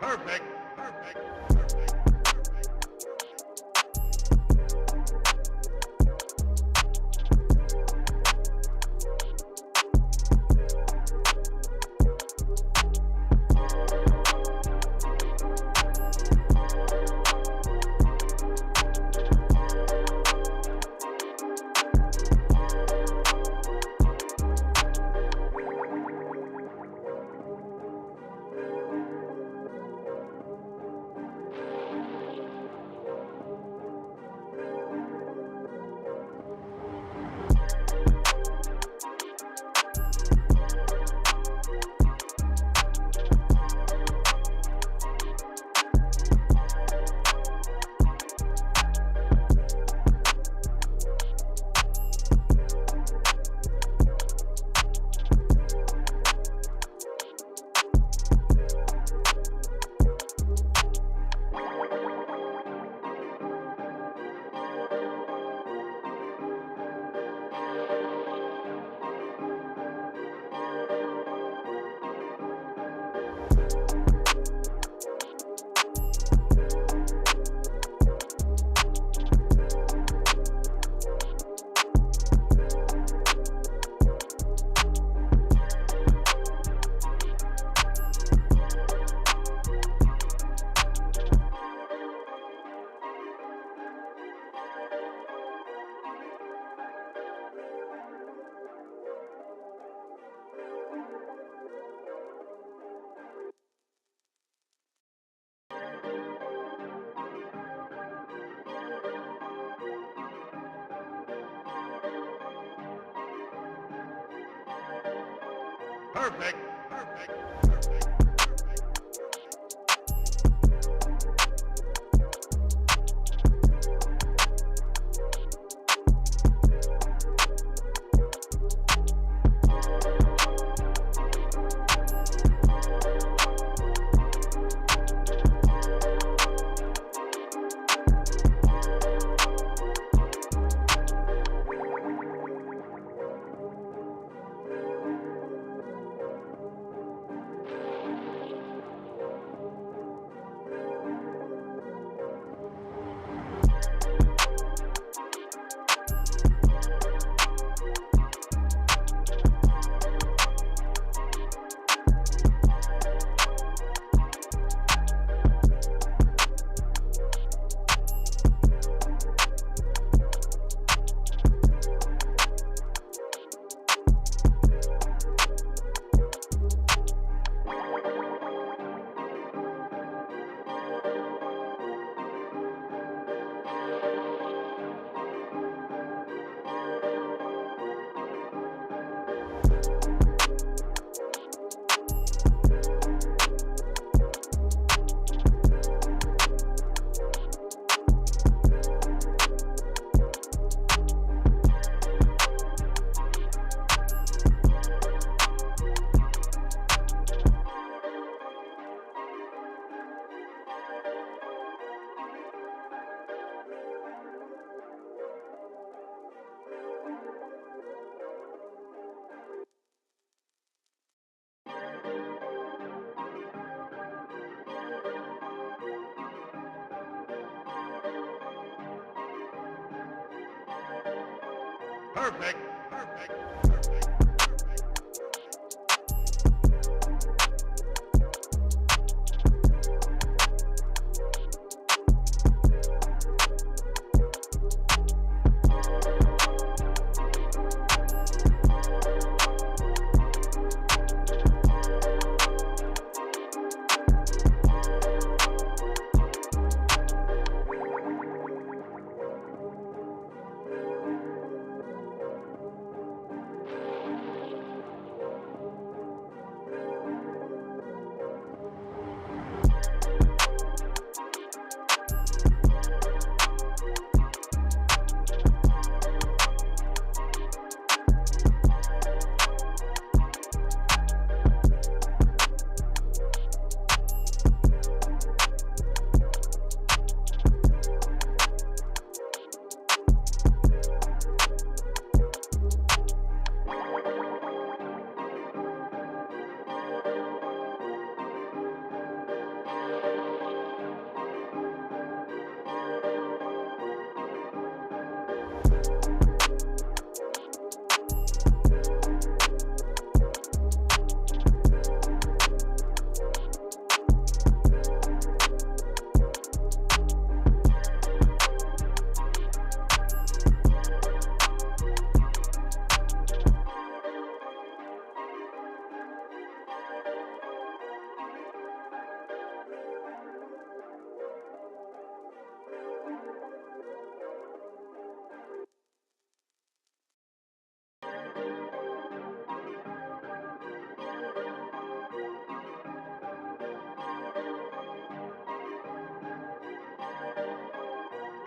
Perfect. Perfect. Perfect.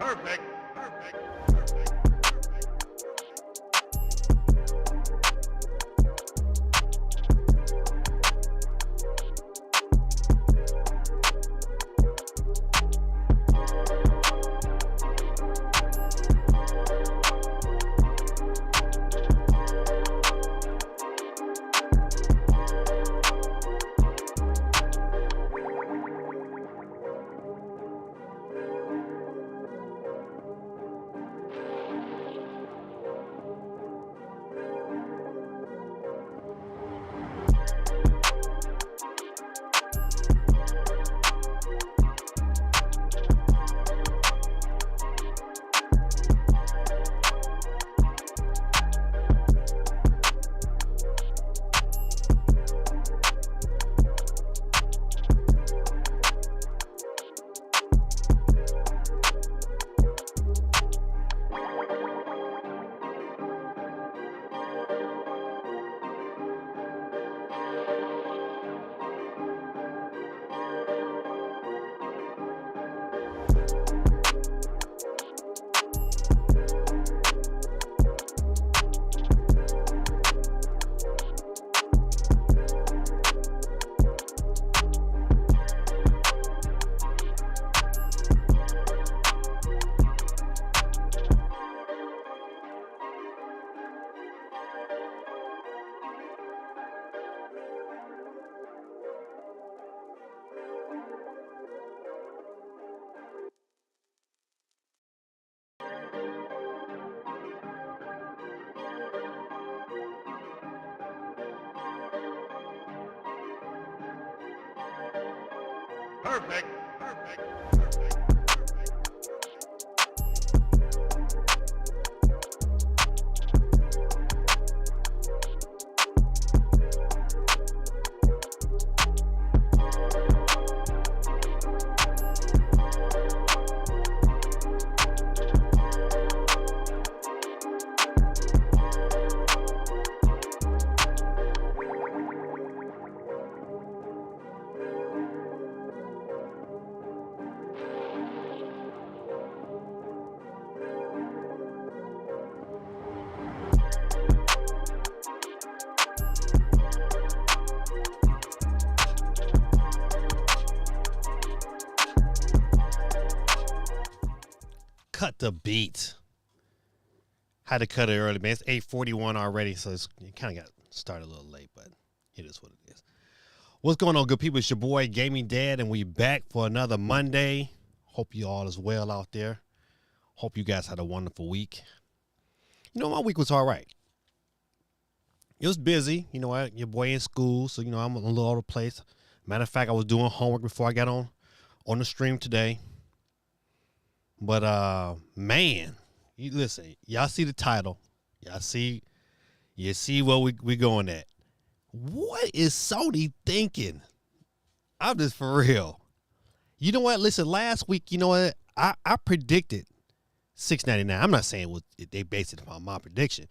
Perfect. Perfect. Cut the beat. Had to cut it early, man. It's 8:41 already, so it kind of got started a little late, but it is what it is. What's going on, good people? It's your boy, Gaming Dad, and we back for another Monday. Hope you all is well out there. Hope you guys had a wonderful week. You know, my week was all right. It was busy. You know, your boy in school, so, you know, I'm a little out of place. Matter of fact, I was doing homework before I got on the stream today. But, man, you listen, y'all see the title. You see where we going at. What is Sony thinking? I'm just for real. You know what? Listen, last week, you know what? I predicted $6.99. I'm not saying they based it upon my prediction.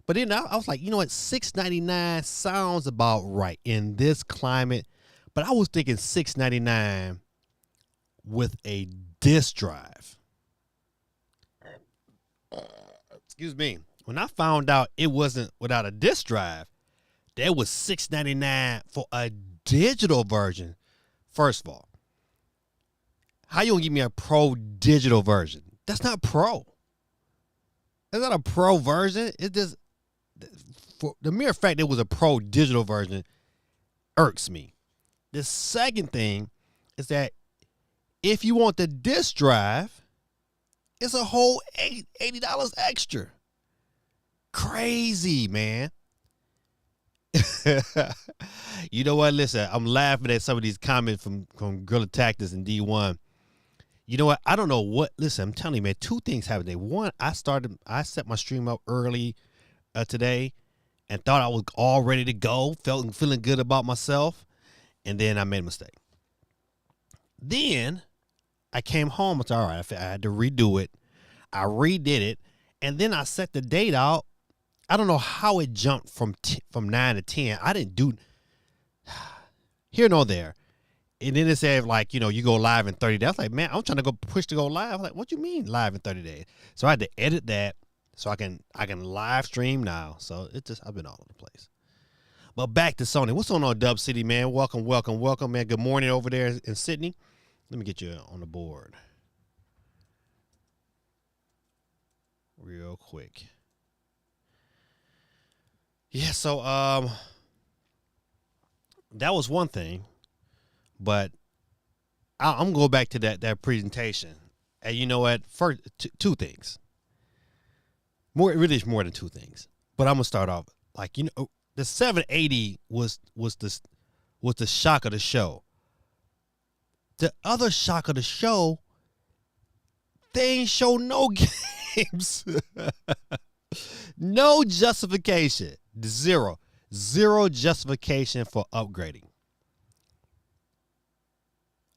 But then I was like, you know what? $6.99 sounds about right in this climate. But I was thinking $6.99 with a disk drive. Excuse me. When I found out it wasn't without a disk drive, there was $6.99 for a digital version. First of all, how you gonna give me a pro digital version? That's not pro. That's not a pro version. It just, for the mere fact it was a pro digital version irks me. The second thing is that if you want the disk drive, it's a whole $80 extra. Crazy, man. You know what? Listen, I'm laughing at some of these comments from Gorilla Tactics and D1. You know what? I don't know what. Listen, I'm telling you, man, two things happened today. One, I set my stream up early today and thought I was all ready to go, feeling good about myself, and then I made a mistake. Then I came home. It's all right. I had to redo it. I redid it, and then I set the date out. I don't know how it jumped from 9 to 10. I didn't do here nor there. And then it said, like, you go live in 30 days. I was like, man, I'm trying to push to go live. I was like, what you mean live in 30 days? So I had to edit that so I can live stream now. So I've been all over the place. But back to Sony. What's on Dub City, man? Welcome, man. Good morning over there in Sydney. Let me get you on the board real quick. Yeah, so that was one thing, but I'm gonna go back to that presentation. And you know what? First, two things. It's more than two things. But I'm gonna start off like, the 780 was the shock of the show. The other shock of the show, they ain't show no games. No justification. Zero justification for upgrading.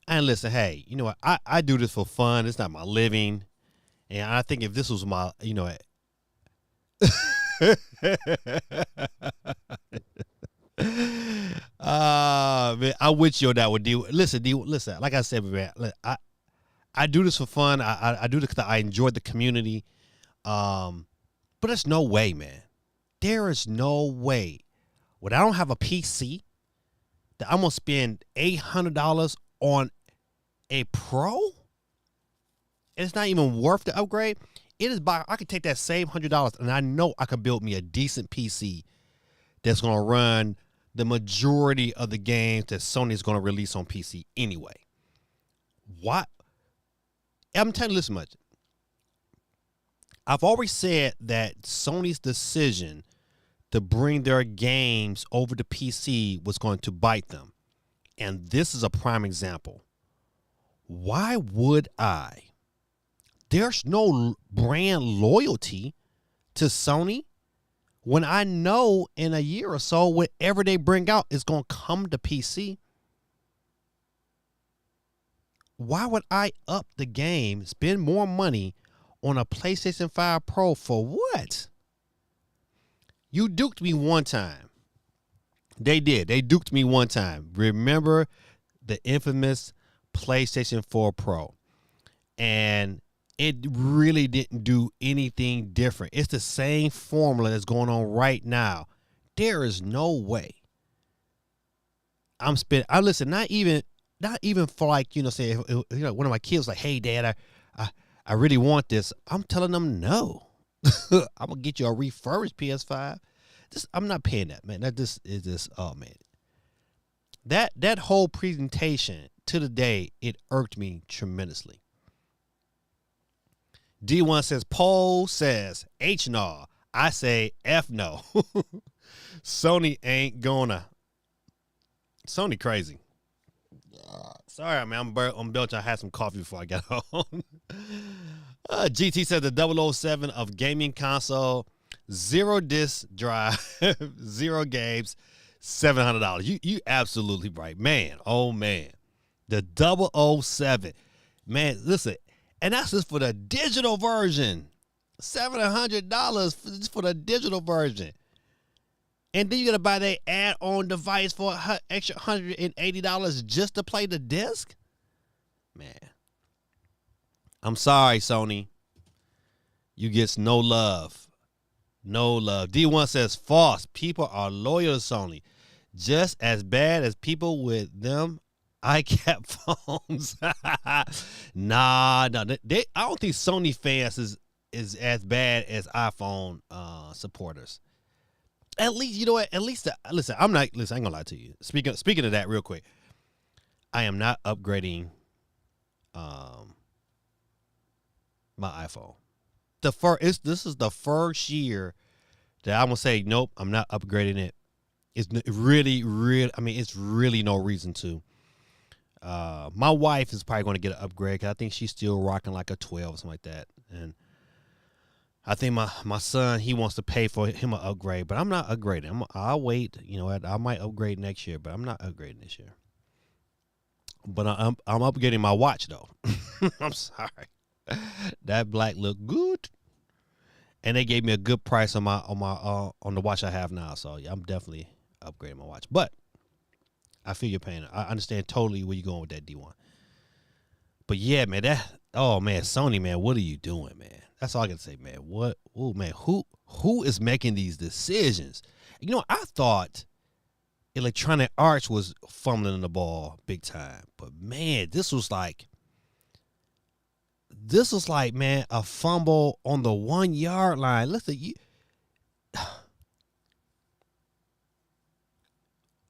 And listen, hey, you know what? I do this for fun. It's not my living. And I think if this was my, man, I with you on that one, D. Listen, like I said, man, I do this for fun. I do this because I enjoy the community. But there's no way, man. There is no way. When I don't have a PC, that I'm going to spend $800 on a Pro? And it's not even worth the upgrade. I could take that same $100 and I know I could build me a decent PC that's going to run the majority of the games that Sony's going to release on PC anyway. What? I'm telling you this much. I've always said that Sony's decision to bring their games over to PC was going to bite them. And this is a prime example. Why would I? There's no brand loyalty to Sony when I know in a year or so, whatever they bring out is going to come to PC. Why would I up the game, spend more money on a PlayStation 5 Pro for what? You duped me one time. They did. They duped me one time. Remember the infamous PlayStation 4 Pro. And it really didn't do anything different. It's the same formula that's going on right now. There is no way I'm spending. Listen, not even for like, say, one of my kids like, hey, Dad, I really want this. I'm telling them no. I'm gonna get you a refurbished PS5. I'm not paying that, man. That just is just, oh man. That whole presentation to the day, it irked me tremendously. D1 says, Paul says, H no. I say F no. Sony ain't gonna. Sony crazy. Sorry, man. I'm belching. I had some coffee before I got home. GT said the 007 of gaming console, 0 disc drive, 0 games, $700. You absolutely right, man. Oh man, the 007, man. Listen, and that's just for the digital version. $700 for the digital version. And then you gotta buy that add-on device for an extra $180 just to play the disc? Man. I'm sorry, Sony. You get no love. No love. D1 says false. People are loyal to Sony. Just as bad as people with them iCap phones. Nah. I don't think Sony fans is as bad as iPhone supporters. At least, you know what? At least, listen, I ain't gonna lie to you. Speaking of that real quick, I am not upgrading my iPhone. This is the first year that I'm gonna say, nope, I'm not upgrading it. It's really, it's really no reason to. My wife is probably going to get an upgrade because I think she's still rocking like a 12 or something like that. And I think my son, he wants to pay for him an upgrade, but I'm not upgrading. I'll wait. You know, I might upgrade next year, but I'm not upgrading this year. But I'm upgrading my watch though. I'm sorry. That black looked good, and they gave me a good price on the watch I have now. So yeah, I'm definitely upgrading my watch. But I feel your pain. I understand totally where you're going with that, D1. But yeah, man, oh man, Sony, man, what are you doing, man? That's all I can say, man. What? Oh man, who is making these decisions? You know, I thought Electronic Arts was fumbling the ball big time, but man, this was like, man, a fumble on the 1 yard line. Listen,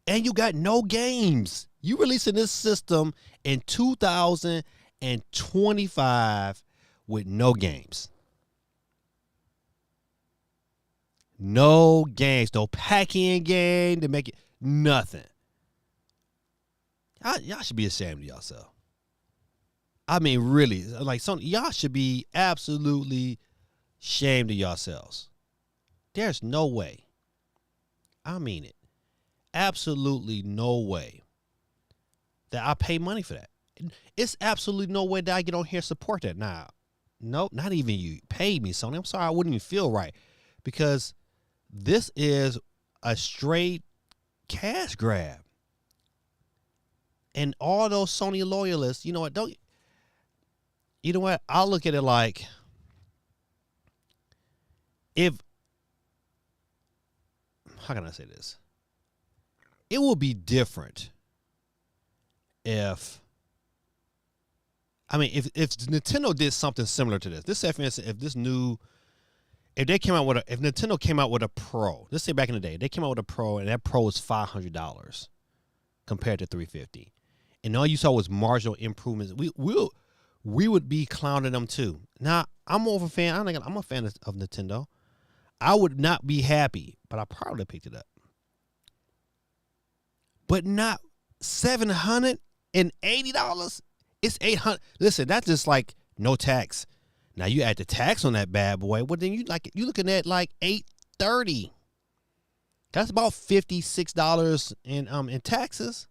and you got no games. You releasing this system in 2025 with no games. No games. No pack-in game to make it. Nothing. Y'all should be ashamed of yourself. I mean, really. Like, y'all should be absolutely ashamed of yourselves. There's no way. I mean it. Absolutely no way that I pay money for that. It's absolutely no way that I get on here and support that. Nah, no, not even you paid me, Sony. I'm sorry, I wouldn't even feel right, because this is a straight cash grab. And all those Sony loyalists, you know what? I'll look at it like, how can I say this? It will be different if Nintendo did something similar to this. This, for instance, if Nintendo came out with a Pro, let's say back in the day, they came out with a Pro and that Pro was $500 compared to $350, and all you saw was marginal improvements, we would be clowning them too. Now, I'm more of a fan. I'm a fan of Nintendo. I would not be happy, but I probably picked it up. But not $780. It's $800. Listen, that's just like no tax. Now you add the tax on that bad boy. Well, then you looking at like $830. That's about $56 in taxes.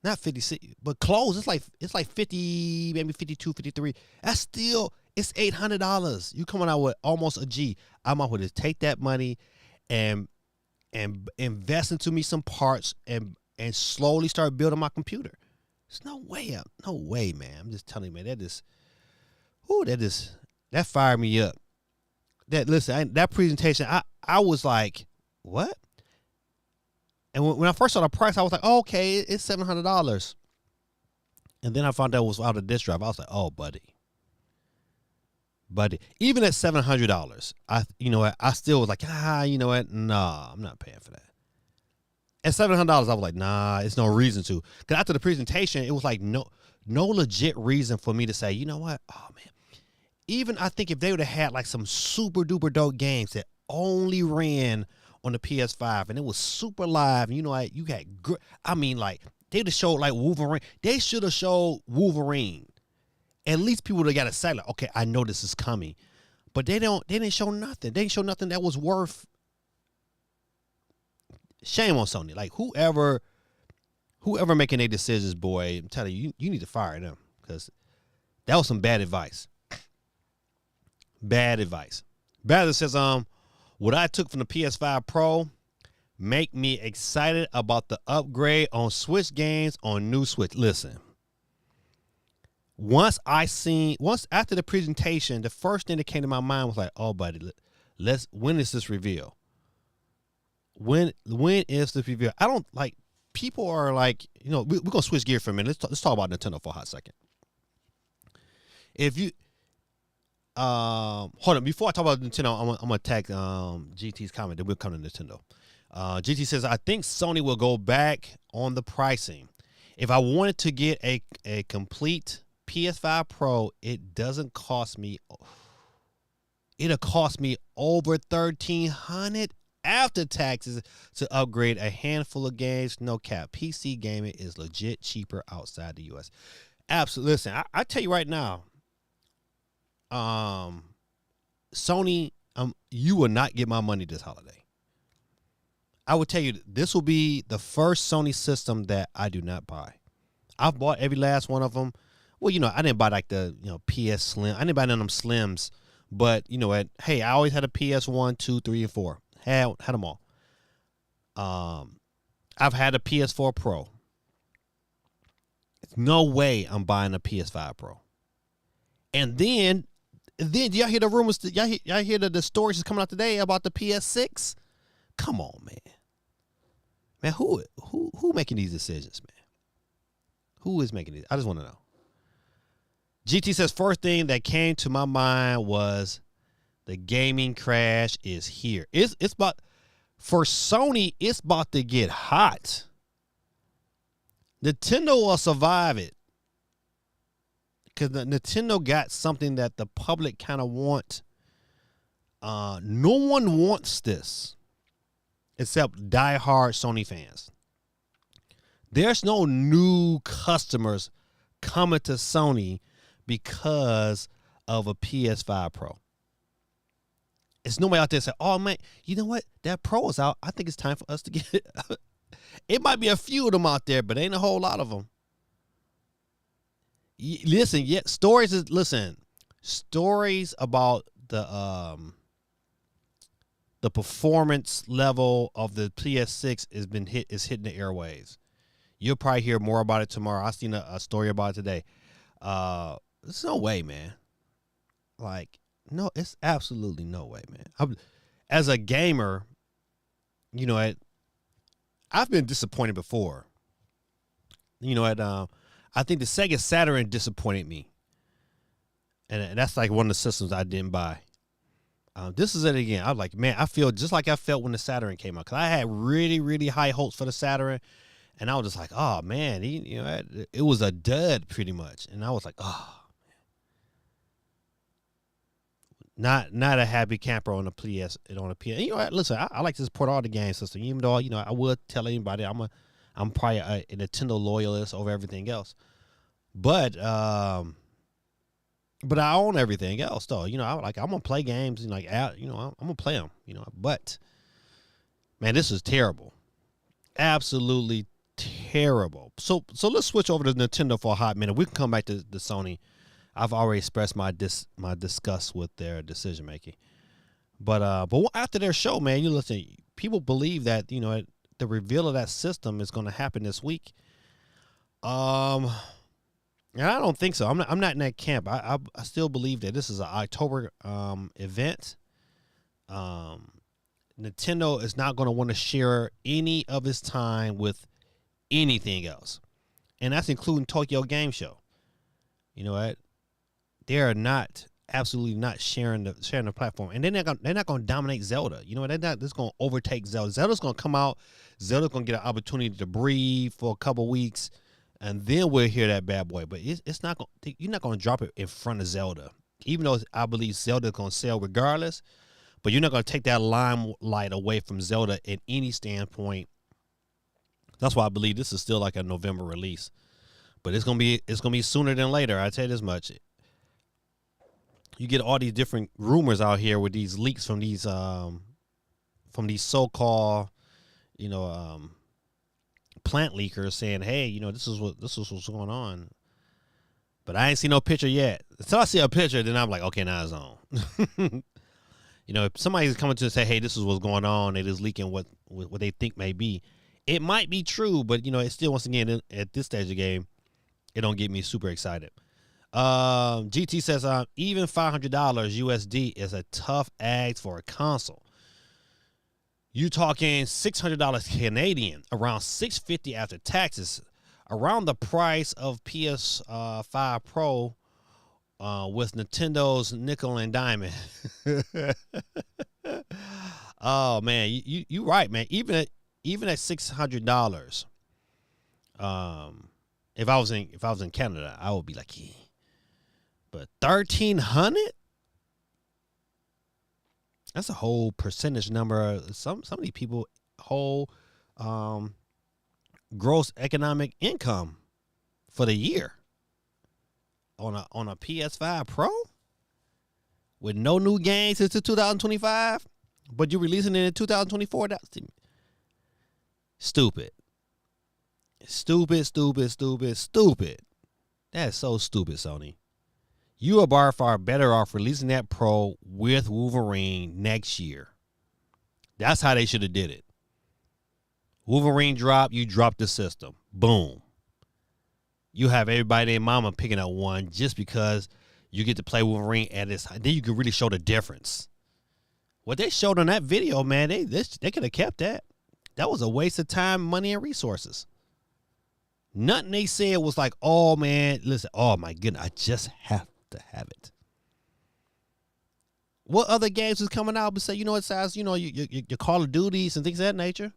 Not 56, but close. It's like 50, maybe 52, 53. That's still, it's $800. You coming out with almost a G. I'm out with to take that money and invest into me some parts and slowly start building my computer. There's no way, man. I'm just telling you, man. That fired me up. That presentation, I was like, what? And when I first saw the price, I was like, oh, okay, it's $700. And then I found out it was out of disk drive. I was like, oh, buddy. Even at $700, I still was like, you know what? Nah, I'm not paying for that. At $700, I was like, nah, it's no reason to. Because after the presentation, it was like no legit reason for me to say, you know what? Oh, man. Even I think if they would have had like some super duper dope games that only ran on the PS5 and it was super live, and you know, you got like they would have showed like Wolverine. They should have showed Wolverine. At least people would have got excited. Like, okay, I know this is coming. But they didn't show nothing. They didn't show nothing that was worth. Shame on Sony. Like whoever making their decisions, boy, I'm telling you, you need to fire them, because that was some bad advice. Bad advice. Bad says, what I took from the PS5 Pro make me excited about the upgrade on Switch games on new Switch. Listen, once after the presentation, the first thing that came to my mind was like, oh, buddy, when is this reveal? When is this reveal? I don't like, people are like, we're going to switch gear for a minute. Let's talk about Nintendo for a hot second. If you, hold on, before I talk about Nintendo, I'm going to tag GT's comment that we'll come to Nintendo. GT says, I think Sony will go back on the pricing. If I wanted to get a complete PS5 Pro, it doesn't cost me, it'll cost me over $1,300 after taxes to upgrade a handful of games. No cap. PC gaming is legit cheaper outside the US. Absolutely. Listen, I tell you right now, Sony, you will not get my money this holiday. I will tell you, this will be the first Sony system that I do not buy. I've bought every last one of them. Well, I didn't buy like the PS Slim. I didn't buy none of them Slims. But you know what? Hey, I always had a PS1, 2, 3, and 4. Had them all. I've had a PS4 Pro. No way I'm buying a PS5 Pro. And then y'all hear the rumors? Y'all hear the stories that's coming out today about the PS6? Come on, man. Who making these decisions, man? Who is making these? I just want to know. GT says first thing that came to my mind was the gaming crash is here. It's about for Sony. It's about to get hot. Nintendo will survive it because Nintendo got something that the public kind of want. No one wants this except diehard Sony fans. There's no new customers coming to Sony because of a PS5 Pro. It's nobody out there say, "Oh man, you know what? That Pro is out. I think it's time for us to get it." It might be a few of them out there, but ain't a whole lot of them. Listen, stories about the performance level of the PS6 is hitting the airwaves. You'll probably hear more about it tomorrow. I seen a story about it today. There's no way, man. Like, no, it's absolutely no way, man. As a gamer, you know, I've been disappointed before. You know, I think the Sega Saturn disappointed me, and that's like one of the systems I didn't buy. This is it again. I'm like, man, I feel just like I felt when the Saturn came out, because I had really, really high hopes for the Saturn, and I was just like, oh man, it was a dud pretty much, and I was like, oh. Not a happy camper on the PS. You know, listen, I like to support all the game system, even though I would tell anybody I'm probably a Nintendo loyalist over everything else. But I own everything else though. You know, I'm gonna play games and I'm gonna play them. You know, but man, this is terrible, absolutely terrible. So let's switch over to Nintendo for a hot minute. We can come back to Sony. I've already expressed my disgust with their decision making, but after their show, man, you listen. People believe that the reveal of that system is going to happen this week. And I don't think so. I'm not in that camp. I still believe that this is an October event. Nintendo is not going to want to share any of its time with anything else, and that's including Tokyo Game Show. You know what? They are absolutely not sharing the platform, and they're not going to dominate Zelda. You know, they're not just going to overtake Zelda. Zelda's going to come out. Zelda's going to get an opportunity to breathe for a couple weeks, and then we'll hear that bad boy. But it's not going. You're not going to drop it in front of Zelda, even though I believe Zelda's going to sell regardless. But you're not going to take that limelight away from Zelda in any standpoint. That's why I believe this is still like a November release, but it's gonna be sooner than later. I tell you this much. You get all these different rumors out here with these leaks from these so-called, plant leakers saying, hey, this is what's going on. But I ain't seen no picture yet. Until I see a picture, then I'm like, okay, now it's on. If somebody's coming to say, hey, this is what's going on, they just leaking what they think may be. It might be true, but it still, once again, at this stage of the game, it don't get me super excited. GT says even $500 USD is a tough ask for a console. You talking $600 Canadian, around $650 after taxes, around the price of PS5 Pro with Nintendo's nickel and diamond. Oh man, you right, man. Even at $600, if I was in Canada, I would be like, yeah. But $1,300? That's a whole percentage number. Some of these people whole gross economic income for the year on a PS5 Pro with no new games until 2025, but you're releasing it in 2024. That's stupid. Stupid. That's so stupid, Sony. You are by far better off releasing that Pro with Wolverine next year. That's how they should have did it. Wolverine drop, you drop the system. Boom. You have everybody and mama picking up one just because you get to play Wolverine at this. Then you can really show the difference. What they showed on that video, man, they could have kept that. That was a waste of time, money, and resources. Nothing they said was like, oh, man, listen, oh, my goodness, I just have to have it. What other games is coming out besides, you know, it says, you know, your Call of Duties and things of that nature?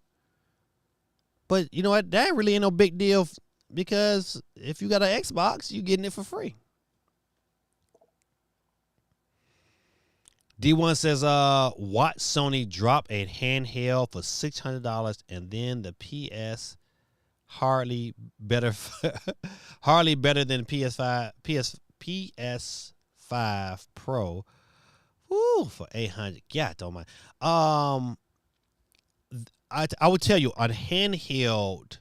But you know what? That really ain't no big deal because if you got an Xbox, you getting it for free. D1 says, watch Sony drop a handheld for $600 and then the PS hardly better than PS5 Pro. Woo, for $800. God don't mind. I would tell you on handheld,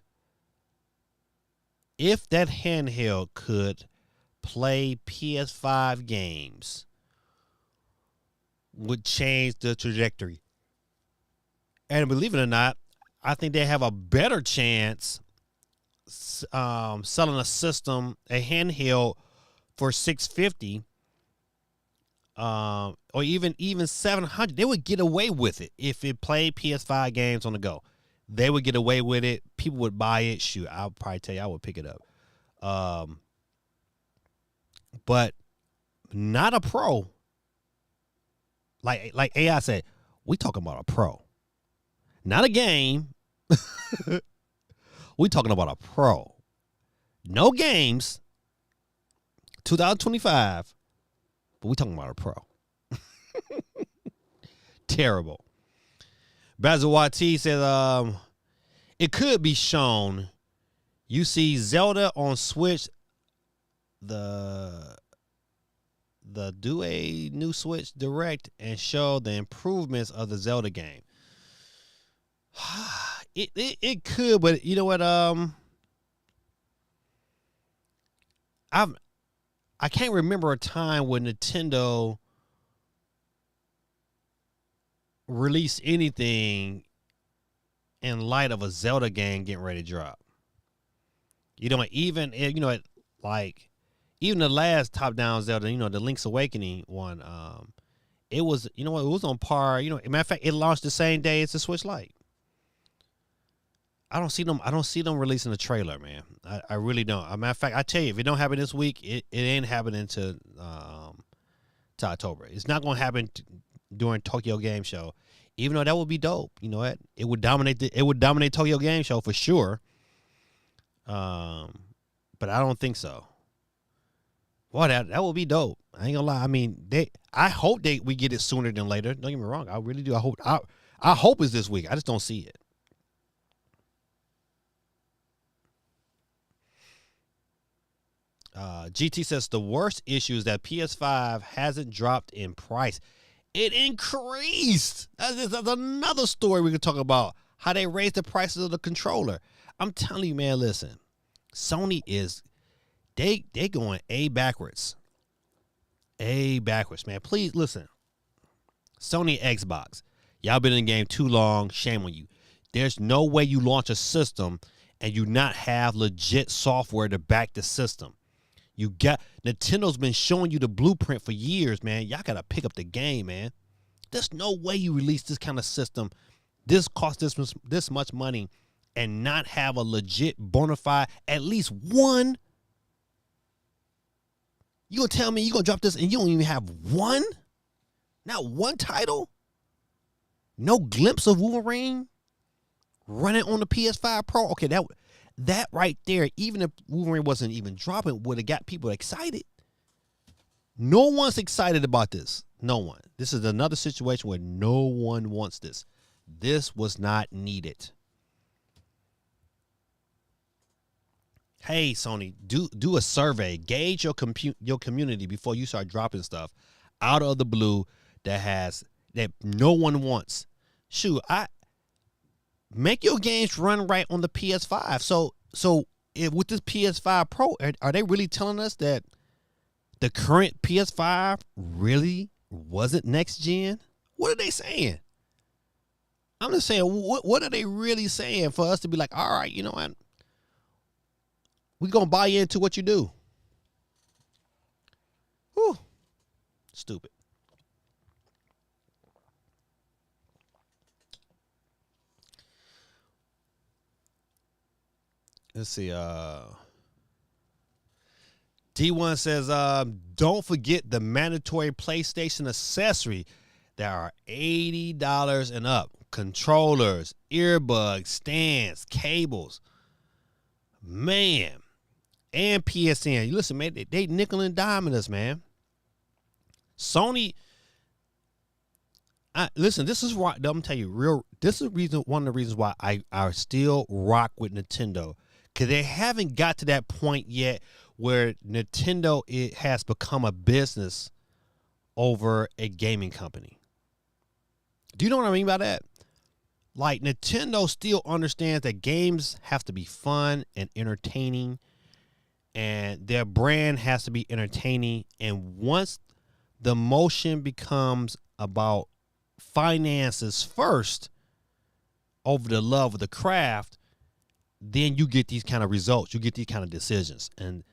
if that handheld could play PS5 games, would change the trajectory. And believe it or not, I think they have a better chance selling a system, a handheld for $650, or even $700. They would get away with it if it played PS5 games on the go. They would get away with it. People would buy it. Shoot, I'll probably tell you I would pick it up. But not a pro. Like AI said, we talking about a pro, not a game. We talking about a pro. No games. 2025, but we talking about a pro. Terrible. Bazawati said, it could be shown. You see Zelda on Switch. Do a new Switch Direct and show the improvements of the Zelda game. It could, but you know what? I can't remember a time when Nintendo released anything in light of a Zelda game getting ready to drop. You know, even the last top-down Zelda, you know, the Link's Awakening one, it was, you know what, it was on par. You know, matter of fact, it launched the same day as the Switch Lite. I don't see them releasing a trailer, man. I really don't. As a matter of fact, I tell you, if it don't happen this week, it ain't happening to October. It's not going to happen during Tokyo Game Show, even though that would be dope. You know what? It would dominate Tokyo Game Show for sure. But I don't think so. Boy, that would be dope. I ain't gonna lie. I mean, I hope we get it sooner than later. Don't get me wrong. I really do. I hope it's this week. I just don't see it. GT says the worst issue is that PS5 hasn't dropped in price. It increased. That's another story we could talk about. How they raised the prices of the controller. I'm telling you, man, listen. Sony is, they going A backwards. A backwards, man. Please listen. Sony Xbox. Y'all been in the game too long. Shame on you. There's no way you launch a system and you not have legit software to back the system. Nintendo's been showing you the blueprint for years, man. Y'all gotta pick up the game, man. There's no way you release this kind of system, this cost this much money, and not have a legit bona fide, at least one. You gonna tell me you gonna drop this and you don't even have one? Not one title? No glimpse of Wolverine running on the PS5 Pro? Okay, that right there, even if Wolverine wasn't even dropping, would have got people excited. No one's excited about this. No one. This is another situation where no one wants this. This was not needed. Hey, Sony, do a survey. Gauge your community before you start dropping stuff out of the blue that no one wants. Shoot, make your games run right on the PS5. So with this PS5 Pro, are they really telling us that the current PS5 really wasn't next gen? What are they saying? I'm just saying, what are they really saying for us to be like, all right, you know what? We're going to buy into what you do. Whew. Stupid. Let's see. D1 says, don't forget the mandatory PlayStation accessory that are $80 and up. Controllers, earbuds, stands, cables. Man. And PSN. Listen, man, they nickel and diming us, man. Sony. Listen, this is why I'm gonna tell you, this is one of the reasons why I still rock with Nintendo. Because they haven't got to that point yet where Nintendo has become a business over a gaming company. Do you know what I mean by that? Like, Nintendo still understands that games have to be fun and entertaining, and their brand has to be entertaining. And once the motion becomes about finances first over the love of the craft, then you get these kind of results. You get these kind of decisions. And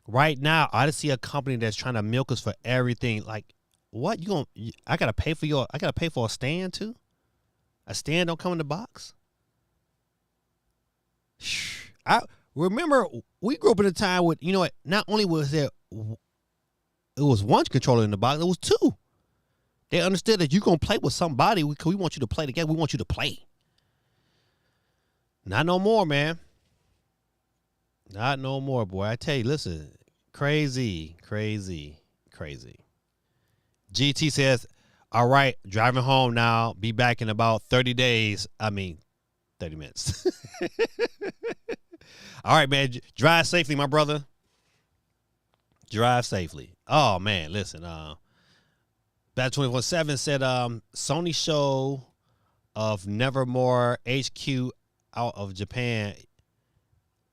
right now, I just see a company that's trying to milk us for everything. Like, what? I gotta pay for a stand too? A stand don't come in the box? I remember we grew up in a time with, you know what, not only was it was one controller in the box, it was two. They understood that you're going to play with somebody because we want you to play the game. We want you to play. Not no more, man. Not no more, boy. I tell you, listen, crazy. GT says, all right, driving home now. Be back in about 30 days. 30 minutes. All right, man. Drive safely, my brother. Drive safely. Oh, man, listen. Bat 24/7 said, Sony show of Nevermore HQ out of Japan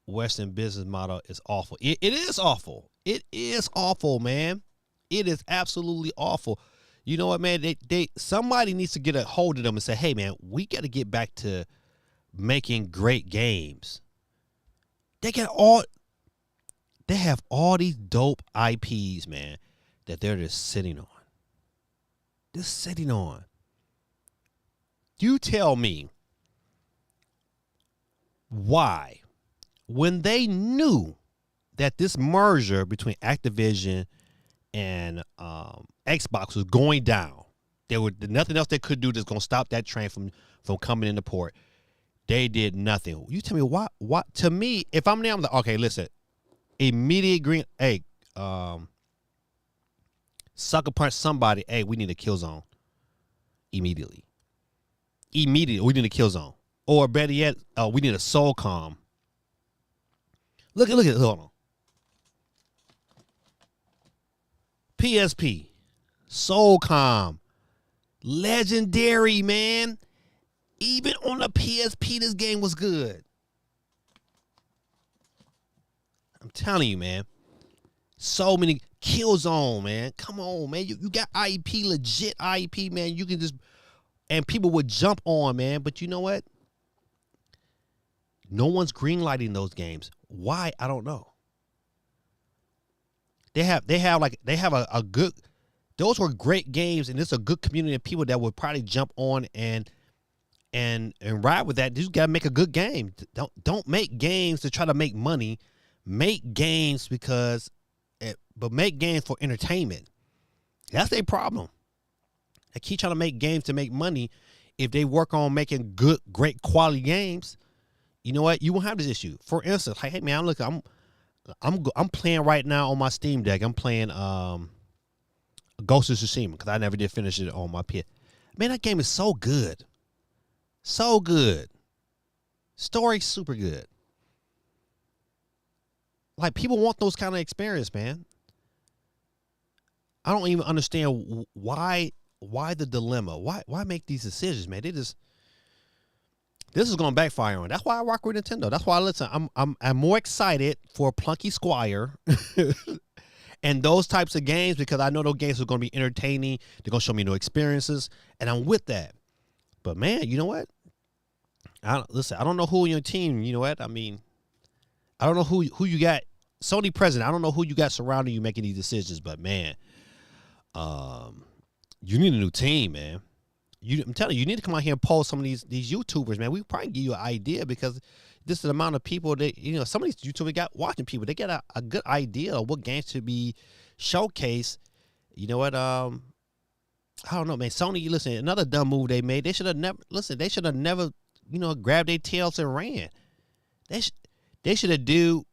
Western business model is awful. It is awful. It is awful, man. It is absolutely awful. You know what, man? Somebody needs to get a hold of them and say, hey, man, we got to get back to making great games. They have all these dope IPs, man, that they're just sitting on. You tell me why, when they knew that this merger between Activision and Xbox was going down, there was nothing else they could do that's going to stop that train from coming into port. They did nothing. You tell me why? What? To me, if I'm there, I'm like, okay, listen, immediate green. Hey, sucker punch somebody. Hey, we need a kill zone. Immediately, we need a kill zone. Or better yet, we need a Soulcom. Look at, hold on. PSP, Soulcom, legendary, man. Even on the PSP, this game was good. I'm telling you, man. So many. Killzone, man. Come on, man. You got IP, legit IP, man. You can just, and people would jump on, man. But you know what? No one's greenlighting those games. Why? I don't know. They have a good, those were great games, and it's a good community of people that would probably jump on and ride with that. You just gotta make a good game. Don't make games to try to make money. Make games but make games for entertainment. That's their problem. They keep trying to make games to make money. If they work on making good, great quality games, you know what? You won't have this issue. For instance, like, hey man, I'm playing right now on my Steam Deck. I'm playing Ghost of Tsushima because I never did finish it on my PS. Man, that game is so good. So good. Story super good. Like, people want those kind of experience, man. I don't even understand why the dilemma. Why make these decisions, man? This is going to backfire on. That's why I rock with Nintendo. That's why I'm more excited for Plunky Squire and those types of games, because I know those games are going to be entertaining. They're going to show me new experiences, and I'm with that. But man, you know what? Listen, I don't know who on your team. You know what? I mean, I don't know who you got. Sony president. I don't know who you got surrounding you making these decisions. But man, you need a new team, man. I'm telling you, you need to come out here and poll some of these YouTubers, man. We probably give you an idea because this is the amount of people that, some of these YouTubers got watching people. They get a good idea of what games should be showcased. You know what? I don't know, man. Sony, listen, another dumb move they made. They should have never, they should have never, grabbed their tails and ran. They should do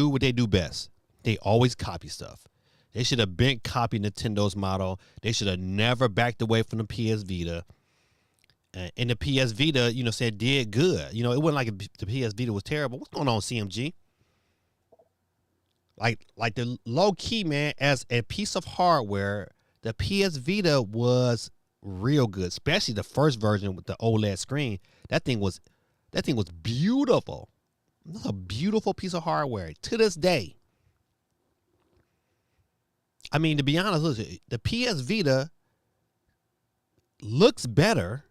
what they do best. They always copy stuff. They should have been copying Nintendo's model. They should have never backed away from the PS Vita. And the PS Vita, said did good. It wasn't like the PS Vita was terrible. What's going on, CMG? Like the low key, man, as a piece of hardware, the PS Vita was real good, especially the first version with the OLED screen. That thing was beautiful. That's a beautiful piece of hardware to this day. I mean, to be honest, listen, the PS Vita looks better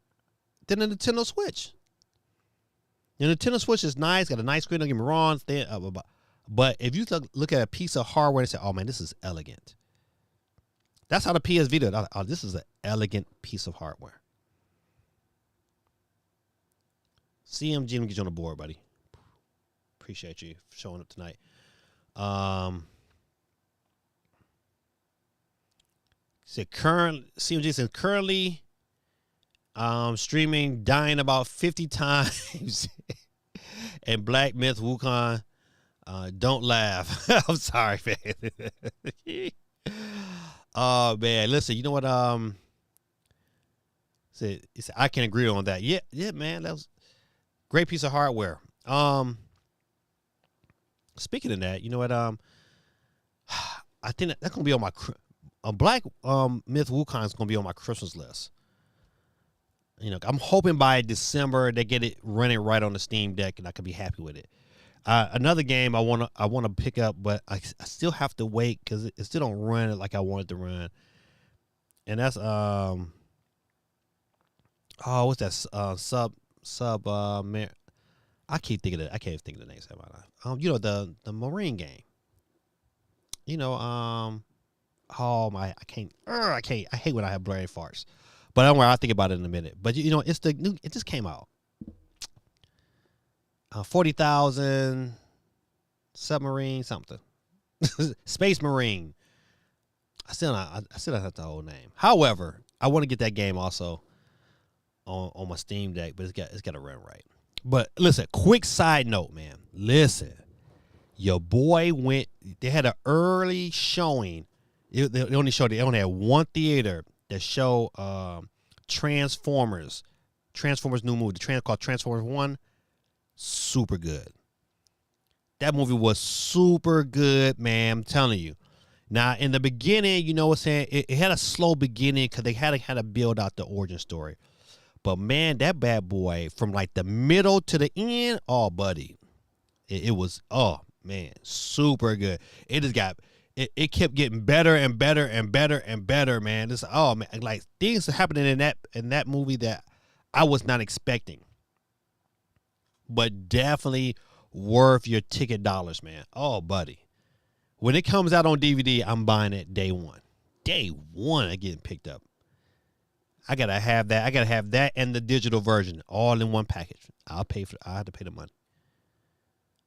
than the Nintendo Switch. The Nintendo Switch is nice, got a nice screen, don't get me wrong. But if you look at a piece of hardware and say, oh man, this is elegant. That's how the PS Vita, this is an elegant piece of hardware. CMG, let me get you on the board, buddy. Appreciate you for showing up tonight. CMG says currently streaming, dying about 50 times. And Black Myth Wukong, don't laugh. I'm sorry, man. Oh man, listen, you know what? I can agree on that. Yeah, man, that was a great piece of hardware. Speaking of that, you know what? I think that's gonna be on my Black Myth Wukong is gonna be on my Christmas list. I'm hoping by December they get it running right on the Steam Deck, and I can be happy with it. Another game I wanna pick up, but I still have to wait because it still don't run it like I want it to run. And that's what's that sub man? I can't think of the names. The Marine game. I can't. I hate when I have blurry farts. But don't worry, I'll think about it in a minute. But it's the new. It just came out. 40,000 submarine something, Space Marine. I still don't have the whole name. However, I want to get that game also on my Steam Deck, but it's got to run right. But listen, quick side note, man. Listen, your boy went. They had an early showing. They only had one theater that show Transformers new movie, called Transformers 1. Super good. That movie was super good, man. I'm telling you. Now, in the beginning, what I'm saying? It had a slow beginning because they had to build out the origin story. But, man, that bad boy, from like the middle to the end, oh, buddy. It was, oh, man, super good. It just got, it kept getting better and better and better and better, man. This, oh, man, like things are happening in that movie that I was not expecting. But definitely worth your ticket dollars, man. Oh, buddy. When it comes out on DVD, I'm buying it day one. Day one, I get picked up. I gotta have that. I gotta have that and the digital version all in one package. I have to pay the money.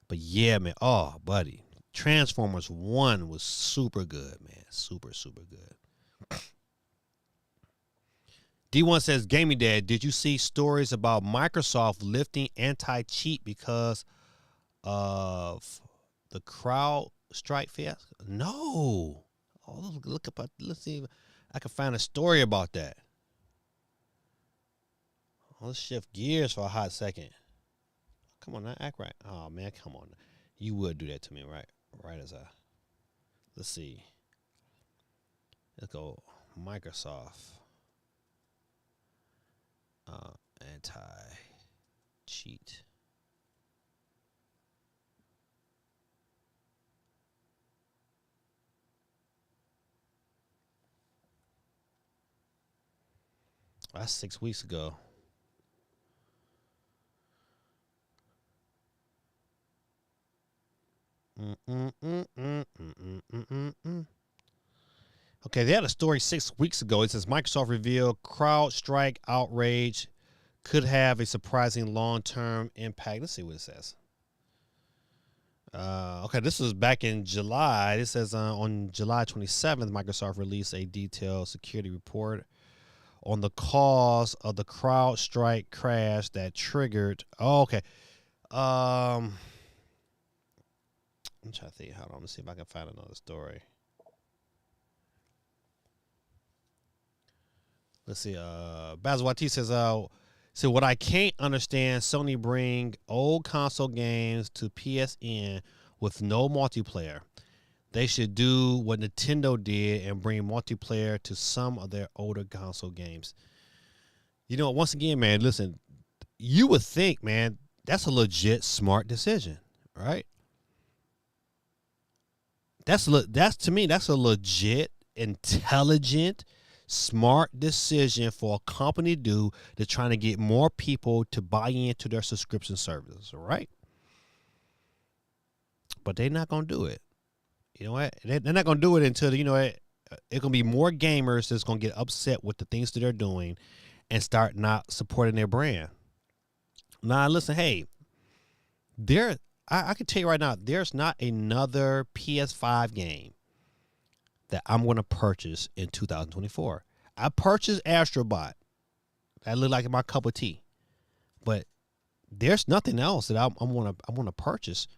But yeah, man. Oh, buddy. Transformers 1 was super good, man. Super, super good. D1 says, Gaming Dad, did you see stories about Microsoft lifting anti-cheat because of the crowd strike fiasco? No. Oh, let's see if I can find a story about that. Let's shift gears for a hot second. Come on, now, act right. Oh, man, come on. You would do that to me, right? Right as let's see. Let's go Microsoft. Anti-cheat. That's 6 weeks ago. Mm, mm, mm, mm, mm, mm, mm, mm. Okay, they had a story 6 weeks ago. It says Microsoft revealed CrowdStrike outrage could have a surprising long-term impact. Let's see what it says. Okay, this was back in July. It says on July 27th, Microsoft released a detailed security report on the cause of the CrowdStrike crash that triggered. Oh, okay. I'm trying to think. Hold on, let me see if I can find another story. Let's see. Basil Wati says, so what I can't understand, Sony bring old console games to PSN with no multiplayer. They should do what Nintendo did and bring multiplayer to some of their older console games. You know, once again, man, listen, you would think, man, that's a legit smart decision, right? That's to me, that's a legit, intelligent, smart decision for a company to do to trying to get more people to buy into their subscription services, right? But they're not gonna do it. You know what? They're not gonna do it until it's gonna be more gamers that's gonna get upset with the things that they're doing and start not supporting their brand. Now, listen, hey, I can tell you right now, there's not another PS5 game that I'm going to purchase in 2024. I purchased Astrobot. That looked like my cup of tea, but there's nothing else that I'm going to purchase.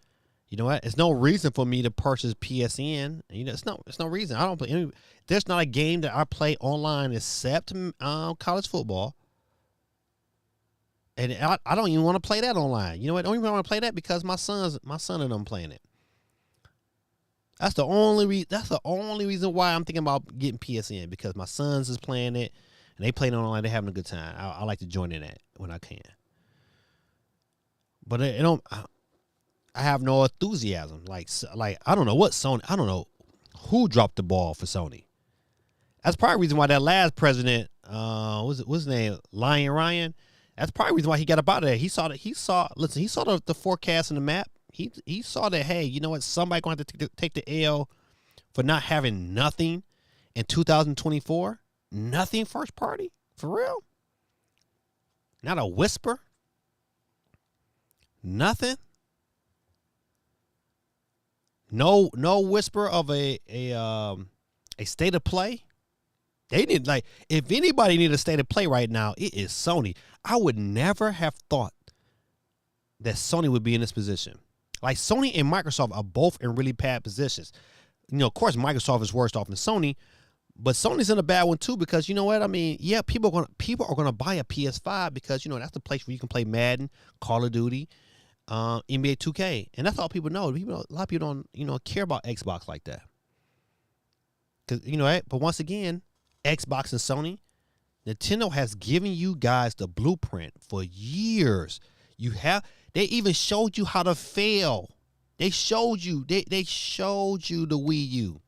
You know what? There's no reason for me to purchase PSN. You know, it's no reason. I don't play any. There's not a game that I play online except college football. And I don't even want to play that online. You know what? I don't even want to play that because my son and them playing it. That's the only reason why I'm thinking about getting PSN, because my sons is playing it and they playing it online. They're having a good time. I like to join in that when I can. But I have no enthusiasm. Like I don't know what Sony. I don't know who dropped the ball for Sony. That's probably the reason why that last president, what's his name, Lion Ryan. That's probably the reason why he got up out of there. He saw the forecast and the map. He saw that, hey, you know what? Somebody going to have to take the L for not having nothing in 2024. Nothing first party, for real. Not a whisper. Nothing. No whisper of a state of play. They didn't like. If anybody need a state of play right now, it is Sony. I would never have thought that Sony would be in this position. Like, Sony and Microsoft are both in really bad positions. You know, of course, Microsoft is worse off than Sony, but Sony's in a bad one too, because you know what I mean. Yeah, people are gonna buy a PS5 because you know that's the place where you can play Madden, Call of Duty, NBA 2K, and that's all people know. A lot of people don't care about Xbox like that. Because but once again, Xbox and Sony, Nintendo has given you guys the blueprint for years. They even showed you how to fail. They showed you they showed you the Wii U.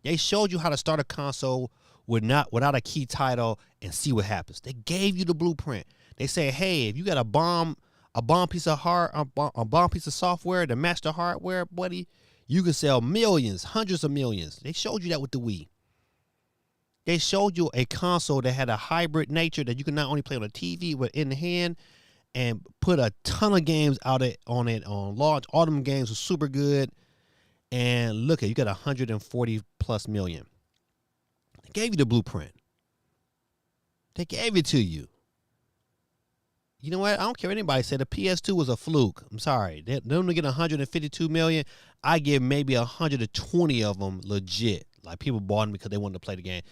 They showed you how to start a console without a key title and see what happens. They gave you the blueprint. They say, hey, if you got a bomb piece of a bomb piece of software to match the hardware, buddy, you can sell millions, hundreds of millions. They showed you that with the Wii. They showed you a console that had a hybrid nature that you can not only play on a TV but in the hand, and put a ton of games on launch. All them games were super good. And look, you got 140 plus million. They gave you the blueprint. They gave it to you. You know what? I don't care what anybody said. The PS2 was a fluke. I'm sorry. They only get 152 million. I give maybe 120 of them legit. Like, people bought them because they wanted to play the game.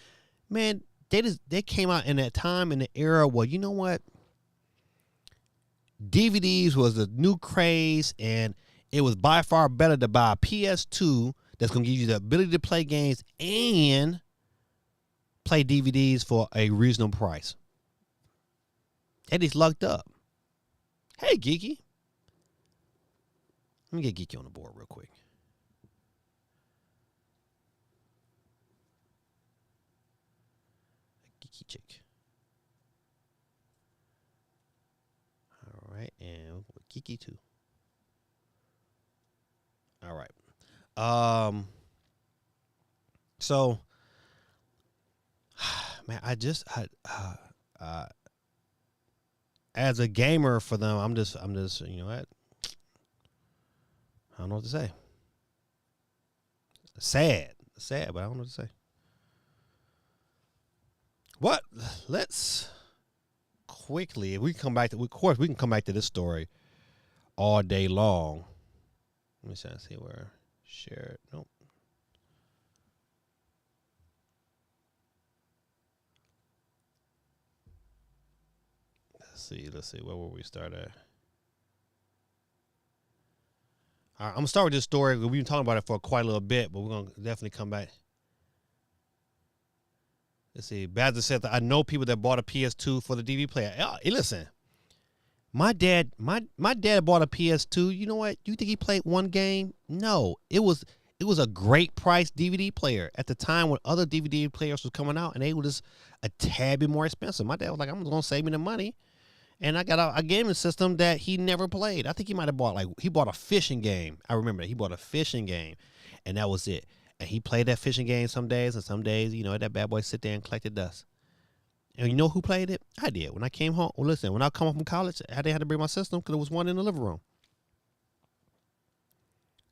Man, they came out in that time, in the era where, you know what? DVDs was a new craze, and it was by far better to buy a PS2 that's going to give you the ability to play games and play DVDs for a reasonable price. Eddie's lucked up. Hey, Geeky. Let me get Geeky on the board real quick. Geeky chick. All right, and Geeky too. All right. So, man, as a gamer for them, I'm just, you know what? I don't know what to say. Sad, but I don't know what to say. What? Let's quickly. If we come back to, of course, we can come back to this story all day long. Let me see where share it. Nope. Let's see. Where will we start at? All right, I'm gonna start with this story. We've been talking about it for quite a little bit, but we're gonna definitely come back. Let's see. Bazza said that I know people that bought a PS2 for the DVD player. Hey, listen, my dad bought a PS2. You know what? You think he played one game? No, it was a great price DVD player at the time when other DVD players was coming out, and they were just a tad bit more expensive. My dad was like, I'm gonna save me the money. And I got a gaming system that he never played. I think he might have bought he bought a fishing game. I remember that. He bought a fishing game, and that was it. And he played that fishing game some days, and some days, you know, that bad boy sit there and collect the dust. And you know who played it? I did. When I came home, well, listen, when I come home from college, I didn't have to bring my system because there was one in the living room.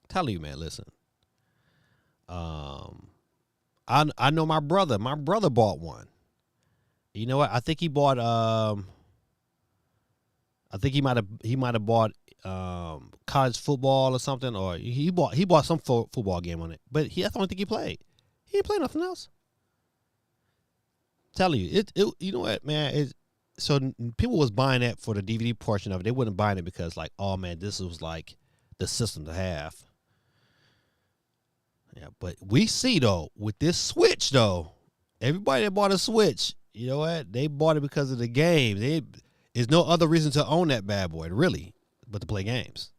Tell you, man, listen. I know my brother. My brother bought one. You know what? I think he bought I think he might have bought college football or something, or he bought some football game on it. But that's the only thing he played. He didn't play nothing else. Telling you, it you know what, man? So people was buying that for the DVD portion of it. They wasn't buying it because like, oh man, this was like the system to have. Yeah, but we see though with this Switch though, everybody that bought a Switch, you know what? They bought it because of the game. There's no other reason to own that bad boy, really, but to play games.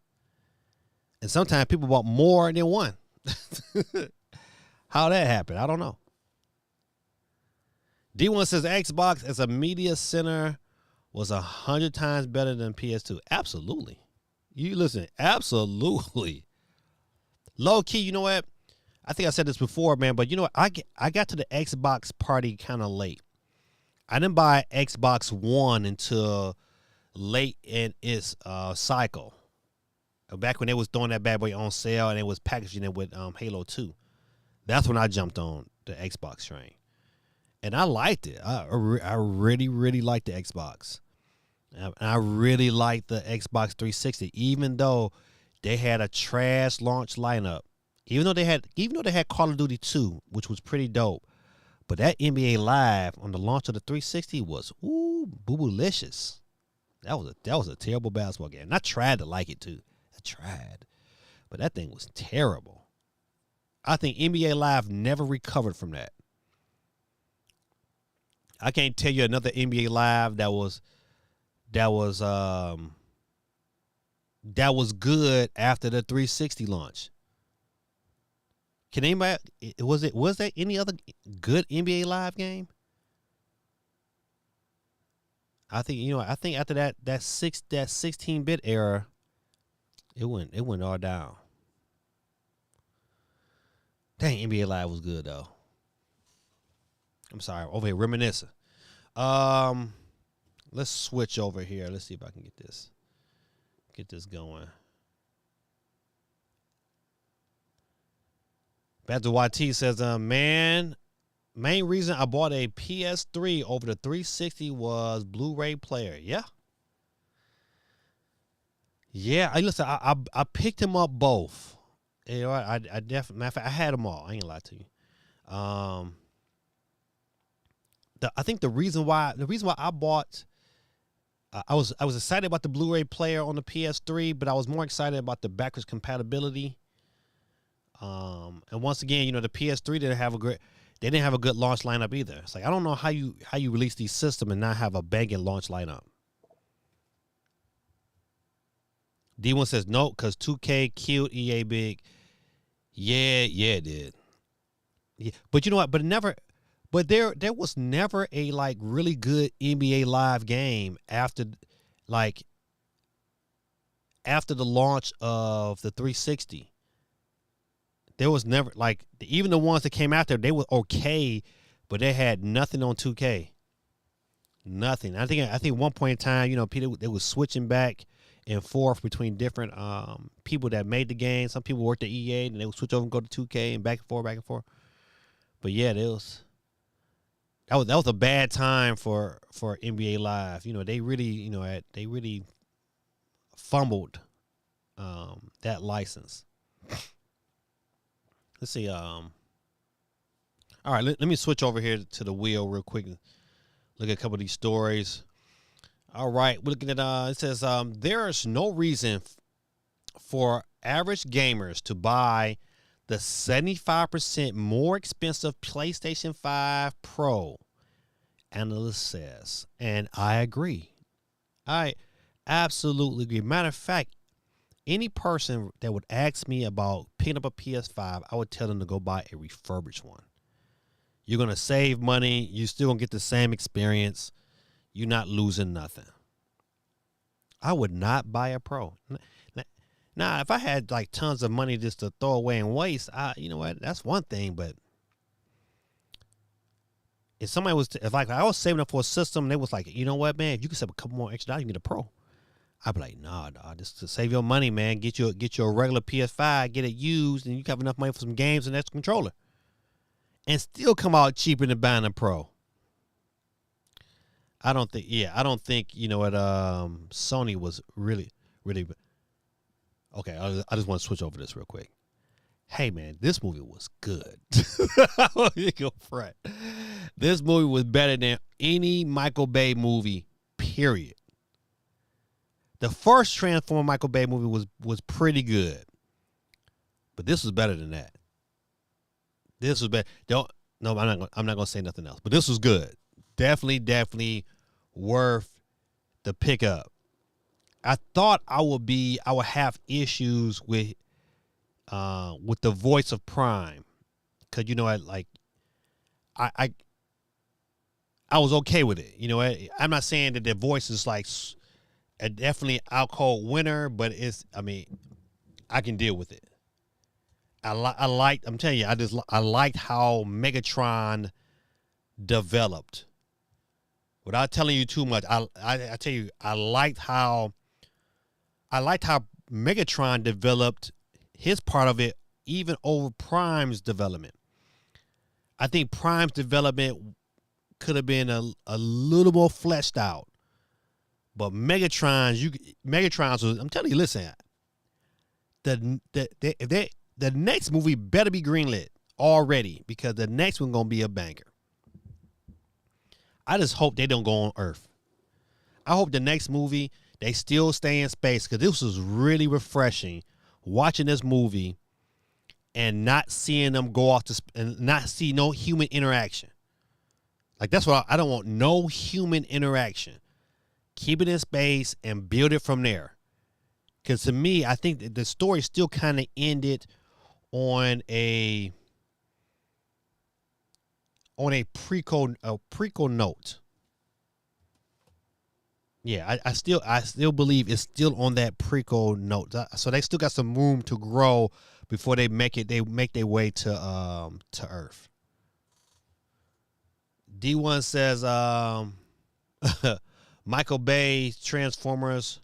And sometimes people bought more than one. How that happened, I don't know. D1 says Xbox as a media center was 100 times better than PS2. Absolutely. You listen, absolutely. Low key, you know what? I think I said this before, man, but you know what? I got to the Xbox party kind of late. I didn't buy Xbox One until late in its cycle. Back when they was throwing that bad boy on sale and it was packaging it with Halo 2. That's when I jumped on the Xbox train. And I liked it. I really, really liked the Xbox. And I really liked the Xbox 360, even though they had a trash launch lineup. Even though they had Call of Duty 2, which was pretty dope. But that NBA Live on the launch of the 360 was boo-boolicious. That was a terrible basketball game. And I tried to like it too. I tried. But that thing was terrible. I think NBA Live never recovered from that. I can't tell you another NBA Live that was good after the 360 launch. Can anybody? Was there any other good NBA Live game? I think after that 16-bit era, it went all down. Dang, NBA Live was good though. I'm sorry, over here reminiscing. Let's switch over here. Let's see if I can get this going. Back to YT says, main reason I bought a PS3 over the 360 was Blu-ray player. Yeah. Yeah, I picked them up both. You know, I definitely, matter of fact, I had them all. I ain't gonna lie to you. I think the reason why I bought, I was excited about the Blu-ray player on the PS3, but I was more excited about the backwards compatibility. And once again, you know, the PS3 didn't have a good launch lineup either. It's like, I don't know how you release these systems and not have a banging launch lineup. D1 says no, because 2K killed EA big. Yeah, it did. Yeah, but you know what? But there was never a like really good NBA Live game after the launch of the 360. there was never like even the ones that came after they were okay, but they had nothing on 2K. Nothing. I think one point in time, you know, Peter they was switching back and forth between different people that made the game. Some people worked at EA and they would switch over and go to 2K and back and forth, back and forth. But yeah, that was a bad time for NBA Live. You know, they really fumbled that license. Let's see. All right, let me switch over here to the wheel real quick. Look at a couple of these stories. All right, we're looking at it says there is no reason for average gamers to buy the 75% more expensive PlayStation 5 Pro, analyst says, and I agree. I absolutely agree. Matter of fact, any person that would ask me about picking up a PS5, I would tell them to go buy a refurbished one. You're going to save money. You're still going to get the same experience. You're not losing nothing. I would not buy a Pro. Now, if I had like tons of money just to throw away and waste, you know what? That's one thing. But if somebody was, if like I was saving up for a system, and they was like, you know what, man? If you can save a couple more extra dollars, you can get a Pro. I'd be like, nah, just to save your money, man. Get you a regular PS5, get it used, and you have enough money for some games and extra controller. And still come out cheaper than buying a Pro. I don't think, you know what, Sony was really, okay, I just want to switch over this real quick. Hey, man, this movie was good. This movie was better than any Michael Bay movie, period. The first Transformer Michael Bay movie was pretty good. But this was better than that. This was better. I'm not gonna say nothing else. But this was good. Definitely worth the pickup. I thought I would have issues with the voice of Prime, cause you know I was okay with it. You know, I'm not saying that their voice is like a definitely out cold winner, but I can deal with it. I'm telling you, I liked how Megatron developed. Without telling you too much, I tell you, I liked how Megatron developed his part of it even over Prime's development. I think Prime's development could have been a little more fleshed out. But Megatron's was, I'm telling you, listen, the next movie better be greenlit already, because the next one gonna be a banger. I just hope they don't go on Earth. I hope the next movie they still stay in space, because this was really refreshing watching this movie and not seeing them go off to and not see no human interaction. Like that's what I don't want, no human interaction. Keep it in space and build it from there. Because to me, I think that the story still kind of ended on a prequel note. Yeah, I still believe it's still on that prequel note. So they still got some room to grow before they make their way to Earth. D1 says Michael Bay's Transformers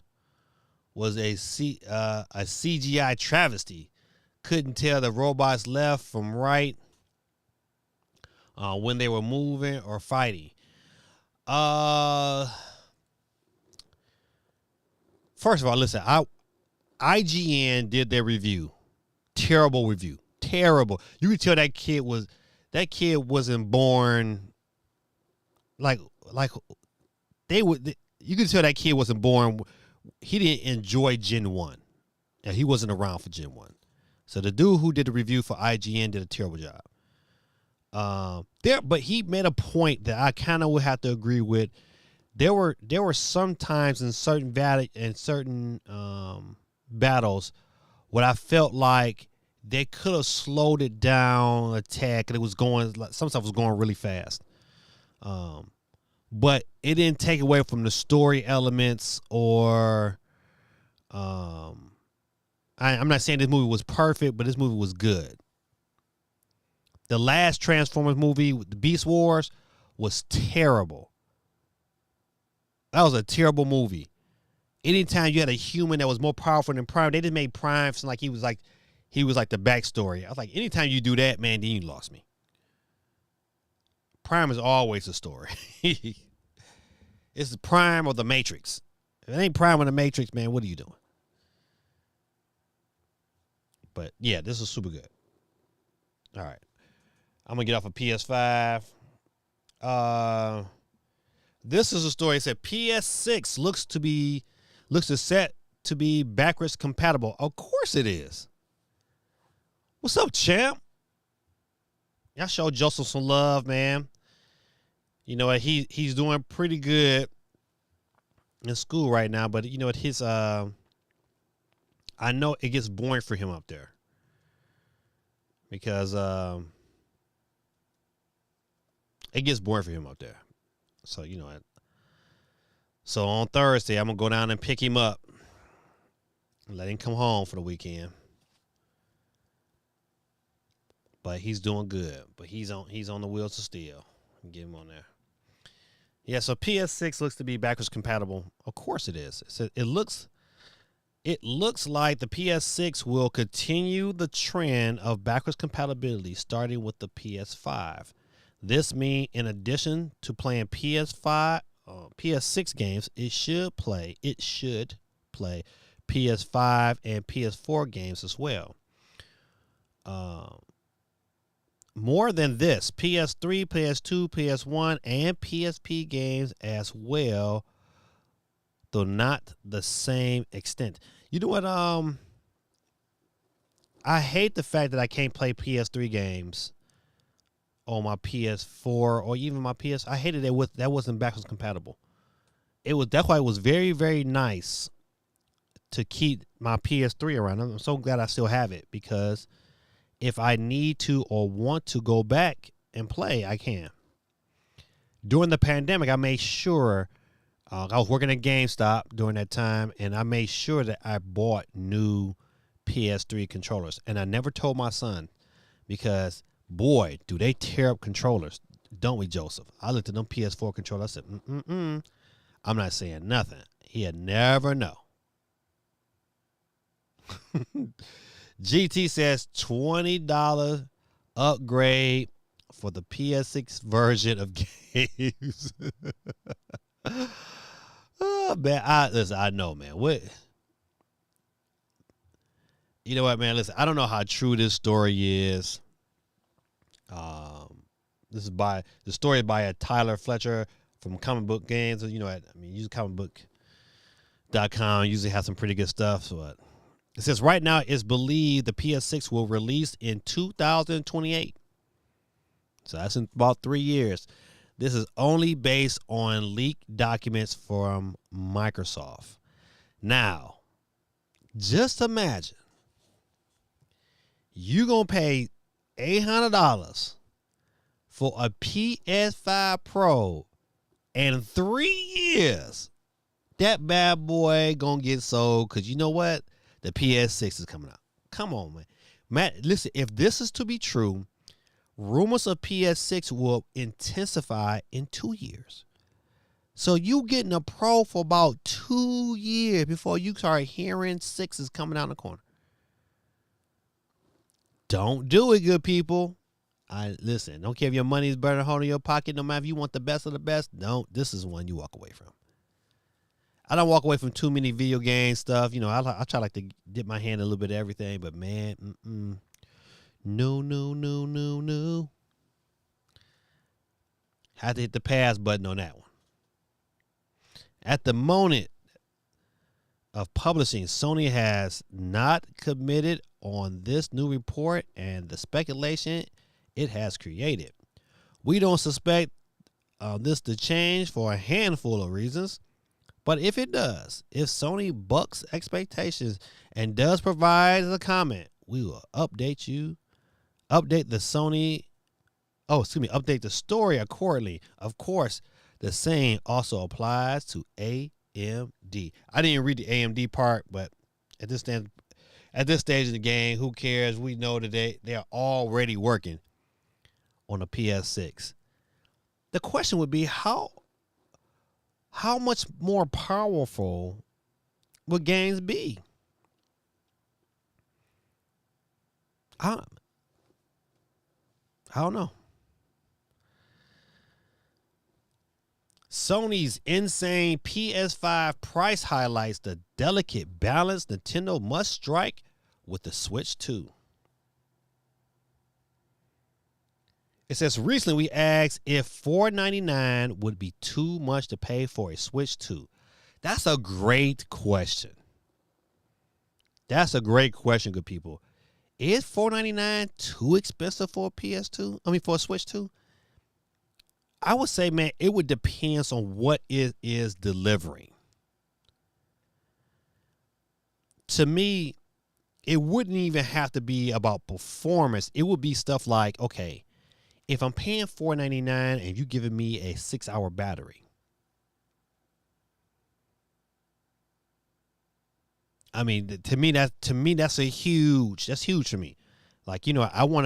was a CGI travesty. Couldn't tell the robots left from right when they were moving or fighting. First of all, listen, IGN did their review. Terrible review. Terrible. You could tell that kid wasn't born like they would. You could tell that kid wasn't born. He didn't enjoy Gen 1. Yeah, he wasn't around for Gen 1. So the dude who did the review for IGN did a terrible job. But he made a point that I kind of would have to agree with. There were some times in certain battles where I felt like they could have slowed it down a tad, and it was going, some stuff was going really fast. But it didn't take away from the story elements or I'm not saying this movie was perfect, but this movie was good. The last Transformers movie, the Beast Wars, was terrible. That was a terrible movie. Anytime you had a human that was more powerful than Prime, they just made Prime seem like he was like the backstory. I was like, anytime you do that, man, then you lost me. Prime is always a story. It's the Prime or the Matrix. If it ain't Prime or the Matrix, man, what are you doing? But yeah, this is super good. All right. I'm gonna get off of PS5. This is a story. It said PS6 looks set to be backwards compatible. Of course it is. What's up, champ? Y'all show Joseph some love, man. You know what? He's doing pretty good in school right now, but you know what? His I know it gets boring for him up there because it gets boring for him up there. So you know, so on Thursday I'm gonna go down and pick him up and let him come home for the weekend. But he's doing good. But he's on the wheels of steel. Get him on there. Yeah, so PS6 looks to be backwards compatible. Of course it is. It looks like the PS6 will continue the trend of backwards compatibility starting with the PS5. This means in addition to playing PS6 games, it should play PS5 and PS4 games as well. More than this, PS3, PS2, PS1, and PSP games as well, though not the same extent. You know what? I hate the fact that I can't play PS3 games on my PS4 or even my PS. I hated that wasn't backwards compatible. That's why it was very, very nice to keep my PS3 around. I'm so glad I still have it because if I need to or want to go back and play, I can. During the pandemic, I made sure I was working at GameStop during that time, and I made sure that I bought new PS3 controllers. And I never told my son because, boy, do they tear up controllers. Don't we, Joseph? I looked at them PS4 controllers. I said, I'm not saying nothing. He'll never know. GT says $20 upgrade for the PS6 version of games. Oh, man, I know, man. What? You know what, man? Listen, I don't know how true this story is. This is the story by Tyler Fletcher from Comic Book Games. You know, use comicbook.com. Usually have some pretty good stuff, but it says right now it's believed the PS6 will release in 2028. So that's in about 3 years. This is only based on leaked documents from Microsoft. Now, just imagine you're going to pay $800 for a PS5 Pro, and in 3 years, that bad boy going to get sold because you know what? The PS6 is coming out. Come on, man. Matt, listen, if this is to be true, rumors of PS6 will intensify in 2 years. So you getting a Pro for about 2 years before you start hearing 6 is coming out the corner. Don't do it, good people. Listen, don't care if your money is burning a hole in your pocket. No matter if you want the best of the best, this is one you walk away from. I don't walk away from too many video game stuff. You know, I try to dip my hand in a little bit of everything, but man, no. Had to hit the pass button on that one. At the moment of publishing, Sony has not committed on this new report and the speculation it has created. We don't suspect this to change for a handful of reasons. But if it does, if Sony bucks expectations and does provide a comment, we will update the story accordingly. Of course, the same also applies to AMD. I didn't read the AMD part, but at this stage of the game, who cares? We know that they are already working on a PS6. The question would be how much more powerful would games be? I don't know. Sony's insane PS5 price highlights the delicate balance Nintendo must strike with the Switch 2. It says, recently we asked if $499 would be too much to pay for a Switch 2. That's a great question. That's a great question, good people. Is $499 too expensive for a PS2? I mean, for a Switch 2? I would say, man, it would depend on what it is delivering. To me, it wouldn't even have to be about performance. It would be stuff like, okay, if I'm paying $499 and you giving me a 6-hour battery, I mean, to me that's huge for me. Like, you know, I want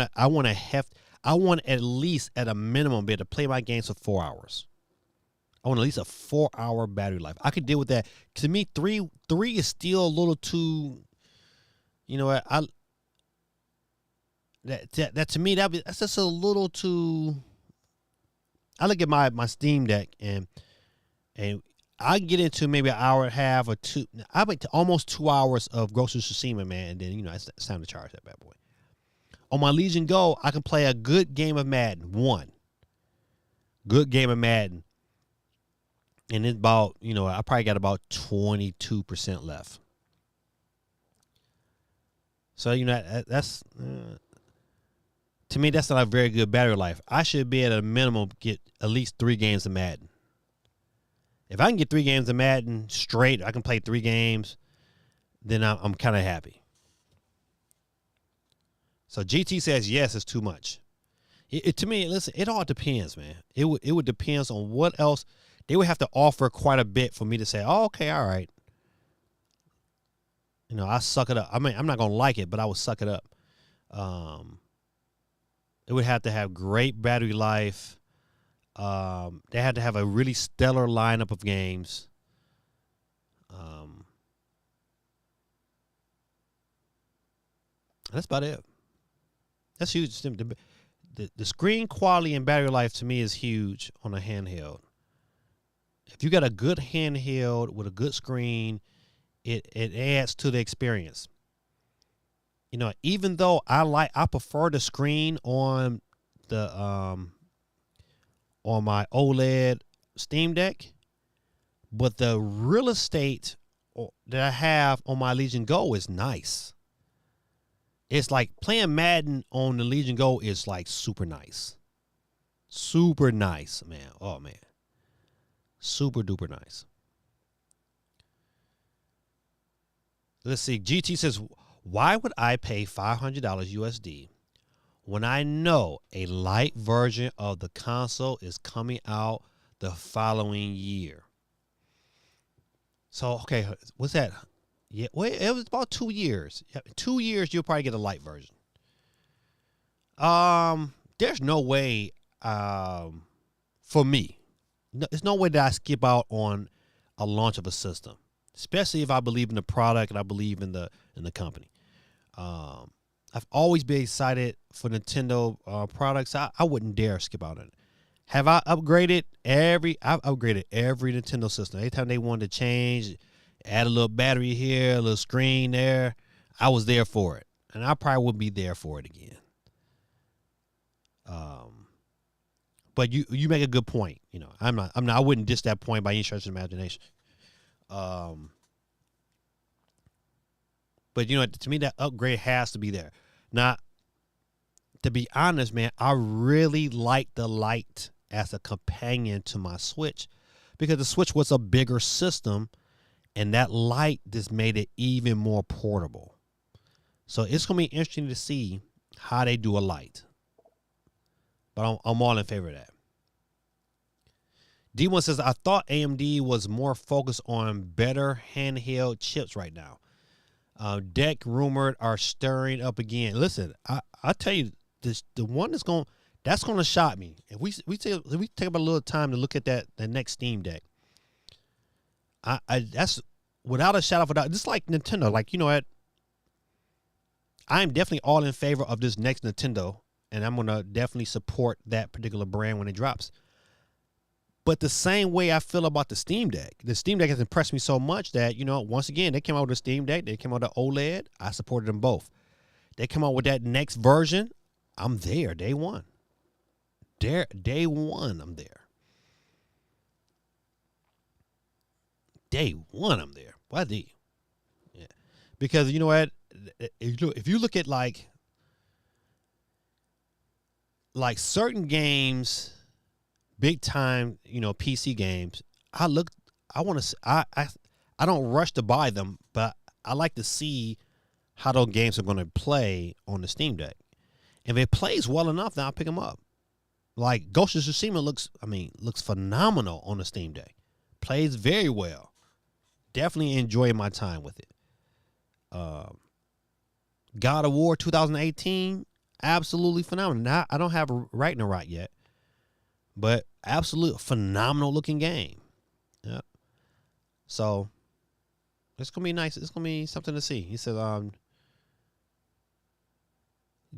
at least at a minimum be able to play my games for 4 hours. I want at least a 4-hour battery life. I could deal with that. To me, three is still a little too. You know what? That to me that's just a little too. I look at my Steam Deck and I can get into maybe an hour and a half or two. I went to almost 2 hours of Ghost of Tsushima, man, and then it's time to charge that bad boy. On my Legion Go, I can play a good game of Madden. One good game of Madden, and it's about I probably got about 22% left. So that's to me that's not a very good battery life. I should be at a minimum get at least 3 games of Madden. If I can get 3 games of Madden straight, I can play 3 games, then I'm kind of happy. So GT says yes, it's too much. To me, listen, it all depends, man. It would depend on what else they would have to offer quite a bit for me to say, oh, okay, all right. I suck it up. I mean, I'm not gonna like it, but I would suck it up. It would have to have great battery life. They had to have a really stellar lineup of games. That's about it. That's huge. The screen quality and battery life to me is huge on a handheld. If you got a good handheld with a good screen, it adds to the experience. Even though I prefer the screen on the on my OLED Steam Deck, but the real estate that I have on my Legion Go is nice. It's like playing Madden on the Legion Go is like super nice. Super nice, man. Oh, man. Super duper nice. Let's see. GT says, why would I pay $500 USD when I know a light version of the console is coming out the following year? So, okay, what's that? Yeah, well, it was about 2 years. 2 years, you'll probably get a light version. There's no way, for me, there's no way that I skip out on a launch of a system, especially if I believe in the product and I believe in the company. I've always been excited for Nintendo products. I wouldn't dare skip out on it. Have I upgraded I've upgraded every Nintendo system. Anytime they wanted to change, add a little battery here, a little screen there, I was there for it. And I probably would be there for it again. But you make a good point. I wouldn't diss that point by any stretch of the imagination. But to me that upgrade has to be there. Now, to be honest, man, I really like the Lite as a companion to my Switch because the Switch was a bigger system and that Lite just made it even more portable. So it's going to be interesting to see how they do a Lite. But I'm all in favor of that. D1 says, I thought AMD was more focused on better handheld chips right now. Deck rumored are stirring up again. Listen, I tell you, the one that's going, That's going to shock me. If we take up a little time to look at the next Steam Deck, I that's without a shadow of a doubt. Just like Nintendo, like, you know what? I'm definitely all in favor of this next Nintendo, and I'm gonna definitely support that particular brand when it drops. But the same way I feel about the Steam Deck has impressed me so much that, you know, once again, they came out with a Steam Deck, they came out with OLED, I supported them both. They come out with that next version, I'm there day one. Day one, I'm there. Day one, I'm there. Why the? Yeah, because you know what? If you look at like certain games, big time, you know, PC games, I don't rush to buy them, but I like to see how those games are going to play on the Steam Deck. If it plays well enough, then I'll pick them up. Like Ghost of Tsushima looks phenomenal on the Steam Deck. Plays very well. Definitely enjoying my time with it. God of War 2018, absolutely phenomenal. Now, I don't have Ragnarok yet, but absolute phenomenal looking game. Yep. So it's gonna be nice. It's gonna be something to see. He said,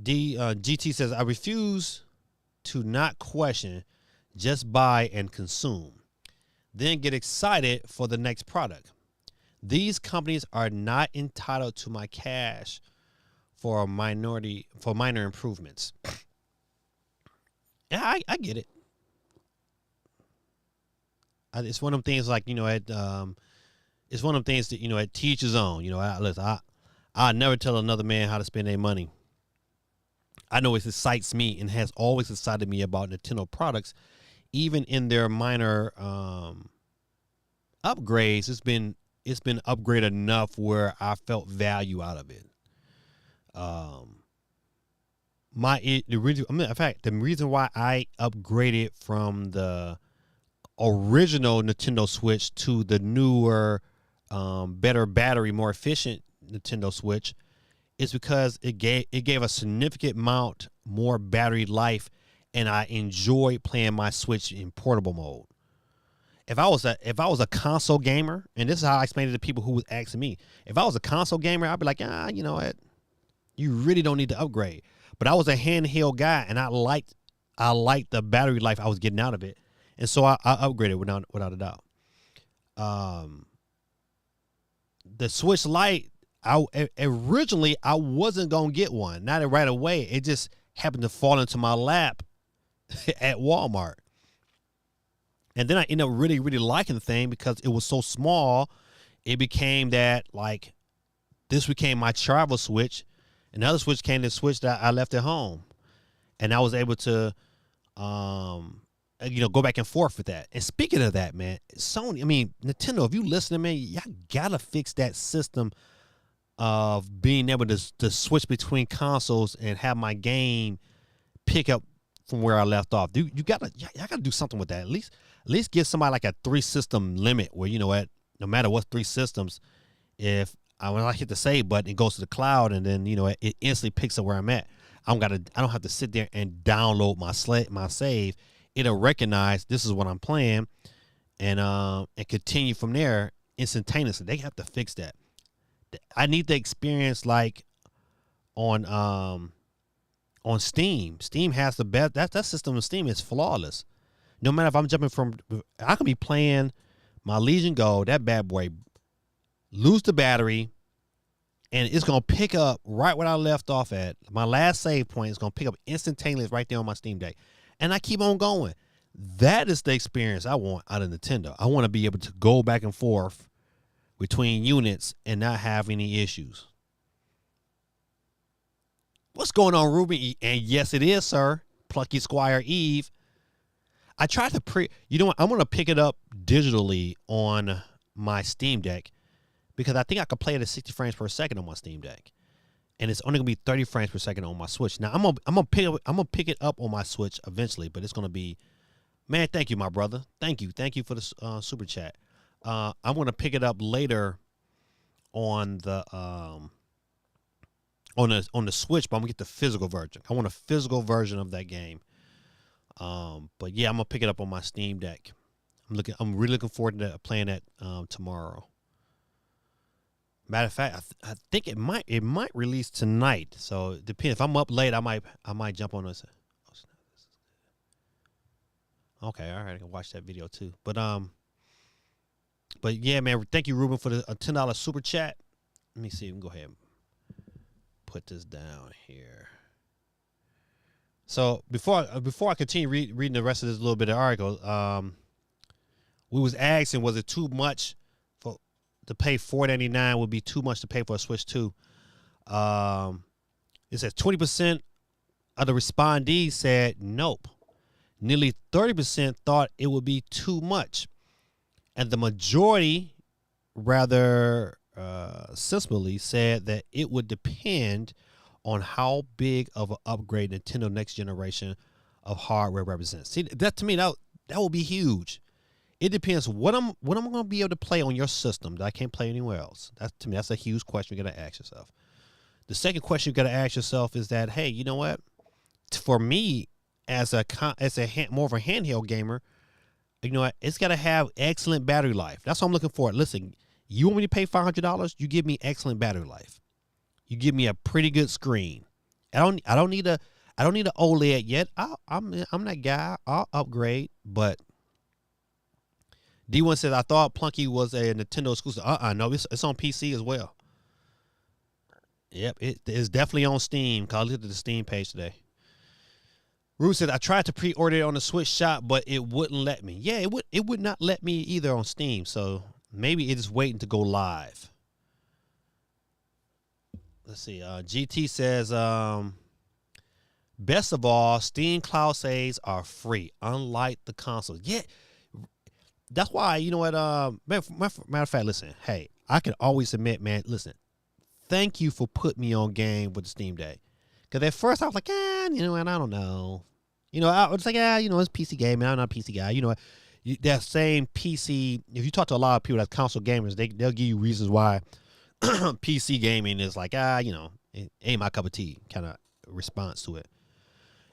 GT says, I refuse to not question, just buy and consume, then get excited for the next product. These companies are not entitled to my cash for minor improvements. Yeah, I get it. It's one of them things like, you know, it's one of them things that, you know, at teach his own. You know, listen, I never tell another man how to spend their money. I know it excites me and has always excited me about Nintendo products, even in their minor upgrades. It's been upgraded enough where I felt value out of it. The reason why I upgraded from the original Nintendo Switch to the newer, better battery, more efficient Nintendo Switch is because it gave a significant amount more battery life, and I enjoyed playing my Switch in portable mode. If I was a console gamer, and this is how I explained it to people who was asking me, if I was a console gamer, I'd be like, you know what, you really don't need to upgrade. But I was a handheld guy, and I liked the battery life I was getting out of it, and so I upgraded without a doubt. The Switch Lite, originally I wasn't gonna get one, not right away. It just happened to fall into my lap at Walmart. And then I ended up really, really liking the thing because it was so small. It became that, like, this became my travel Switch. Another Switch came to the Switch that I left at home. And I was able to, go back and forth with that. And speaking of that, man, Nintendo, if you listen to me, y'all gotta fix that system of being able to switch between consoles and have my game pick up from where I left off. Y'all gotta do something with that. At least give somebody like a 3-system limit where, you know what, no matter what 3 systems, when I hit the save button, it goes to the cloud, and then, you know, it instantly picks up where I'm at. I don't have to sit there and download my save. It'll recognize this is what I'm playing, and continue from there instantaneously. They have to fix that. I need the experience like on Steam. Steam has the best. That system on Steam is flawless. No matter if I'm I could be playing my Legion Go, that bad boy, lose the battery, and it's gonna pick up right where I left off at. My last save point is gonna pick up instantaneously right there on my Steam Deck, and I keep on going. That is the experience I want out of Nintendo. I want to be able to go back and forth between units and not have any issues. What's going on, Ruby? And yes, it is, sir. Plucky Squire Eve. I tried to I'm going to pick it up digitally on my Steam Deck because I think I could play it at 60 frames per second on my Steam Deck. And it's only going to be 30 frames per second on my Switch. Now, I'm going to pick it up on my Switch eventually, but it's going to be, man, thank you, my brother. Thank you for the super chat. I'm going to pick it up later on the on the Switch, but I'm going to get the physical version. I want a physical version of that game But yeah, I'm gonna pick it up on my Steam Deck. I'm really looking forward to playing that tomorrow. Matter of fact, I think it might release tonight. So it depends. If I'm up late, I might jump on this. Okay, all right, I can watch that video too. But yeah, man, thank you, Ruben, for the $10 super chat. Let me see. We can go ahead and put this down here. So before I continue reading the rest of this little bit of article, we was asking, was it too much to pay $4.99? Would be too much to pay for a Switch 2? It says 20% of the respondees said nope. Nearly 30% thought it would be too much, and the majority, rather sensibly, said that it would depend on how big of an upgrade Nintendo next generation of hardware represents. See, that to me, that will be huge. It depends what I'm going to be able to play on your system that I can't play anywhere else. To me, that's a huge question you got to ask yourself. The second question you got to ask yourself is that, hey, you know what? For me, as a more of a handheld gamer, you know what? It's got to have excellent battery life. That's what I'm looking for. Listen, you want me to pay $500? You give me excellent battery life. You give me a pretty good screen. I don't need a OLED yet. I'm that guy. I'll upgrade. But D1 says, I thought Plunky was a Nintendo exclusive. No, it's on PC as well. Yep, it is definitely on Steam. I looked at the Steam page today. Rue said, I tried to pre-order it on the Switch shop, but it wouldn't let me. Yeah, it would not let me either on Steam. So maybe it is waiting to go live. Let's see. GT says, best of all, Steam cloud saves are free, unlike the console. Yeah, that's why, you know what? Matter of fact, listen, hey, I can always admit, man, listen, thank you for putting me on game with the Steam Deck. Because at first I was like, you know, and I don't know. You know, I was like, you know, it's PC gaming. I'm not a PC guy. You know, that same PC, if you talk to a lot of people that's console gamers, they'll give you reasons why PC gaming is like, you know, it ain't my cup of tea kind of response to it.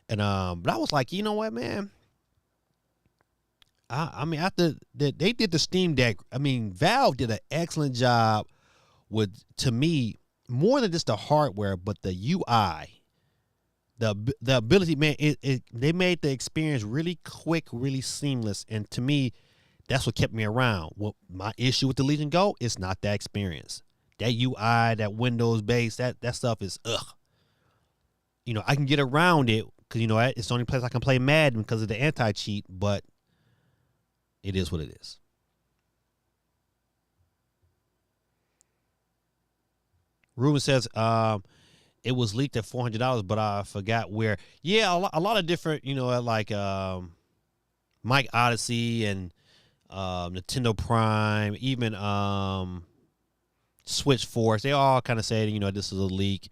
And but I was like, you know what, man? I mean, after they did the Steam Deck, I mean, Valve did an excellent job with, to me, more than just the hardware, but the UI. The ability, man, they made the experience really quick, really seamless, and to me, that's what kept me around. Well, my issue with the Legion Go is not that experience. That UI, that Windows base, that stuff is ugh. You know, I can get around it because, you know, it's the only place I can play Madden because of the anti-cheat, but it is what it is. Ruben says, it was leaked at $400, but I forgot where. Yeah, a lot of different, you know, like Mike Odyssey and Nintendo Prime, even Switch Force. They all kind of said, you know, this is a leak.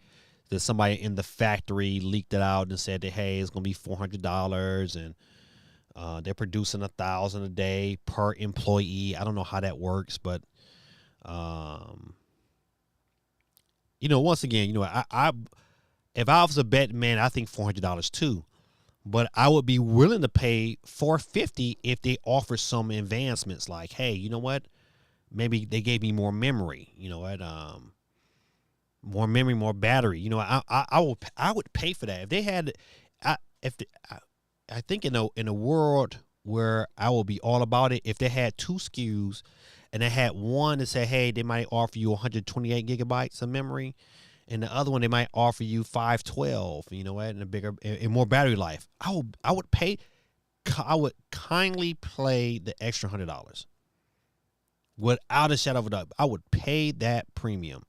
That somebody in the factory leaked it out and said that, hey, it's going to be $400, and they're producing 1,000 a day per employee. I don't know how that works, but you know, once again, you know, I if I was a bet man, I think $400 too, but I would be willing to pay $450 if they offer some advancements. Like, hey, you know what? Maybe they gave me more memory. You know what? More memory, more battery. You know, I would pay for that if they had. I think in a world where I will be all about it, if they had two SKUs. And they had one that said, hey, they might offer you 128 gigabytes of memory. And the other one, they might offer you 512, you know, and a bigger and more battery life. I would kindly play the extra $100. Without a shadow of a doubt. I would pay that premium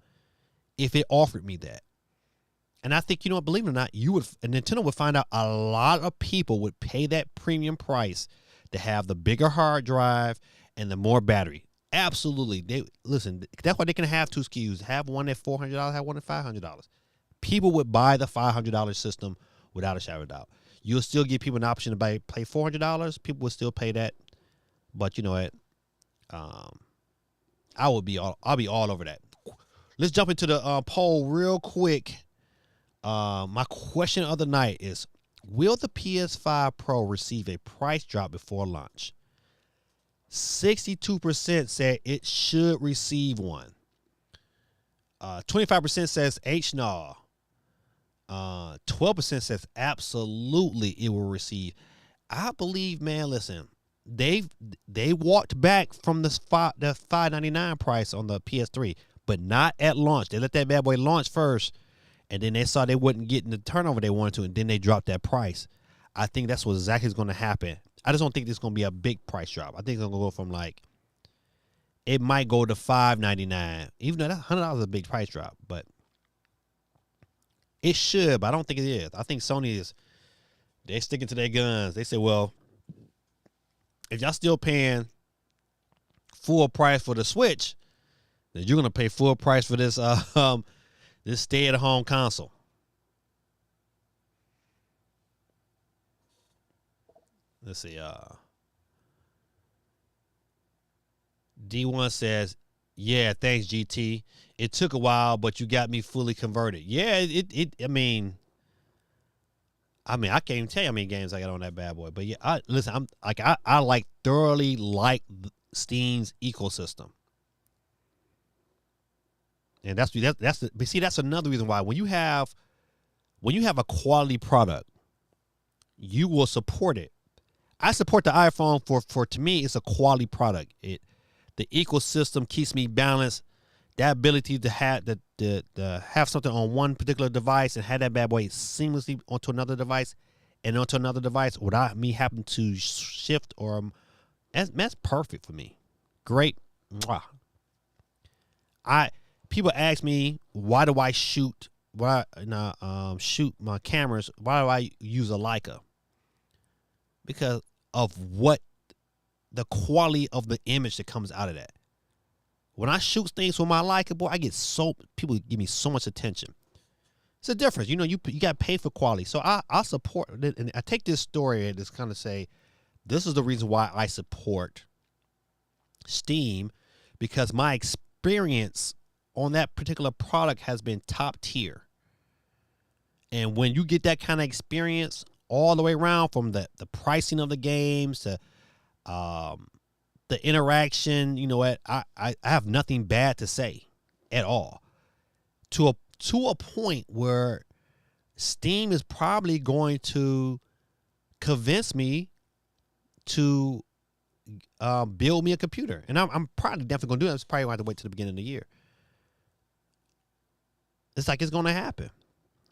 if it offered me that. And I think, you know what, believe it or not, Nintendo would find out a lot of people would pay that premium price to have the bigger hard drive and the more battery. Absolutely. That's why they can have two SKUs. Have one at $400, have one at $500. People would buy the $500 system without a shadow of a doubt. You'll still give people an option to pay $400. People will still pay that. But you know what? I'll be all over that. Let's jump into the poll real quick. My question of the night is, Will the PS5 Pro receive a price drop before launch? 62% said it should receive one. 25% says no. 12% says absolutely it will receive. I believe, man, listen, they walked back from the $599 price on the PS3, but not at launch. They let that bad boy launch first, and then they saw they wasn't getting the turnover they wanted to, and then they dropped that price. I think that's what exactly is going to happen. I just don't think there's going to be a big price drop. I think it's going to go from it might go to $599, even though that $100 is a big price drop, but it should, but I don't think it is. I think Sony they're sticking to their guns. They say, well, if y'all still paying full price for the Switch, then you're going to pay full price for this this stay-at-home console. Let's see. D1 says, yeah, thanks, GT. It took a while, but you got me fully converted. Yeah, I mean, I can't even tell you how many games I got on that bad boy. But yeah, I thoroughly like Steam's ecosystem. And that's another reason why when you have a quality product, you will support it. I support the iPhone for to me, it's a quality product. The ecosystem keeps me balanced. That ability to have something on one particular device and have that bad boy seamlessly onto another device and onto another device without me having to shift that's perfect for me. Great. Mwah. People ask me, why do I shoot shoot my cameras? Why do I use a Leica? Because of what the quality of the image that comes out of that. When I shoot things with my Leica, boy, people give me so much attention. It's a difference. You know, you got to pay for quality. So I support it. And I take this story and just kind of say, this is the reason why I support Steam, because my experience on that particular product has been top tier. And when you get that kind of experience all the way around, from the pricing of the games to the interaction, you know what, I have nothing bad to say at all. To a point where Steam is probably going to convince me to build me a computer. And I'm probably definitely going to do that. It's probably going to have to wait till the beginning of the year. It's like it's going to happen.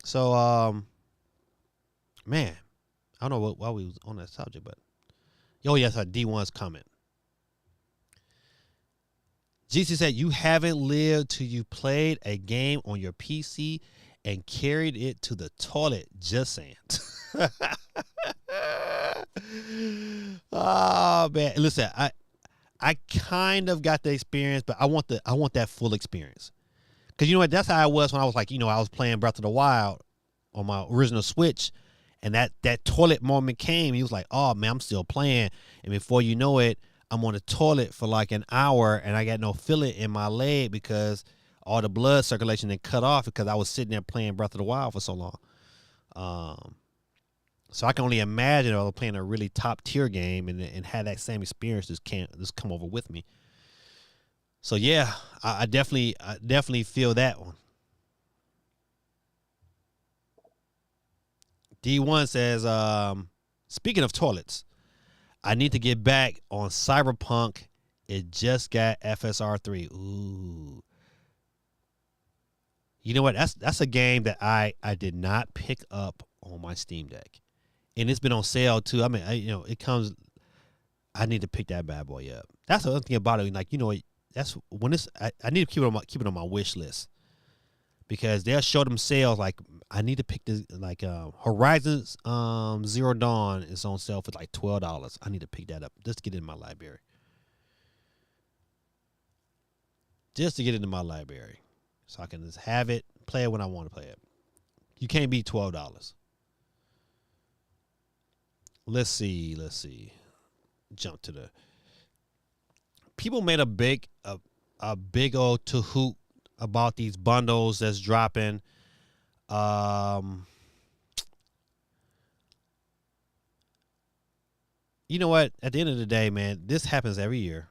So, man, I don't know why we was on that subject, but yes, D1's comment. GC said, you haven't lived till you played a game on your PC and carried it to the toilet. Just saying. Oh man, listen, I kind of got the experience, but I want that full experience. Because you know what, that's how I was when I was I was playing Breath of the Wild on my original Switch, and that toilet moment came. He was like, oh man, I'm still playing, and before you know it, I'm on the toilet for like an hour, and I got no feeling in my leg because all the blood circulation had cut off because I was sitting there playing Breath of the Wild for so long. So I can only imagine if I was playing a really top tier game and had that same experience just come over with me. So yeah, I definitely feel that one. D1 says, speaking of toilets, I need to get back on Cyberpunk. It just got FSR3. Ooh. You know what? That's a game that I did not pick up on my Steam Deck. And it's been on sale too. I mean, it comes. I need to pick that bad boy up. That's the other thing about it. Like, that's when I need to keep it on my wish list, because they'll show them sales. Like, I need to pick this. Like, Horizon Zero Dawn is on sale for like $12. I need to pick that up just to get it in my library. So I can just have it, play it when I want to play it. You can't beat $12. Let's see. Jump to the. People made a big old to-hoot about these bundles that's dropping. you know what? At the end of the day, man, this happens every year.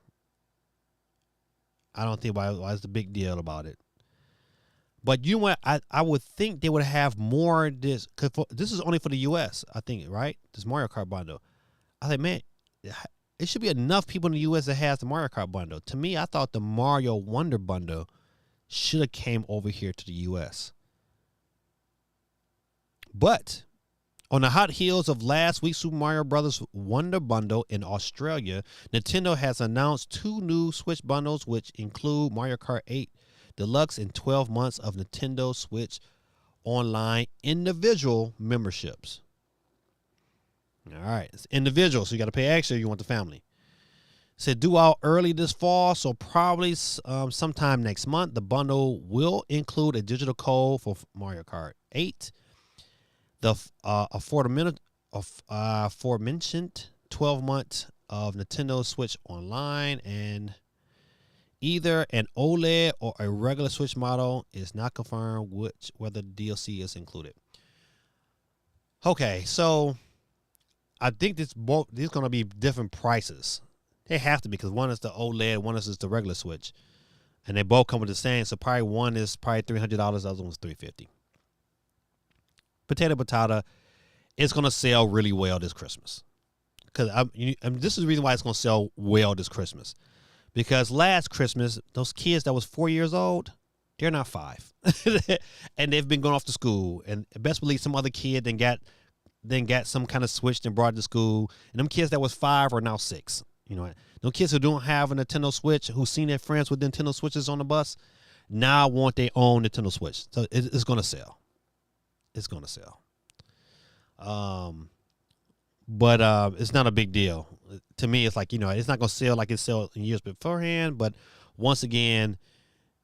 I don't think why it's a big deal about it. But you know what? I would think they would have more of this, because this is only for the U.S., I think, right? This Mario Kart bundle. I think, man, it should be enough people in the U.S. that has the Mario Kart bundle. To me, I thought the Mario Wonder bundle should have came over here to the U.S. But on the hot heels of last week's Super Mario Bros. Wonder bundle in Australia, Nintendo has announced 2 new Switch bundles, which include Mario Kart 8 Deluxe and 12 months of Nintendo Switch Online individual memberships. All right, it's individual, so you got to pay extra if you want the family. Said due out early this fall, so probably sometime next month. The bundle will include a digital code for Mario Kart 8, the aforementioned 12 months of Nintendo Switch Online, and either an OLED or a regular Switch model is not confirmed whether the DLC is included. Okay, so I think these going to be different prices. They have to be, because one is the OLED, one is the regular Switch, and they both come with the same. So probably one is probably $300, the other one's $350. Potato. It's going to sell really well this Christmas, because this is the reason why it's going to sell well this Christmas. Because last Christmas, those kids that was 4 years old, they're not 5. And they've been going off to school. And best believe some other kid then got some kind of Switch and brought it to school. And them kids that was 5 are now 6. You know, those kids who don't have a Nintendo Switch, who seen their friends with Nintendo Switches on the bus, now want their own Nintendo Switch. So it's going to sell. It's going to sell. But it's not a big deal. To me, it's like, you know, it's not going to sell like it sold in years beforehand. But once again,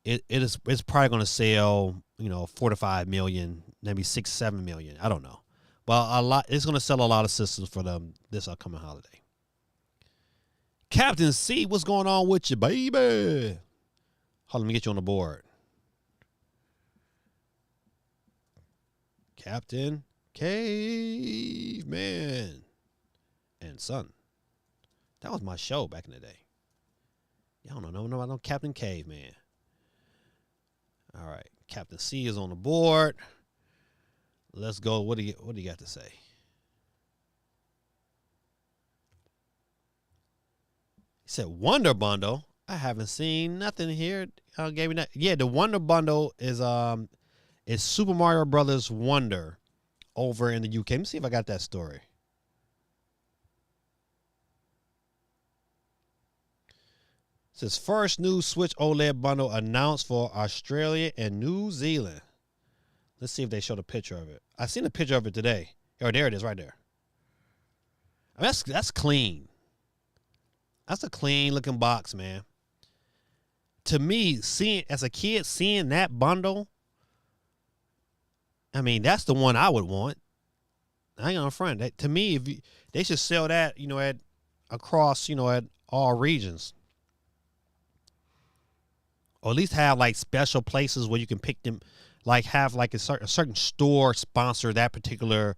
it's probably going to sell, you know, 4 to 5 million, maybe 6-7 million. I don't know. But it's going to sell a lot of systems for them this upcoming holiday. Captain C, what's going on with you, baby? Hold on, let me get you on the board. Captain Caveman and Son. That was my show back in the day. Y'all don't know about no Captain Caveman. All right, Captain C is on the board. Let's go. What do you got to say? He said Wonder Bundle. I haven't seen nothing here. Gave me that. Yeah, the Wonder Bundle is Super Mario Brothers Wonder over in the UK. Let me see if I got that story. It says first new Switch OLED bundle announced for Australia and New Zealand. Let's see if they showed a picture of it. I seen a picture of it today. Oh, there it is, right there. I mean, that's clean. That's a clean looking box, man. To me, as a kid, seeing that bundle, I mean, that's the one I would want. I ain't gonna front. To me, they should sell that, you know, across, you know, at all regions, or at least have like special places where you can pick them, like have like a certain store sponsor that particular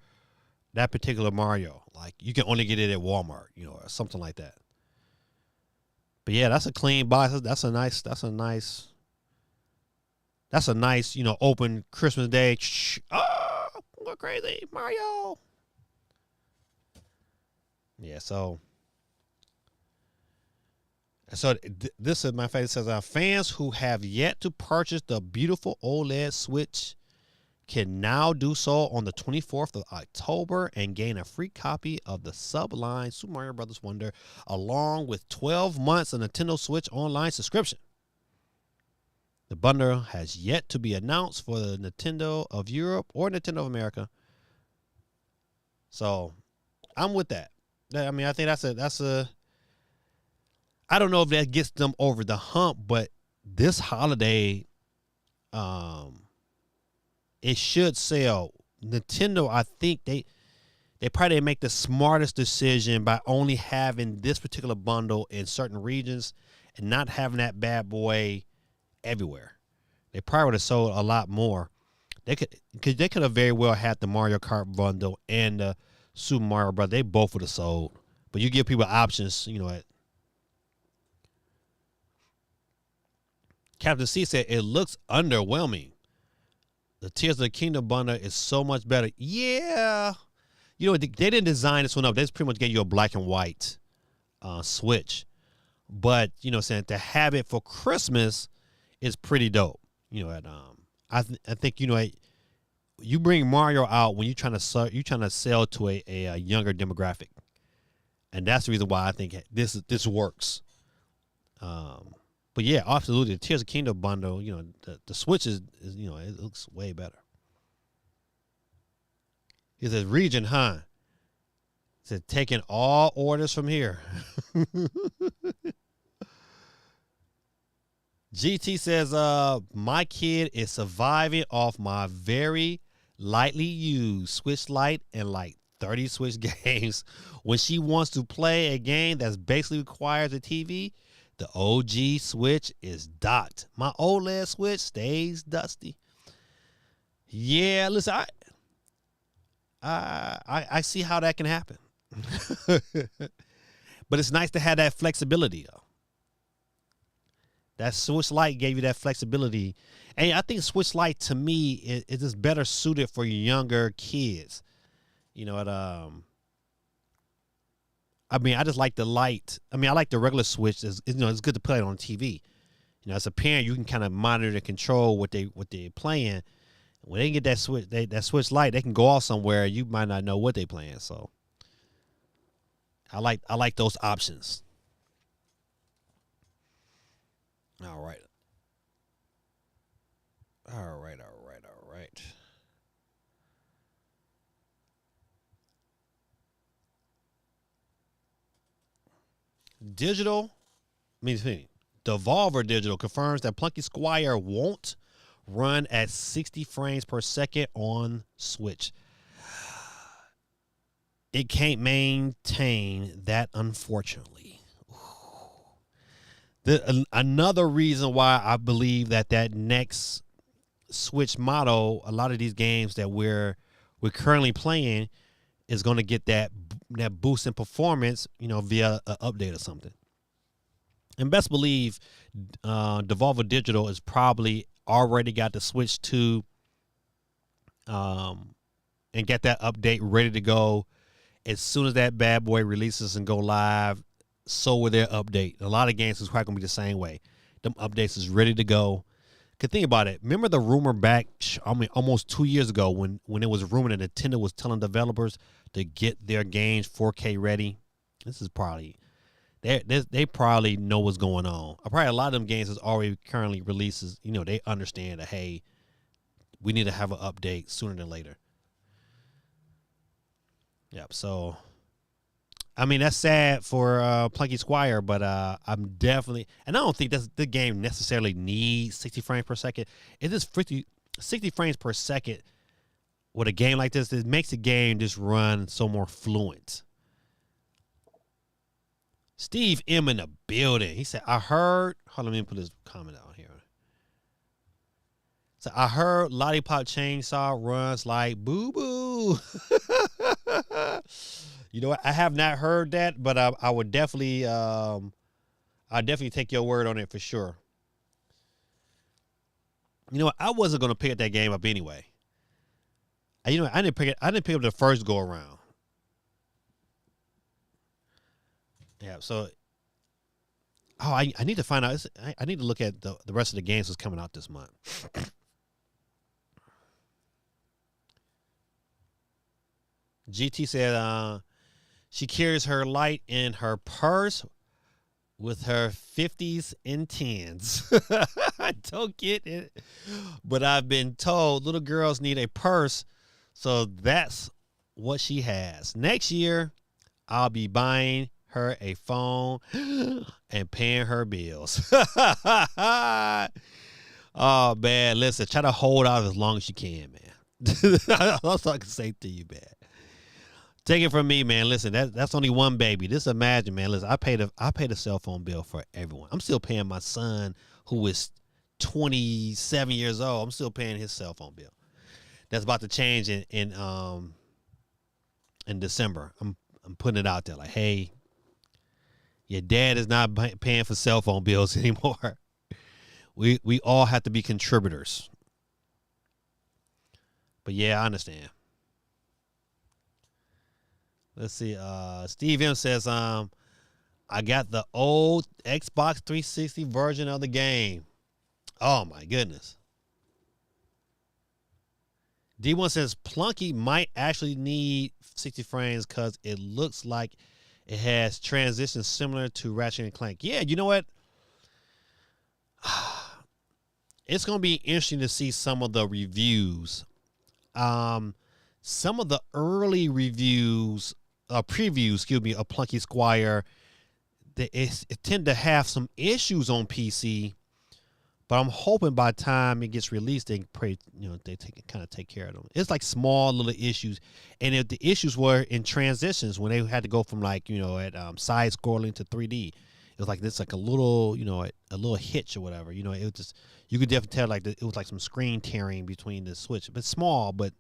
Mario. Like you can only get it at Walmart, you know, or something like that. But yeah, that's a clean box. That's a nice, you know, open Christmas Day. Oh, go crazy, Mario. Yeah, so this is my favorite. It says, fans who have yet to purchase the beautiful OLED Switch can now do so on the 24th of October and gain a free copy of the Sublime Super Mario Bros. Wonder, along with 12 months of Nintendo Switch Online subscription. The bundle has yet to be announced for the Nintendo of Europe or Nintendo of America. So I'm with that. I mean, I think that's a I don't know if that gets them over the hump, but this holiday, it should sell. Nintendo, I think they probably make the smartest decision by only having this particular bundle in certain regions and not having that bad boy everywhere. They probably would have sold a lot more. They could have very well had the Mario Kart bundle and the Super Mario Bros. They both would have sold But you give people options, Captain C said, it looks underwhelming. The Tears of the Kingdom bundle is so much better. Yeah. They didn't design this one up. They just pretty much gave you a black and white Switch. But, saying to have it for Christmas is pretty dope. I think, you bring Mario out when you're trying to sell to a younger demographic. And that's the reason why I think this works. But yeah, absolutely. The Tears of Kingdom bundle, the Switch is it looks way better. He says, region, huh? He said, taking all orders from here. GT says, my kid is surviving off my very lightly used Switch Lite and like 30 Switch games. When she wants to play a game that basically requires a TV, the OG Switch is docked. My OLED Switch stays dusty. Yeah, listen, I see how that can happen. But it's nice to have that flexibility, though. That Switch Lite gave you that flexibility. And I think Switch Lite, to me, is just better suited for younger kids. I just like the light. I like the regular Switch. It's good to play it on TV. As a parent, you can kind of monitor and control what they're playing. When they get that Switch Lite, they can go off somewhere. You might not know what they're playing. So, I like those options. All right. Devolver Digital confirms that Plunky Squire won't run at 60 frames per second on Switch. It can't maintain that, unfortunately. Another reason why I believe that next Switch model, a lot of these games that we're currently playing, is going to get that boost in performance, via an update or something. And best believe Devolver Digital is probably already got the Switch 2 and get that update ready to go as soon as that bad boy releases and go live. So will their update. A lot of games is probably going to be the same way. Them updates is ready to go. Cause think about it. Remember the rumor back, almost 2 years ago when it was rumored that Nintendo was telling developers to get their games 4K ready. This is probably, they probably know what's going on. Probably a lot of them games is already currently releases. They understand that, hey, we need to have an update sooner than later. Yep. So, that's sad for Plunky Squire, but I'm definitely, and I don't think the game necessarily needs 60 frames per second. It is 60 frames per second with a game like this. It makes the game just run so more fluent. Steve M in the building. He said, I heard, hold on, let me put this comment out here. So I heard Lollipop Chainsaw runs like boo-boo. You know what? I have not heard that, but I would definitely, I'll definitely take your word on it for sure. You know what? I wasn't gonna pick that game up anyway. I didn't pick up the first go around. Yeah. So, I need to find out. I need to look at the rest of the games that's coming out this month. GT said, she carries her light in her purse with her 50s and 10s. I don't get it. But I've been told little girls need a purse, so that's what she has. Next year, I'll be buying her a phone and paying her bills. Oh, man, listen, try to hold out as long as you can, man. That's all I can say to you, man. Take it from me, man. Listen, that's only one baby. Just imagine, man. Listen, I paid a cell phone bill for everyone. I'm still paying my son, who is 27 years old. I'm still paying his cell phone bill. That's about to change in December. I'm putting it out there like, hey, Your dad is not paying for cell phone bills anymore. We all have to be contributors. But yeah, I understand. Let's see. Steve M says, I got the old Xbox 360 version of the game. Oh my goodness. D1 says Plunky might actually need 60 frames because it looks like it has transitions similar to Ratchet and Clank. Yeah, you know what? It's going to be interesting to see some of the reviews. Some of the early previews, of Plunky Squire, it tend to have some issues on PC. But I'm hoping by the time it gets released, they take care of them. It's like small little issues, and if the issues were in transitions when they had to go from side scrolling to 3D, it was like this, like a little a little hitch or whatever. It was just, you could definitely tell it was like some screen tearing between the switch, but small, but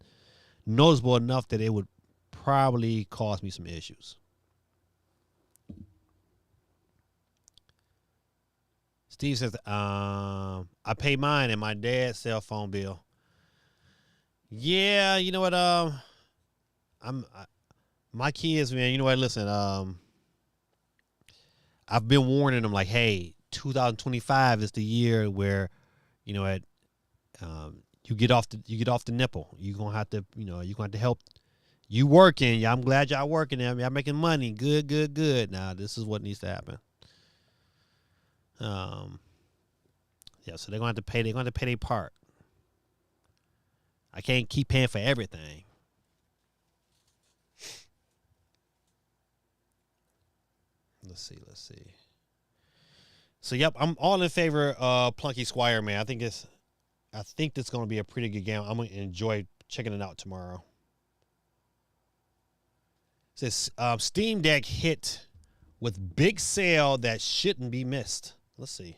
noticeable enough that it would probably cause me some issues. Steve says, I pay mine and my dad's cell phone bill. Yeah, you know what? My kids, man. You know what? Listen, I've been warning them like, hey, 2025 is the year where, you get off the nipple. You're gonna have to, you're gonna have to help. You working? Yeah, I'm glad y'all working. Y'all making money. Good. Now this is what needs to happen. Yeah, so they're going to have to pay. They're going to pay their part. I can't keep paying for everything. Let's see. So, yep, I'm all in favor of Plunky Squire, man. I think this going to be a pretty good game. I'm going to enjoy checking it out tomorrow. It says Steam Deck hit with big sale that shouldn't be missed. Let's see.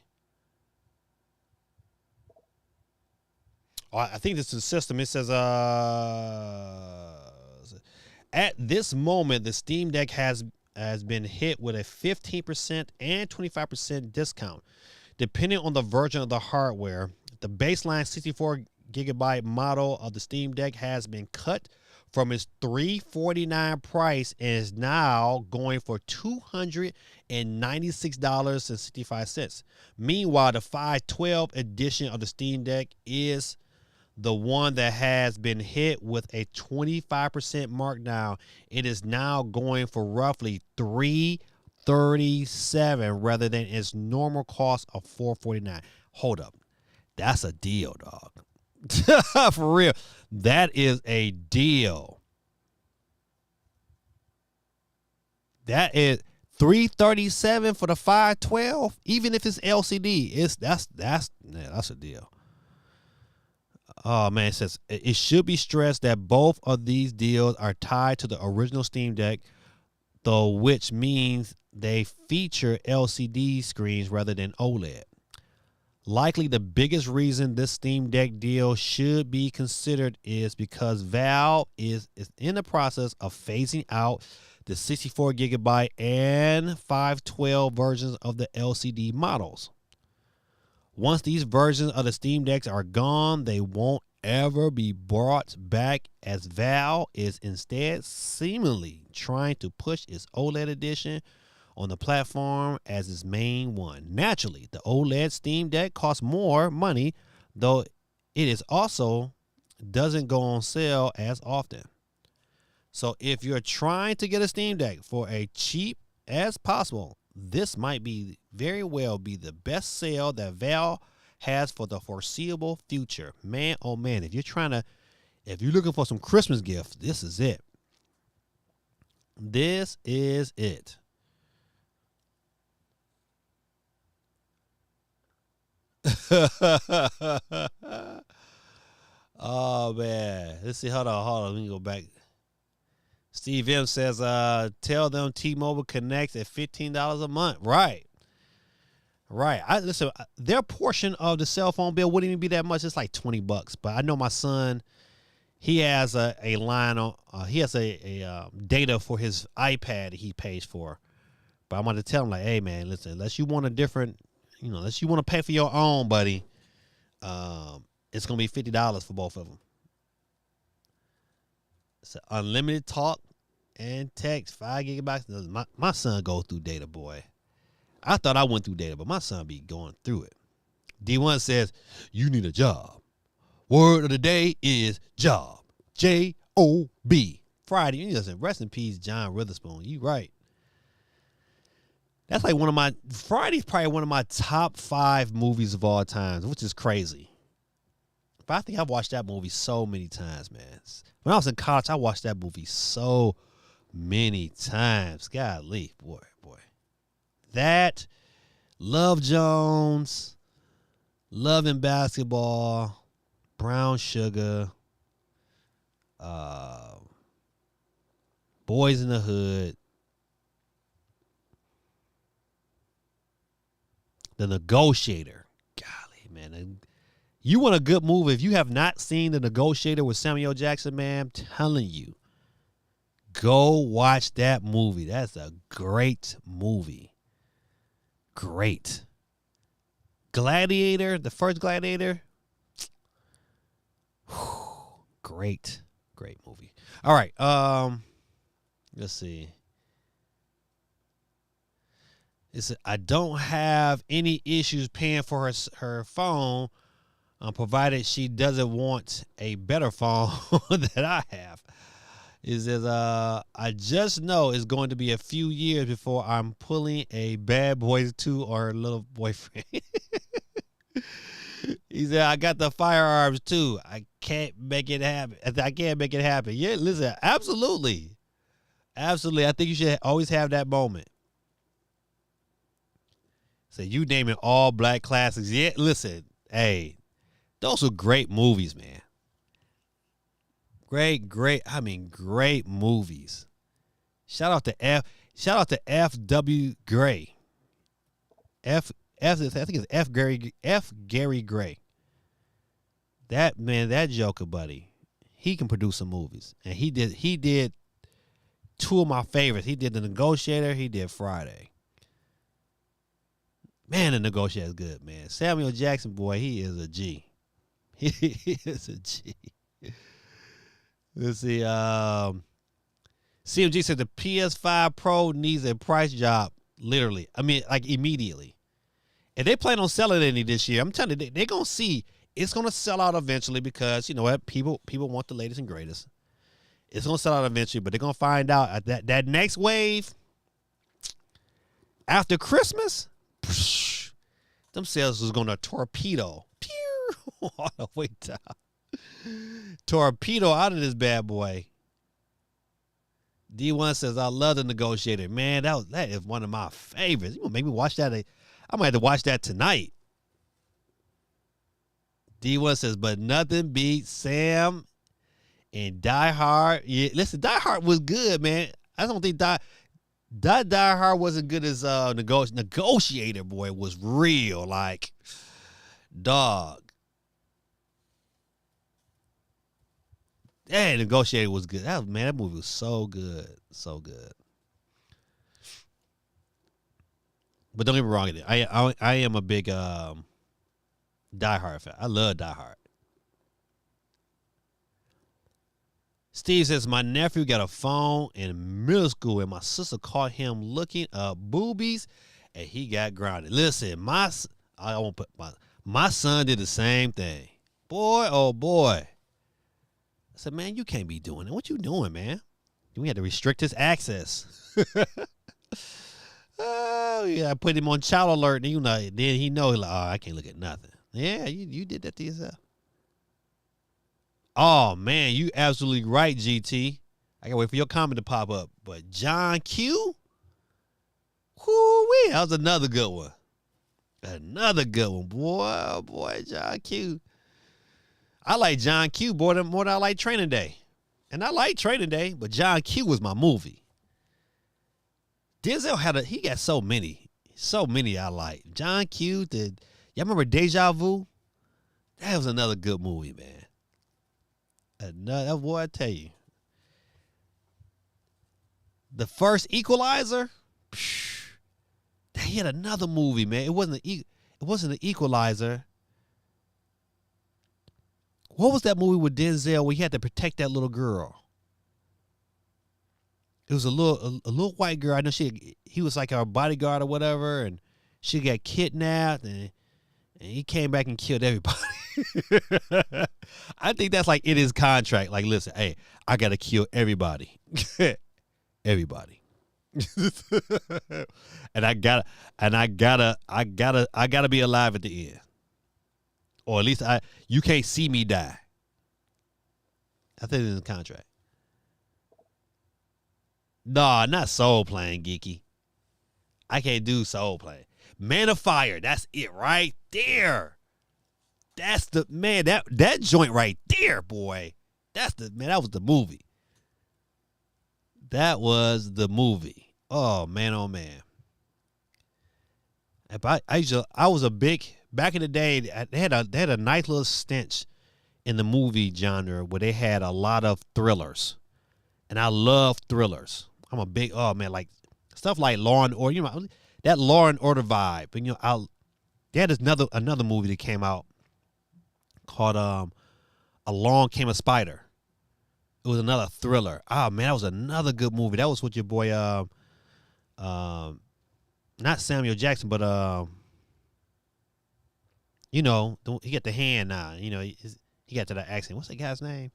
Oh, I think this is the system. It says, at this moment, the Steam Deck has been hit with a 15% and 25% discount, depending on the version of the hardware. The baseline 64 gigabyte model of the Steam Deck has been cut from its $349 price and is now going for $296.65. Meanwhile, the 512 edition of the Steam Deck is the one that has been hit with a 25% markdown. It is now going for roughly $337 rather than its normal cost of $449. Hold up. That's a deal, dog. For real. That is a deal. That is $337 for the 512, even if it's LCD. That's a deal. Oh man, it says it should be stressed that both of these deals are tied to the original Steam Deck, though, which means they feature LCD screens rather than OLED. Likely the biggest reason this Steam Deck deal should be considered is because Valve is in the process of phasing out the 64 gigabyte and 512 versions of the LCD models. Once these versions of the Steam Decks are gone, they won't ever be brought back, as Valve is instead seemingly trying to push its OLED edition on the platform as its main one. Naturally, the OLED Steam Deck costs more money, though it is also doesn't go on sale as often. So if you're trying to get a Steam Deck for as cheap as possible, this might be very well be the best sale that Valve has for the foreseeable future. Man, oh man, if you're looking for some Christmas gifts, this is it. This is it. Oh man, let's see. Hold on. Let me go back. Steve M says, tell them T-Mobile connects at $15 a month. Right. Listen, their portion of the cell phone bill wouldn't even be that much. It's like $20. But I know my son, he has a line on. He has a data for his iPad he pays for. But I'm going to tell him, like, hey, man, listen, unless you want a different, unless you want to pay for your own, buddy, it's going to be $50 for both of them. It's unlimited talk and text, 5 gigabytes. My son goes through data, boy. I thought I went through data, but my son be going through it. D1 says, you need a job. Word of the day is job. J-O-B. Friday. You listen, rest in peace, John Witherspoon. You right. That's like Friday's probably one of my top 5 movies of all time, which is crazy. But I think I've watched that movie so many times, man. When I was in college, I watched that movie so many times. Golly, boy. That, Love Jones, Love and Basketball, Brown Sugar, Boys in the Hood, The Negotiator. Golly, man. You want a good movie. If you have not seen The Negotiator with Samuel Jackson, man, I'm telling you, go watch that movie. That's a great movie. Great. Gladiator, the first Gladiator. Great movie. All right. Let's see. I don't have any issues paying for her phone, provided she doesn't want a better phone that I have. It says, I just know it's going to be a few years before I'm pulling a Bad Boys 2 or a little boyfriend. He said, I got the firearms too. I can't make it happen. Yeah, listen, absolutely. Absolutely. I think you should always have that moment. So you naming all black classics. Yeah, listen, hey, those are great movies, man. Great movies. Shout out to F.W. Gray. I think it's F. Gary Gray. That Joker, buddy, he can produce some movies. And he did 2 of my favorites. He did The Negotiator, he did Friday. Man, The Negotiator is good, man. Samuel Jackson, boy, he is a G. He is a G. Let's see. CMG said the PS5 Pro needs a price drop, literally. I mean, like immediately. If they plan on selling any this year, I'm telling you, they're going to see it's going to sell out eventually because, you know what, people want the latest and greatest. It's going to sell out eventually, but they're going to find out that next wave after Christmas, them sales is going to torpedo. Pew, all the way down. Torpedo out of this bad boy. D1 says, I love The Negotiator. Man, that is one of my favorites. You gonna make me watch that? I might have to watch that tonight. D1 says, but nothing beats Sam and Die Hard. Yeah, listen, Die Hard was good, man. I don't think Die Hard wasn't good as Negotiator, boy, was real. Like, dog. Yeah, Negotiator was good. That movie was so good. So good. But don't get me wrong, I am a big Die Hard fan. I love Die Hard. Steve says, my nephew got a phone in middle school and my sister caught him looking up boobies and he got grounded. Listen, my son did the same thing. Boy, oh boy. I said, man, you can't be doing it. What you doing, man? We had to restrict his access. Oh, yeah, I put him on child alert, and then he know, like, oh, I can't look at nothing. Yeah, you did that to yourself. Oh, man, you absolutely right, GT. I gotta wait for your comment to pop up. But John Q? Whoo-wee, that was another good one. Another good one. Boy, John Q. I like John Q more than I like Training Day. And I like Training Day, but John Q was my movie. Denzel he got so many I like. John Q, y'all remember Deja Vu? That was another good movie, man. Another, boy, I tell you. The first Equalizer, He had another movie, man. It wasn't an Equalizer. What was that movie with Denzel where he had to protect that little girl? It was a little white girl. I know he was like our bodyguard or whatever, and she got kidnapped, and he came back and killed everybody. I think that's like in his contract. Like, listen, hey, I gotta kill everybody, everybody, and I gotta be alive at the end, or at least you can't see me die. I think it's in his contract. Nah, not Soul Plane, geeky. I can't do Soul Plane. Man of Fire, that's it right there. That's the man, that joint right there, boy. That was the movie. That was the movie. Oh man, oh man. I was a big back in the day. They had a nice little stench in the movie genre where they had a lot of thrillers, and I love thrillers. I'm a big like stuff like Law and Order. You know that Law and Order vibe. And they had another movie that came out called Along Came a Spider. It was another thriller. Oh man, that was another good movie. That was with your boy not Samuel Jackson, but he got the hand now. He got to that accent. What's that guy's name?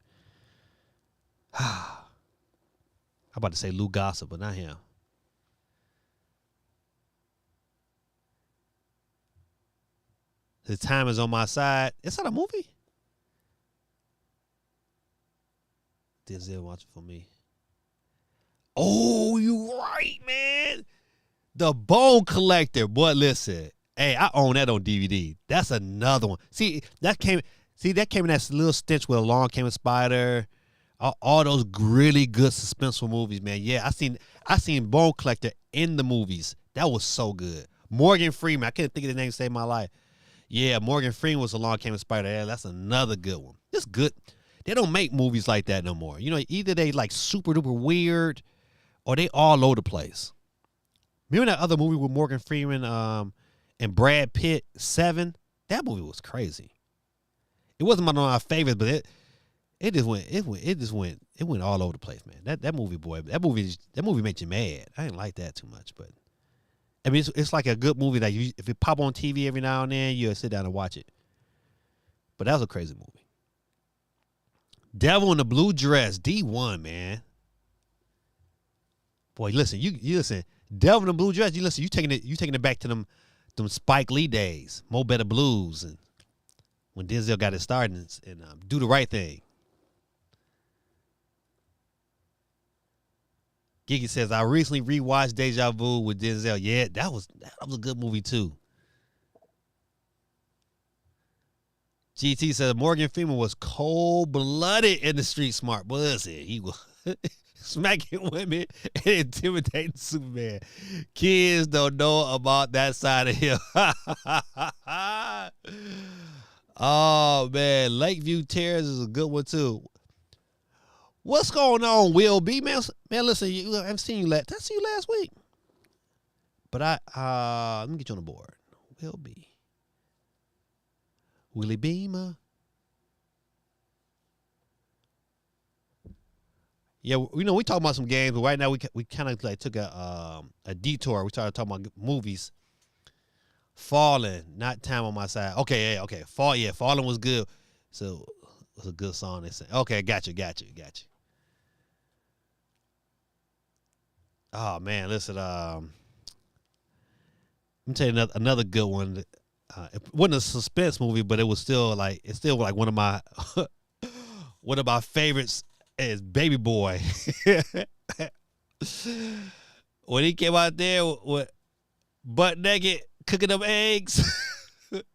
I'm about to say Lou Gossett, but not him. The Time Is on My Side. It's not a movie. Denzel watching for me. Oh, you right, man. The Bone Collector. Boy, listen. Hey, I own that on DVD. That's another one. See, that came in that little stench with Along Came a Spider. All those really good suspenseful movies, man. Yeah, I seen Bone Collector in the movies. That was so good. Morgan Freeman. I couldn't think of the name to save my life. Yeah, Morgan Freeman was Along Came a Spider. Yeah, that's another good one. It's good. They don't make movies like that no more. Either they like super duper weird or they all over the place. Remember that other movie with Morgan Freeman and Brad Pitt, 7? That movie was crazy. It wasn't one of my favorites, but it went all over the place, man. That movie, boy, that movie made you mad. I didn't like that too much, but I mean, it's like a good movie that if it pop on TV every now and then, you'll sit down and watch it. But that was a crazy movie. Devil in the Blue Dress, D1, man. Boy, listen, you listen. Devil in the Blue Dress, you taking it back to them Spike Lee days, Mo Better Blues, and when Denzel got it started and Do the Right Thing. Gigi says, I recently rewatched Deja Vu with Denzel. Yeah, that was a good movie too. GT says Morgan Freeman was cold-blooded in The Street Smart. But listen, he was smacking women and intimidating Superman. Kids don't know about that side of him. Oh, man. Lakeview Terrace is a good one too. What's going on, Will B? Man, listen, I haven't seen you last. Did I see you last week? But let me get you on the board. Will B. Willie Beamer. Yeah, we talking about some games, but right now we kind of like took a detour. We started talking about movies. Fallen, not Time on My Side. Okay, yeah, okay. Fallen was good. So it was a good song. They said, okay, got you. Oh man, listen. Let me tell you another good one. It wasn't a suspense movie, but it was still like one of my favorites is Baby Boy. When he came out there with butt naked, cooking them eggs,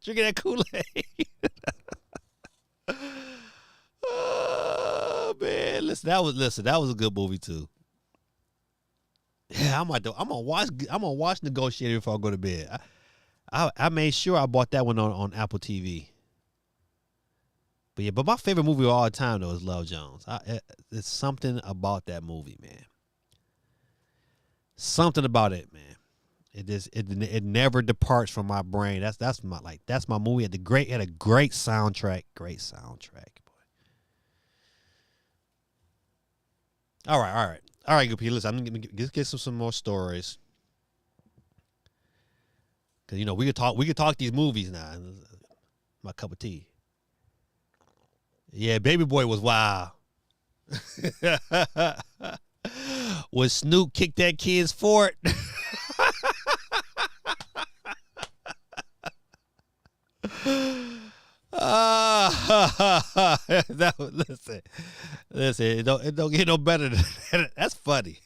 drinking that Kool-Aid. Oh man, that was a good movie too. Yeah, I'm gonna watch Negotiator before I go to bed. I made sure I bought that one on Apple TV. But my favorite movie of all time though is Love Jones. It's something about that movie, man. Something about it, man. It never departs from my brain. That's my movie. It had a great soundtrack. Great soundtrack, boy. All right, good people. Listen, I'm gonna get some more stories. Cause we could talk these movies now. My cup of tea. Yeah, Baby Boy was wild. When Snoop kicked that kid's fort. Listen, it don't get no better than that. That's funny.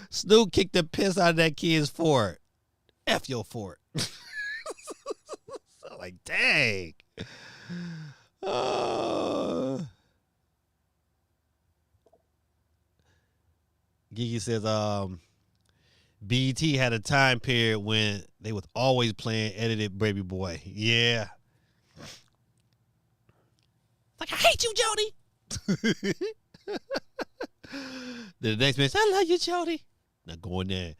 Snoop kicked the piss out of that kid's fort. F your fort. So like, dang. Gigi says, BET had a time period when they was always playing edited Baby Boy. Yeah. Like, I hate you, Jody. The next man said, I love you, Jody. Now go in there.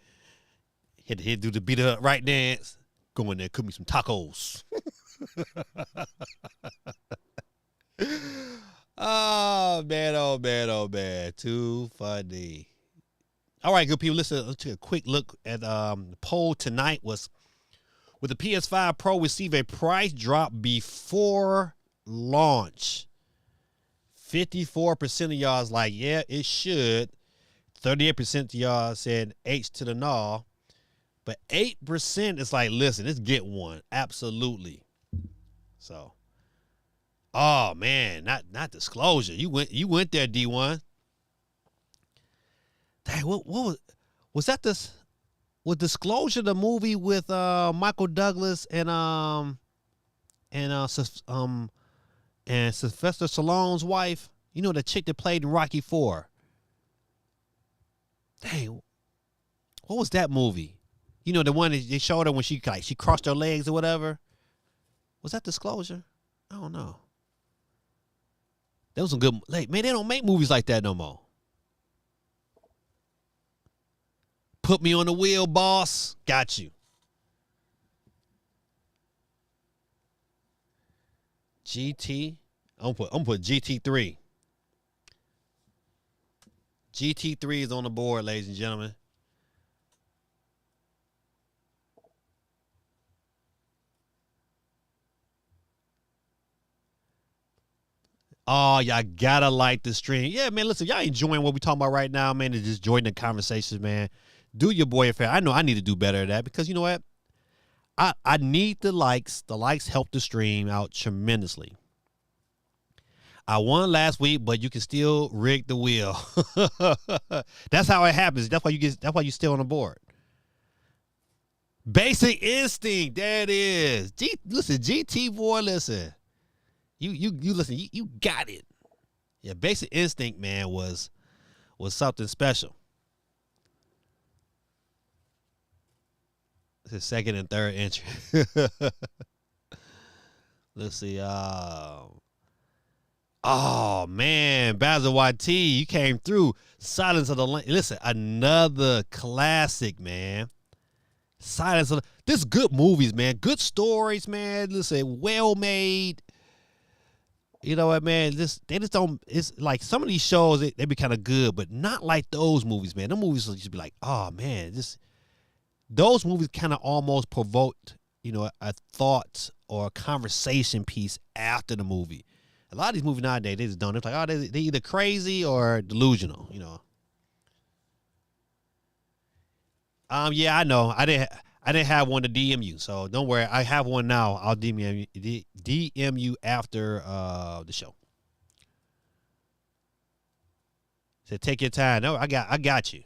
Hit do the beat up right dance. Go in there, cook me some tacos. Oh man. Too funny. All right, good people. Let's take a quick look at the poll tonight. Was with the PS5 Pro receive a price drop before launch? 54% of y'all is like, yeah, it should. 38% of y'all said H to the gnaw. But 8% is like, listen, let's get one. Absolutely. So, oh man, not disclosure. You went there, D1. Dang, what was that? Was Disclosure the movie with Michael Douglas and Sylvester Stallone's wife? You know, the chick that played in Rocky IV. Dang, what was that movie? You know, the one that they showed her when she crossed her legs or whatever. Was that Disclosure? I don't know. That was some good. Like, man, they don't make movies like that no more. Put me on the wheel, boss. Got you. GT. I'm gonna put GT3. GT3 is on the board, ladies and gentlemen. Oh, y'all gotta like the stream. Yeah, man, listen, y'all enjoying what we talking about right now, man, and just joining the conversations, man. Do your boy a favor. I know I need to do better at that because you know what? I need the likes. The likes help the stream out tremendously. I won last week, but you can still rig the wheel. That's how it happens. That's why you still on the board. Basic Instinct. There it is. Listen, GT boy, listen. You listen, you got it. Yeah, Basic Instinct, man, was something special. It's his second and third entry. Let's see. Oh man, Basil YT, you came through. Silence of the Lambs. Listen, another classic, man. Silence of the. This good movies, man. Good stories, man. Listen, well made. You know what, man? They just don't. It's like some of these shows they be kind of good, but not like those movies, man. Them movies will just be like, oh man, those movies kind of almost provoked, a thought or a conversation piece after the movie. A lot of these movies nowadays, they just don't. It's like, oh, they either crazy or delusional, Yeah, I know. I didn't have one to DM you, so don't worry. I have one now. I'll DM you after the show. So take your time. No, I got you.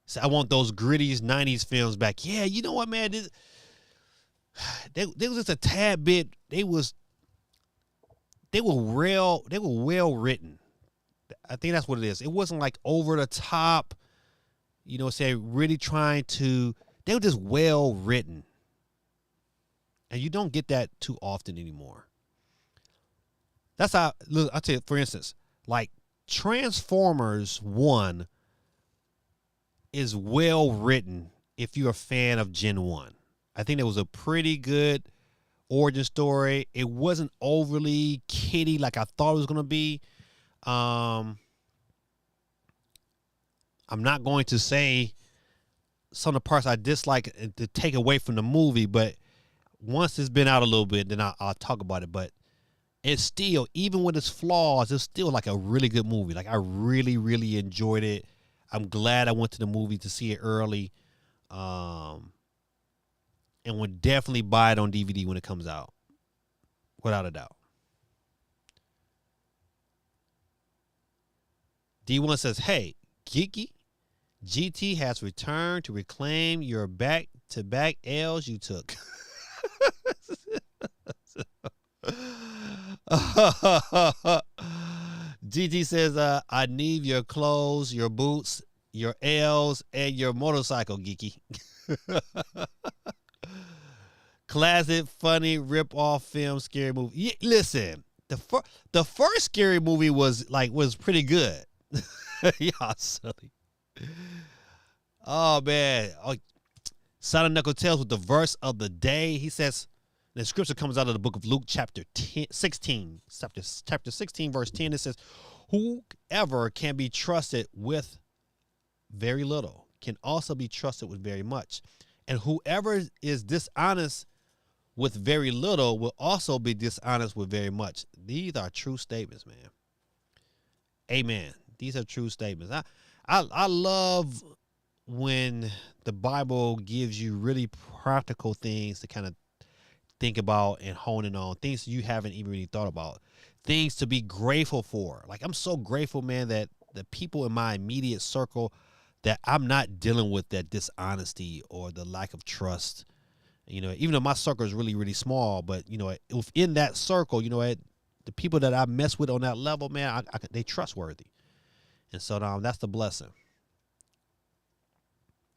So I want those gritty 90s films back. Yeah, you know what, man? They was just a tad bit. They were well written. I think that's what it is. It wasn't like over the top, really trying to. They were just well written. And you don't get that too often anymore. That's how, look, I'll tell you, for instance, like Transformers 1, is well written if you're a fan of Gen 1. I think it was a pretty good origin story. It wasn't overly kiddie like I thought it was going to be. I'm not going to say some of the parts I dislike to take away from the movie, but once it's been out a little bit, then I'll talk about it. But it's still, even with its flaws, it's still like a really good movie. Like I really, really enjoyed it. I'm glad I went to the movie to see it early. And would definitely buy it on DVD when it comes out. Without a doubt. D1 says, hey, Geeky, GT has returned to reclaim your back-to-back L's you took. GT says, I need your clothes, your boots, your L's, and your motorcycle, Geeky. Classic, funny, rip-off film, scary movie. Yeah, listen, the first scary movie was pretty good. Y'all silly. Oh man. Silent Knuckle tells with the verse of the day. He says, the scripture comes out of the book of Luke, chapter 16, chapter 16, verse 10. It says, whoever can be trusted with very little can also be trusted with very much. And whoever is dishonest with very little will also be dishonest with very much. These are true statements, man. Amen. These are true statements. I love when the Bible gives you really practical things to kind of think about and hone in on, things you haven't even really thought about, things to be grateful for. Like, I'm so grateful, man, that the people in my immediate circle, that I'm not dealing with that dishonesty or the lack of trust. You know, even though my circle is really, really small, but, you know, within that circle, you know, the people that I mess with on that level, man, they trustworthy. And so that's the blessing.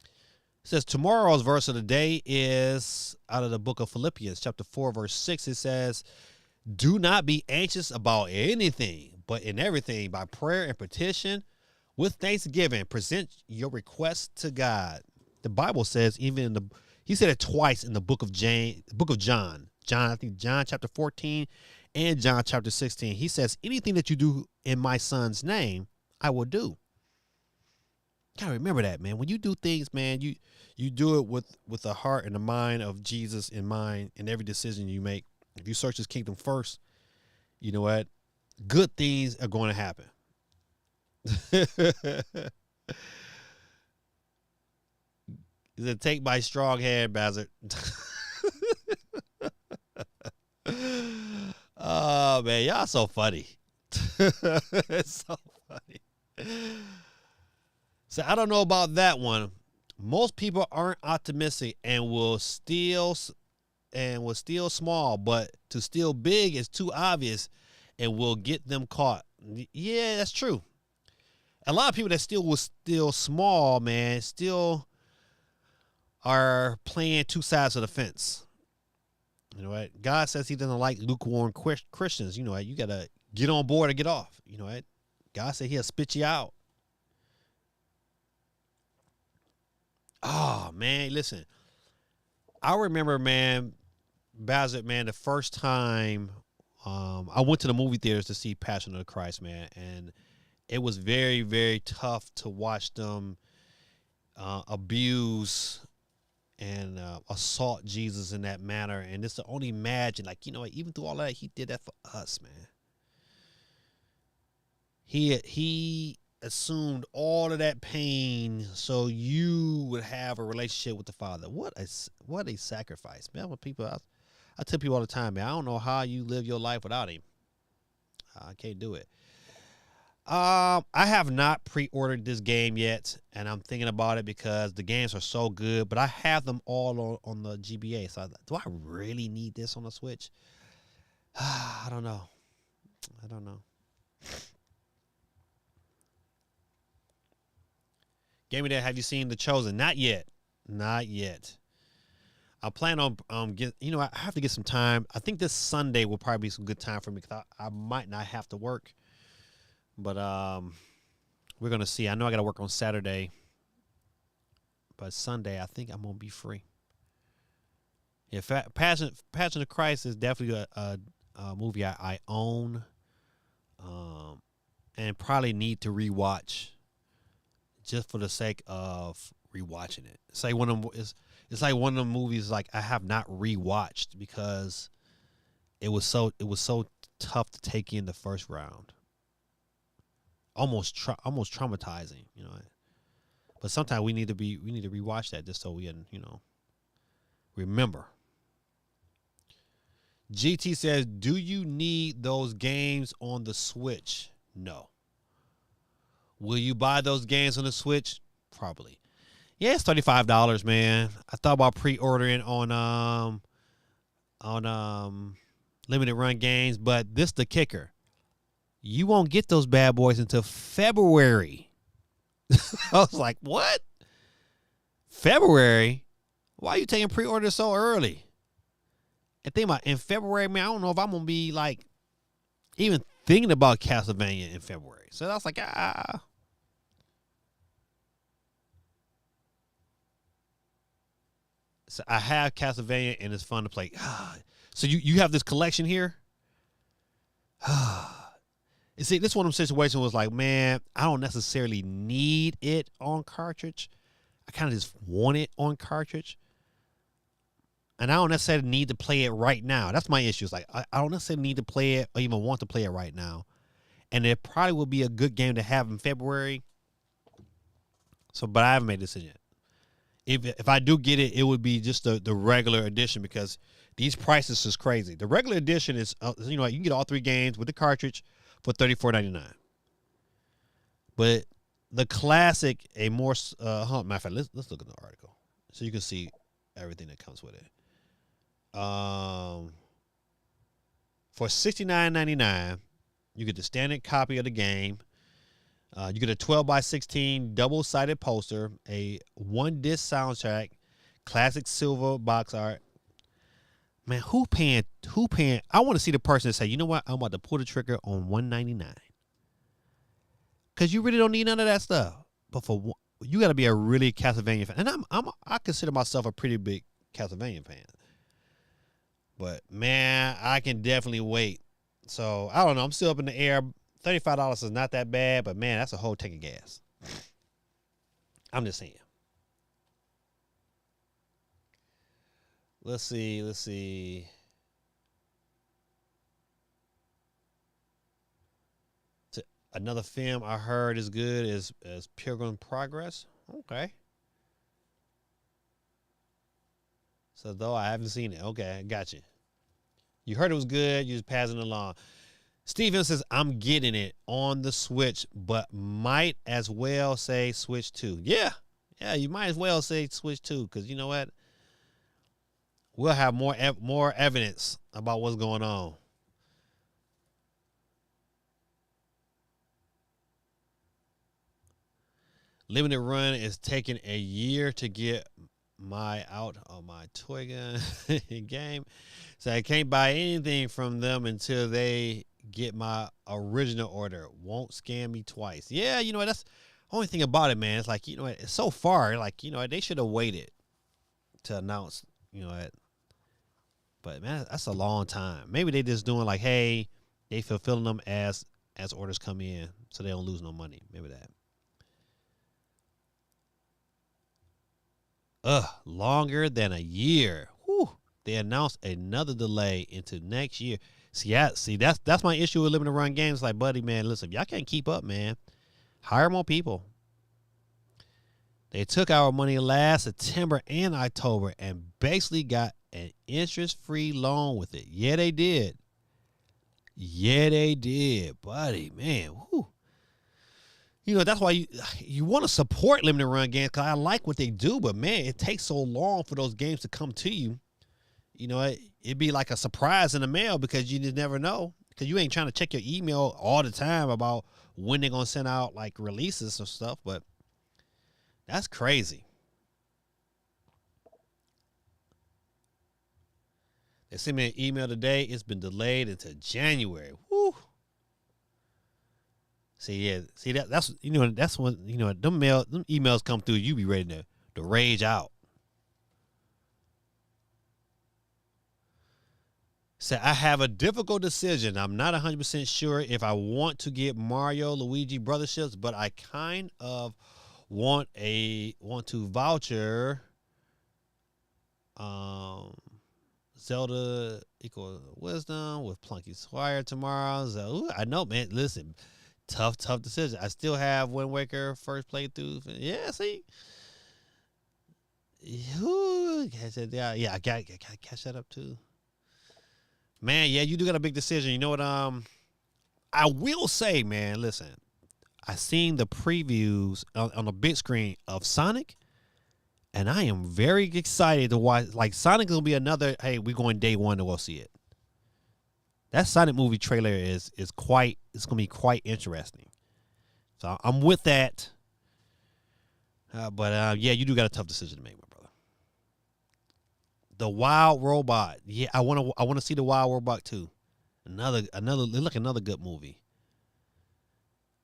It says tomorrow's verse of the day is out of the book of Philippians, chapter 4, verse 6. It says, do not be anxious about anything, but in everything, by prayer and petition, with thanksgiving, present your requests to God. The Bible says, he said it twice in the book of John. I think John chapter 14 and John chapter 16. He says, anything that you do in my son's name, I will do. Gotta remember that, man. When you do things, man, you do it with the heart and the mind of Jesus in mind in every decision you make. If you search his kingdom first, you know what? Good things are going to happen. Is it take my strong hand, Bazard? Oh man, y'all so funny. It's so funny. So I don't know about that one. Most people aren't optimistic and will steal small, but to steal big is too obvious and will get them caught. Yeah, that's true. A lot of people that will steal small, man, still are playing two sides of the fence. You know what? God says he doesn't like lukewarm Christians. You know what? You got to get on board or get off. You know what? God said he'll spit you out. Oh, man, listen. I remember, man, Bazard, man, the first time I went to the movie theaters to see Passion of the Christ, man, and it was very, very tough to watch them abuse and assault Jesus in that manner. And it's to only imagine, like, you know, even through all that, he did that for us, man. He assumed all of that pain so you would have a relationship with the Father. What a sacrifice, man. When people, I tell people all the time, man, I don't know how you live your life without him. I can't do it. I have not pre-ordered this game yet, and I'm thinking about it because the games are so good, but I have them all on the GBA. So do I really need this on the Switch? I don't know. Gaming Dad, have you seen The Chosen? Not yet. I plan on I have to get some time. I think this Sunday will probably be some good time for me because I might not have to work. But we're gonna see. I know I gotta work on Saturday. but Sunday I think I'm gonna be free. Yeah, Passion of Christ is definitely a movie I own, and probably need to rewatch, just for the sake of rewatching it. It's like it's like one of the movies like I have not rewatched because it was so tough to take in the first round. Almost traumatizing, you know. But sometimes we need to rewatch that just so we can, remember. GT says, "Do you need those games on the Switch?" No. Will you buy those games on the Switch? Probably. Yeah, it's $35, man. I thought about pre-ordering on limited run games, but this the kicker. You won't get those bad boys until February. I was like, what? February? Why are you taking pre-orders so early? And think about in February, man, I don't know if I'm gonna be like even thinking about Castlevania in February. So that's like, So I have Castlevania and it's fun to play. So you have this collection here? You see, this one of them situations was like, man, I don't necessarily need it on cartridge. I kind of just want it on cartridge. And I don't necessarily need to play it right now. That's my issue. It's like, I don't necessarily need to play it or even want to play it right now. And it probably will be a good game to have in February. So, but I haven't made a decision yet. If I do get it, it would be just the regular edition because these prices is crazy. The regular edition is, you can get all 3 games with the cartridge for $34.99. But the classic, a more, matter of fact, let's look at the article so you can see everything that comes with it. For $69.99, you get the standard copy of the game. You get a 12x16 double-sided poster, a 1-disc soundtrack, classic silver box art. Man, who paying? I want to see the person that say, you know what? I'm about to pull the trigger on $199. Because you really don't need none of that stuff. But you got to be a really Castlevania fan. And I consider myself a pretty big Castlevania fan. But, man, I can definitely wait. So, I don't know. I'm still up in the air. $35 is not that bad, but, man, that's a whole tank of gas. I'm just saying. Let's see. Another film I heard is good is Pilgrim Progress. Okay. So, though I haven't seen it. Okay, got you. You heard it was good. You just passing it along. Steven says, I'm getting it on the Switch, but might as well say Switch 2. Yeah, you might as well say Switch 2 because you know what? We'll have more evidence about what's going on. Limited run is taking a year to get my TWIG game. So I can't buy anything from them until they get my original order. Won't scam me twice. Yeah, that's the only thing about it, man. It's like, it's so far. Like, they should have waited to announce, it. But, man, that's a long time. Maybe they just doing like, hey, they fulfilling them as orders come in so they don't lose no money. Maybe that. Longer than a year. Whew. They announced another delay into next year. See, that's my issue with limited run games. Like, buddy, man, listen, y'all can't keep up, man. Hire more people. They took our money last September and October and basically got an interest-free loan with it. Yeah, they did. Buddy, man. Whew. That's why you want to support limited run games because I like what they do, but, man, it takes so long for those games to come to you. It'd be like a surprise in the mail because you just never know because you ain't trying to check your email all the time about when they're going to send out, like, releases or stuff, but that's crazy. They sent me an email today. It's been delayed until January. Woo. That's when them emails come through. You be ready to The Rage Out. Said, I have a difficult decision. I'm not 100% sure if I want to get Mario Luigi Brotherships, but I kind of want to voucher Zelda Equal Wisdom with Plunky Squire tomorrow. So, I know, man. Listen, tough decision. I still have Wind Waker first playthrough. Yeah, see. Yeah, I gotta catch that up too. Man, yeah, you do got a big decision. You know what? I will say, man, listen, I seen the previews on the big screen of Sonic, and I am very excited to watch. Like, Sonic will be another. Hey, we're going day one to go see it. That Sonic movie trailer is quite. It's gonna be quite interesting. So I'm with that. But yeah, you do got a tough decision to make, my brother. The Wild Robot. Yeah, I want to see the Wild Robot too. Another another good movie.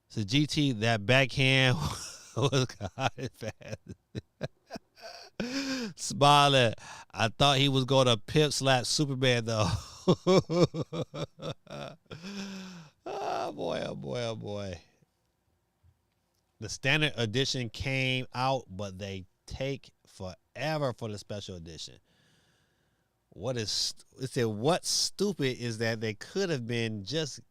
So GT, that backhand was kind of fast. Smiling. I thought he was going to pimp slap Superman though. Oh boy. The standard edition came out, but they take forever for the special edition. What's stupid is that they could have been just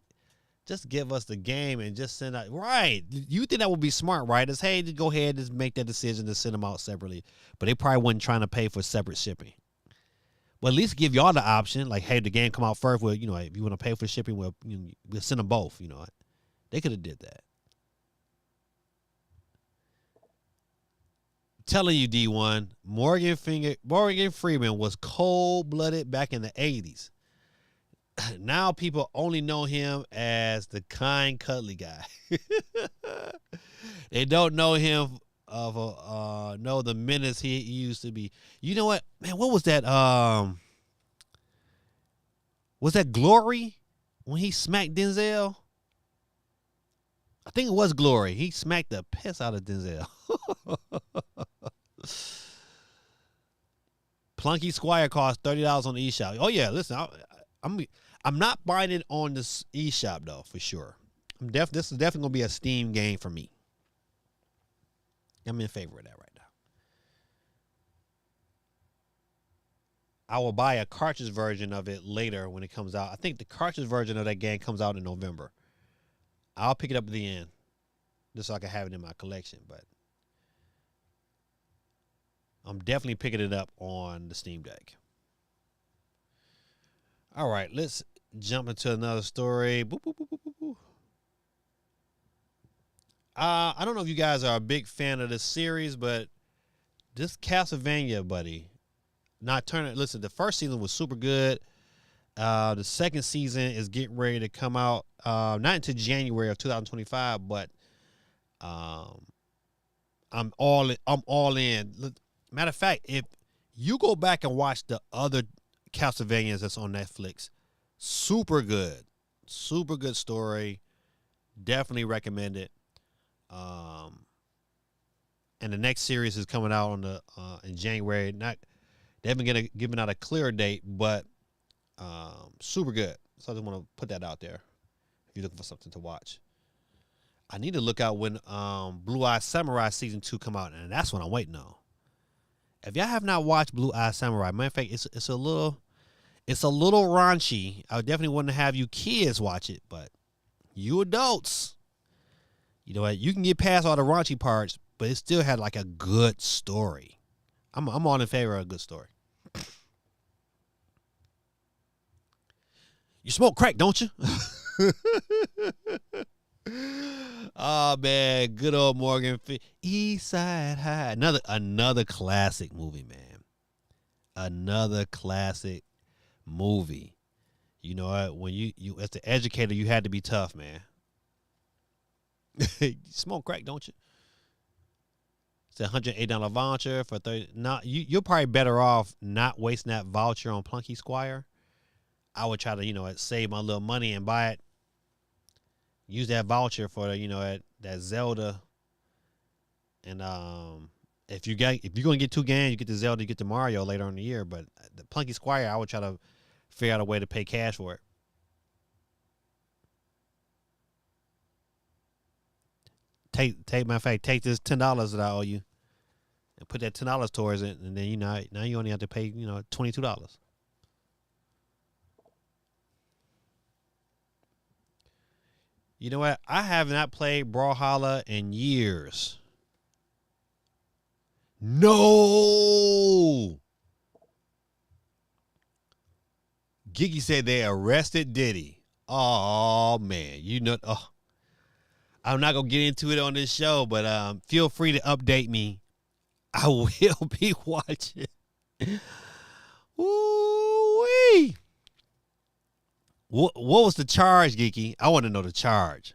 give us the game and just send out. Right. You think that would be smart, right? Is, hey, just go ahead and just make that decision to send them out separately. But they probably wasn't trying to pay for separate shipping. But at least give y'all the option, like, hey, the game come out first. Well, if you want to pay for shipping, we'll send them both. They could have did that. Telling you, D1, Morgan Freeman was cold-blooded back in the 80s. Now people only know him as the kind, cuddly guy. They don't know him know the menace he used to be. You know what, man? What was that? Was that Glory when he smacked Denzel? I think it was Glory. He smacked the piss out of Denzel. Plunky Squire cost $30 on the eShop. Oh yeah, listen, I'm not buying it on this eShop though, for sure. This is definitely gonna be a Steam game for me. I'm in favor of that right now. I will buy a cartridge version of it later when it comes out. I think the cartridge version of that game comes out in November. I'll pick it up at the end, just so I can have it in my collection. But I'm definitely picking it up on the Steam Deck. All right, let's jump into another story. Boop, boop, boop, boop, boop. I don't know if you guys are a big fan of this series, but this Castlevania, buddy, listen, the first season was super good. The second season is getting ready to come out, not until January of 2025, but I'm all in. Matter of fact, if you go back and watch the other Castlevanias that's on Netflix, super good story. Definitely recommend it. And the next series is coming out on in January. They haven't given out a clear date, but super good. So I just want to put that out there if you're looking for something to watch. I need to look out when Blue Eye Samurai season 2 come out, and that's what I'm waiting on. If y'all have not watched Blue Eye Samurai, matter of fact, it's a little raunchy. I would definitely want to have you kids watch it, but you adults, you know what? You can get past all the raunchy parts, but it still had like a good story. I'm all in favor of a good story. You smoke crack, don't you? Oh man, good old Morgan. East Side High. Another classic movie, man. Another classic movie. You know what? When you as the educator, you had to be tough, man. You smoke crack, don't you? It's a $108 voucher for 30. Not you're probably better off not wasting that voucher on Plunky Squire. I would try to, save my little money and buy it. Use that voucher for, that Zelda and if you're gonna get 2 games, you get the Zelda, you get the Mario later on in the year. But the Plunky Squire, I would try to figure out a way to pay cash for it. Matter of fact, take this $10 that I owe you, and put that $10 towards it, and then now you only have to pay $22. You know what? I have not played Brawlhalla in years. No. Giggy said they arrested Diddy. Oh man, I'm not gonna get into it on this show, but feel free to update me. I will be watching. Ooh-wee. What was the charge, Geeky? I want to know the charge.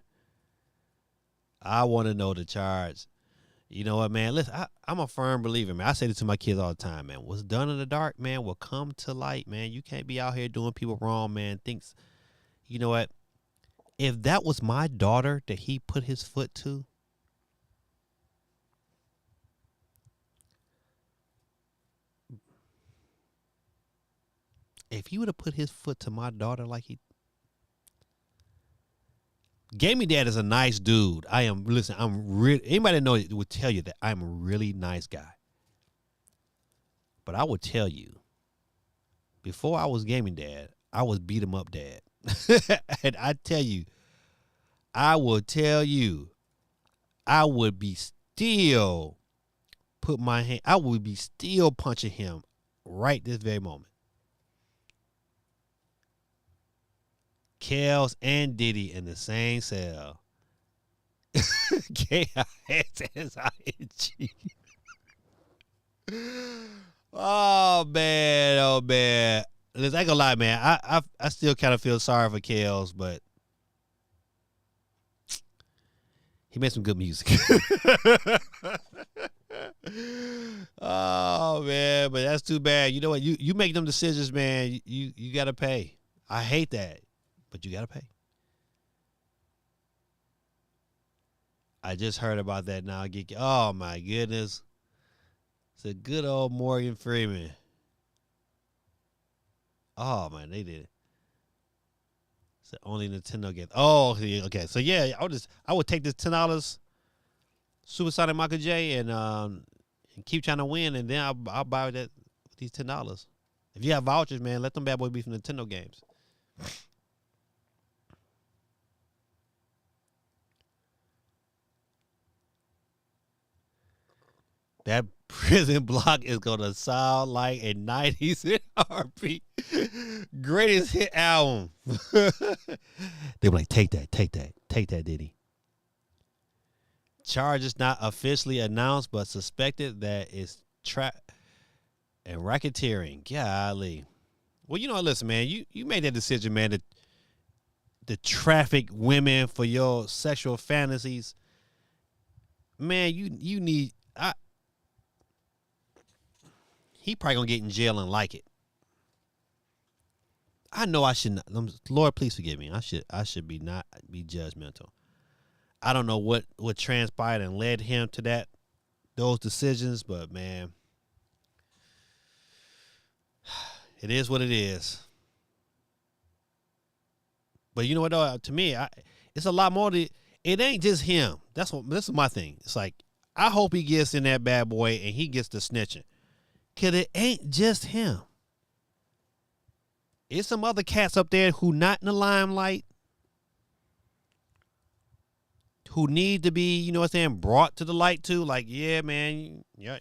You know what, man? Listen, I'm a firm believer, man. I say this to my kids all the time, man. What's done in the dark, man, will come to light, man. You can't be out here doing people wrong, man. You know what? If that was my daughter that he put his foot to, if he would have put his foot to my daughter like he... Gaming Dad is a nice dude. Anybody know it would tell you that I'm a really nice guy. But I would tell you, before I was Gaming Dad, I was beat 'em up dad. And I would tell you, I would be still I would be still punching him right this very moment. Kels and Diddy in the same cell. K-I-S-S-I-N-G. Oh man. Listen, I ain't gonna lie, man. I still kind of feel sorry for Kels, but he made some good music. Oh man, but that's too bad. You know what? You make them decisions, man. You gotta pay. I hate that, but you gotta pay. I just heard about that now. Oh my goodness. It's a good old Morgan Freeman. Oh man, they did it. It's the only Nintendo game. Oh, okay. So yeah, I would take this $10 Supersonic Michael J and keep trying to win, and then I'll buy that with these $10. If you have vouchers, man, let them bad boys be from Nintendo games. That prison block is gonna sound like a 90s hit R&B greatest hit album. They were like, take that, Diddy. Charge is not officially announced, but suspected that it's trap and racketeering. Golly. Well, listen, man, you made that decision, man, to traffic women for your sexual fantasies. Man, you need... He probably gonna get in jail and like it. I know I should not. Lord, please forgive me. I should not be judgmental. I don't know what transpired and led him to those decisions, but man, it is what it is. But you know what though? To me, it's a lot more. It ain't just him. This is my thing. It's like, I hope he gets in that bad boy and he gets the snitching. Cause it ain't just him. It's some other cats up there who not in the limelight, who need to be, brought to the light too. Like, yeah, man, yeah.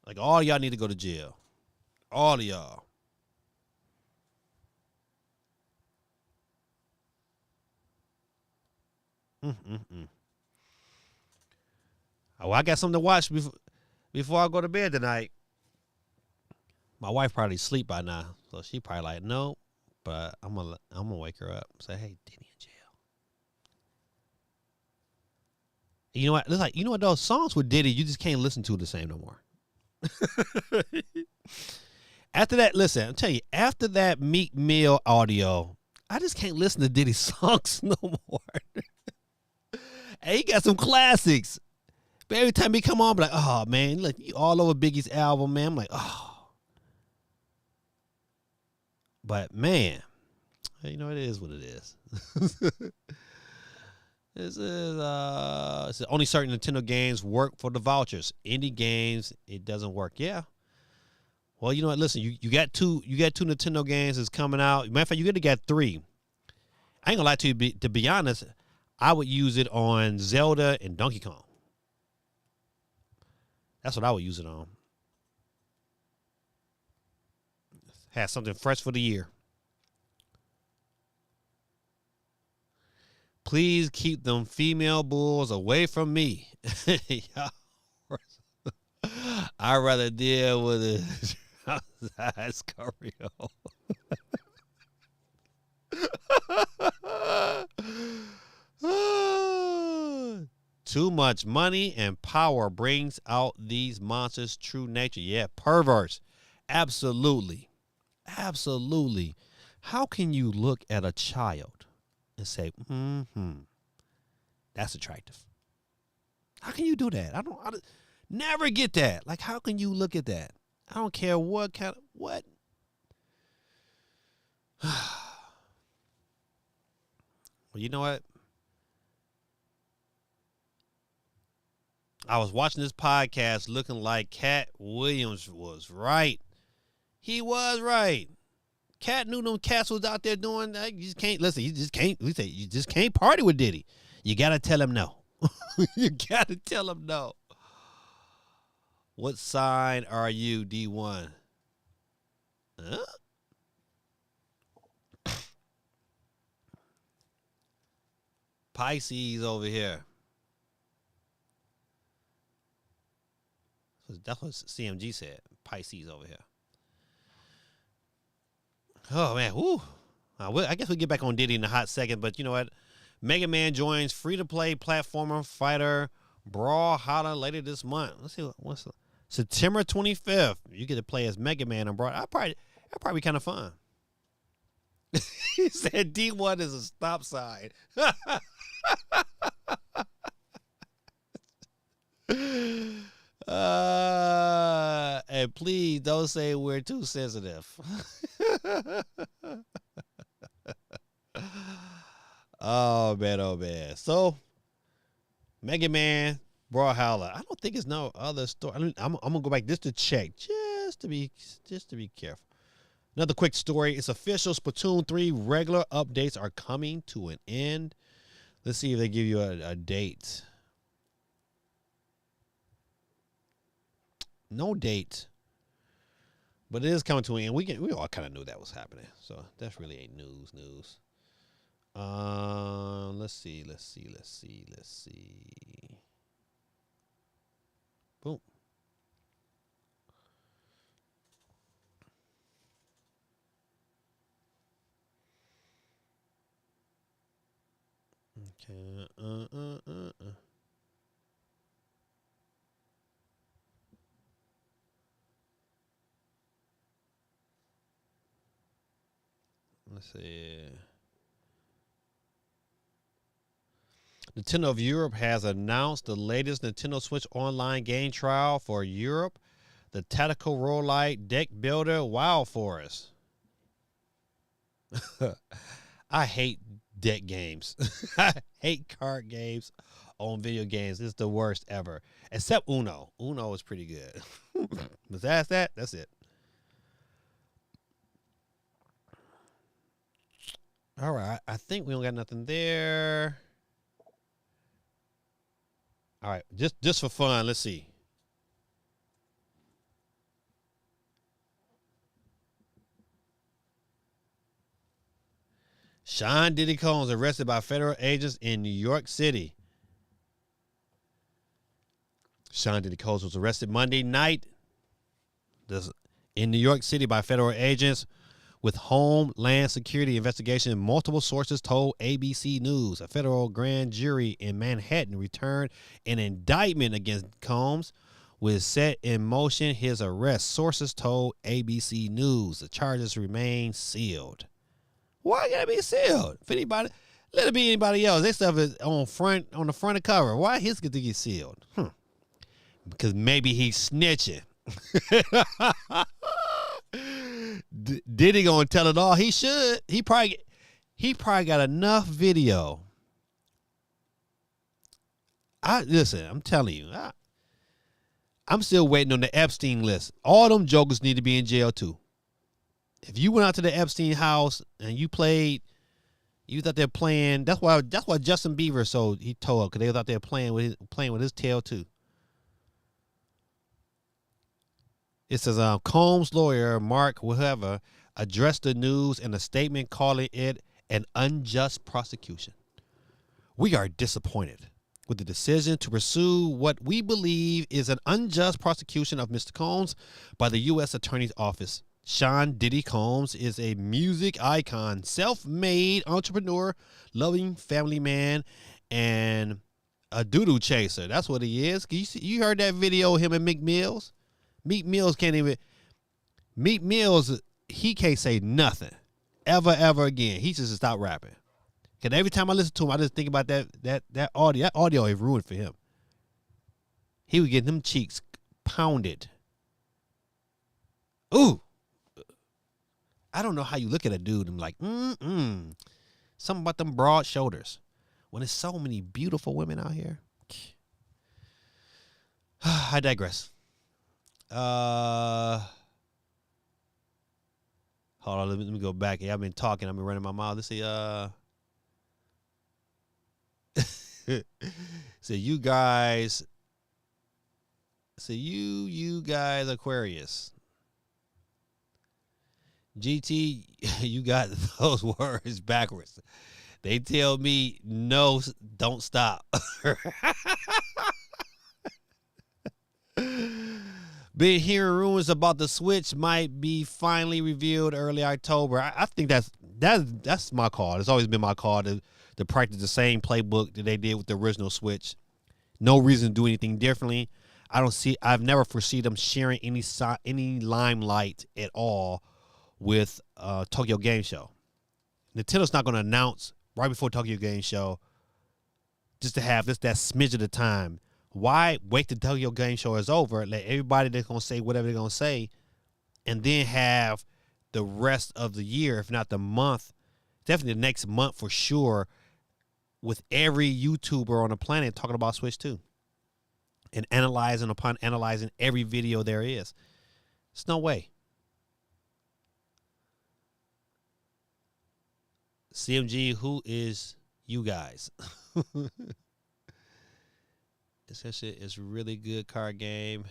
Like, all y'all need to go to jail. All of y'all. Oh, I got something to watch before I go to bed tonight. My wife probably asleep by now, so she probably like, no, but I'm gonna wake her up and say, hey, Diddy in jail. And you know what? It's like, those songs with Diddy, you just can't listen to the same no more. After that, listen, I'll tell you, after that Meek Mill audio, I just can't listen to Diddy's songs no more. And he got some classics. But every time he come on, I'm like, oh man, look, you all over Biggie's album, man. I'm like, oh. But man, you know, it is what it is. This is only certain Nintendo games work for the vouchers. Indie games, it doesn't work. Yeah. Well, you know what? Listen, you got two Nintendo games that's coming out. Matter of fact, you could have got 3. I ain't gonna lie to you. To be honest, I would use it on Zelda and Donkey Kong. That's what I would use it on. Have something fresh for the year. Please keep them female bulls away from me. I'd rather deal with a Scorpio. Too much money and power brings out these monsters' true nature. Yeah, perverse. Absolutely. Absolutely. How can you look at a child and say, that's attractive? How can you do that? I never get that. Like, how can you look at that? I don't care what kind of, what? Well, you know what? I was watching this podcast looking like Cat Williams was right. He was right. Cat knew them cats was out there doing that. You just can't listen. You just can't. We say you just can't party with Diddy. You gotta tell him no. You gotta tell him no. What sign are you, D1? Huh? Pisces over here. That's what CMG said. Pisces over here. Oh, man. Woo. I guess we'll get back on Diddy in a hot second, but you know what? Mega Man joins free-to-play platformer fighter Brawlhalla later this month. Let's see what's September 25th. You get to play as Mega Man on That'd probably be kind of fun. He said D1 is a stop sign. And please don't say we're too sensitive. Oh man. So Mega Man Brawlhalla. I don't think it's no other story. I'm gonna go back just to check, just to be careful. Another quick story. It's official. Splatoon 3 regular updates are coming to an end. Let's see if they give you a date. No date, but it is coming to an end. We all kind of knew that was happening, so that's really ain't news. Let's see. Boom. Okay. Let's see. Nintendo of Europe has announced the latest Nintendo Switch online game trial for Europe, the tactical roguelite deck builder Wild Forest. I hate deck games. I hate card games on video games. It's the worst ever. Except Uno. Uno is pretty good. Besides that, that's it. All right. I think we don't got nothing there. All right. Just for fun, let's see. Sean Diddy Combs arrested by federal agents in New York City. Sean Diddy Combs was arrested Monday night in New York City by federal agents with Homeland Security investigation. Multiple sources told ABC News a federal grand jury in Manhattan returned an indictment against Combs, which set in motion his arrest. Sources told ABC News the charges remain sealed. Why gotta be sealed? If anybody, let it be anybody else. Their stuff is on the front of cover. Why his get to get sealed? because maybe he's snitching. Diddy gonna tell it all? He should. He probably got enough video. Listen, I'm telling you, I'm still waiting on the Epstein list. All them jokers need to be in jail too. If you went out to the Epstein house and you was out there playing. That's why Justin Bieber he told, because they was out there playing with his tail too. It says Combs' lawyer Mark whoever addressed the news in a statement calling it an unjust prosecution. We are disappointed with the decision to pursue what we believe is an unjust prosecution of Mr. Combs by the U.S. Attorney's Office. Sean Diddy Combs is a music icon, self-made entrepreneur, loving family man, and a doodoo chaser. That's what he is. You heard that video of him and Meek Mills? Meek Mills, he can't say nothing ever again. He just stopped rapping. Because every time I listen to him, I just think about that audio. That audio is ruined for him. He would get them cheeks pounded. Ooh. I don't know how you look at a dude and like, something about them broad shoulders. When there's so many beautiful women out here. I digress. Hold on, let me go back. Yeah, I've been talking. I've been running my mouth. Let's see. So you guys. So you guys, Aquarius. GT, you got those words backwards. They tell me no, don't stop. Been hearing rumors about the Switch might be finally revealed early October. I think that's my call. It's always been my call to practice the same playbook that they did with the original Switch. No reason to do anything differently. I've never foreseen them sharing any limelight at all with Tokyo Game Show. Nintendo's not going to announce right before Tokyo Game Show just to have that smidge of the time. Why wait till Tokyo Game Show is over, let everybody that's going to say whatever they're going to say, and then have the rest of the year, if not the month, definitely the next month for sure, with every YouTuber on the planet talking about Switch 2 and analyzing every video there is. There's no way. CMG, who is you guys? This shit is really good card game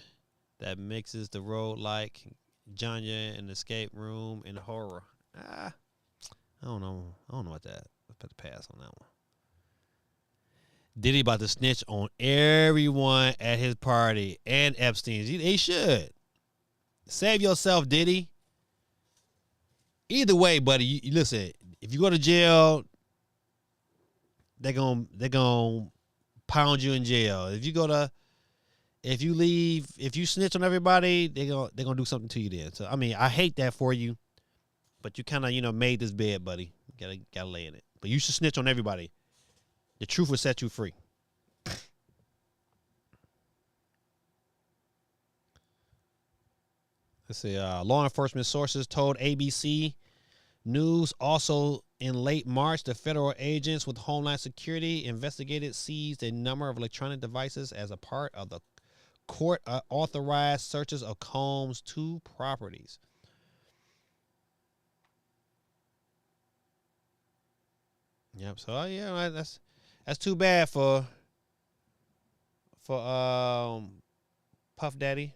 that mixes the road-like genre and escape room and horror. I don't know about that. Let's put the pass on that one. Diddy about to snitch on everyone at his party and Epstein's. He should. Save yourself, Diddy. Either way, buddy, you listen. If you go to jail, they're gonna pound you in jail. If you snitch on everybody, they're gonna do something to you then. So I mean, I hate that for you, but you kind of made this bed, buddy. You gotta lay in it. But you should snitch on everybody. The truth will set you free. Let's see. Law enforcement sources told ABC News also in late March, the federal agents with Homeland Security seized a number of electronic devices as a part of the court-authorized searches of Combs' 2 properties. Yep. So yeah, that's too bad for Puff Daddy.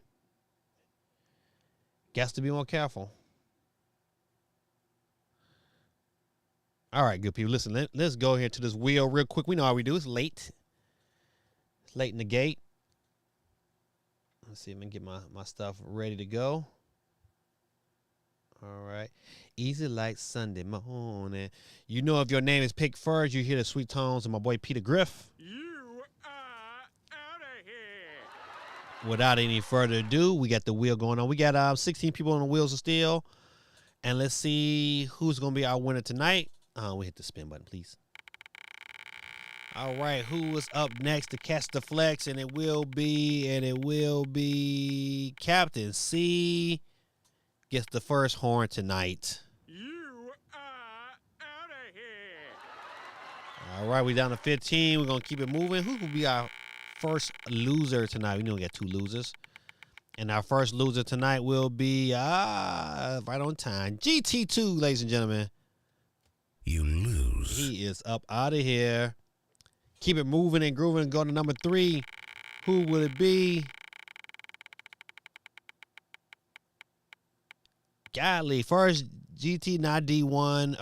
Got to be more careful. All right, good people. Listen, let's go here to this wheel real quick. We know how we do. It's late. It's late in the gate. Let's see if I can get my stuff ready to go. All right. Easy like Sunday morning. You know, if your name is picked first, you hear the sweet tones of my boy Peter Griff. You are out of here. Without any further ado, we got the wheel going on. We got 16 people on the wheels of steel. And let's see who's going to be our winner tonight. We hit the spin button, please. All right, who is up next to catch the flex? And it will be Captain C gets the first horn tonight. You are out of here. All right, we down to 15. We're going to keep it moving. Who will be our first loser tonight? We know we got 2 losers. And our first loser tonight will be, right on time, GT2, ladies and gentlemen. You lose. He is up out of here. Keep it moving and grooving. Go to number 3. Who will it be? Godly. First GT, not D1.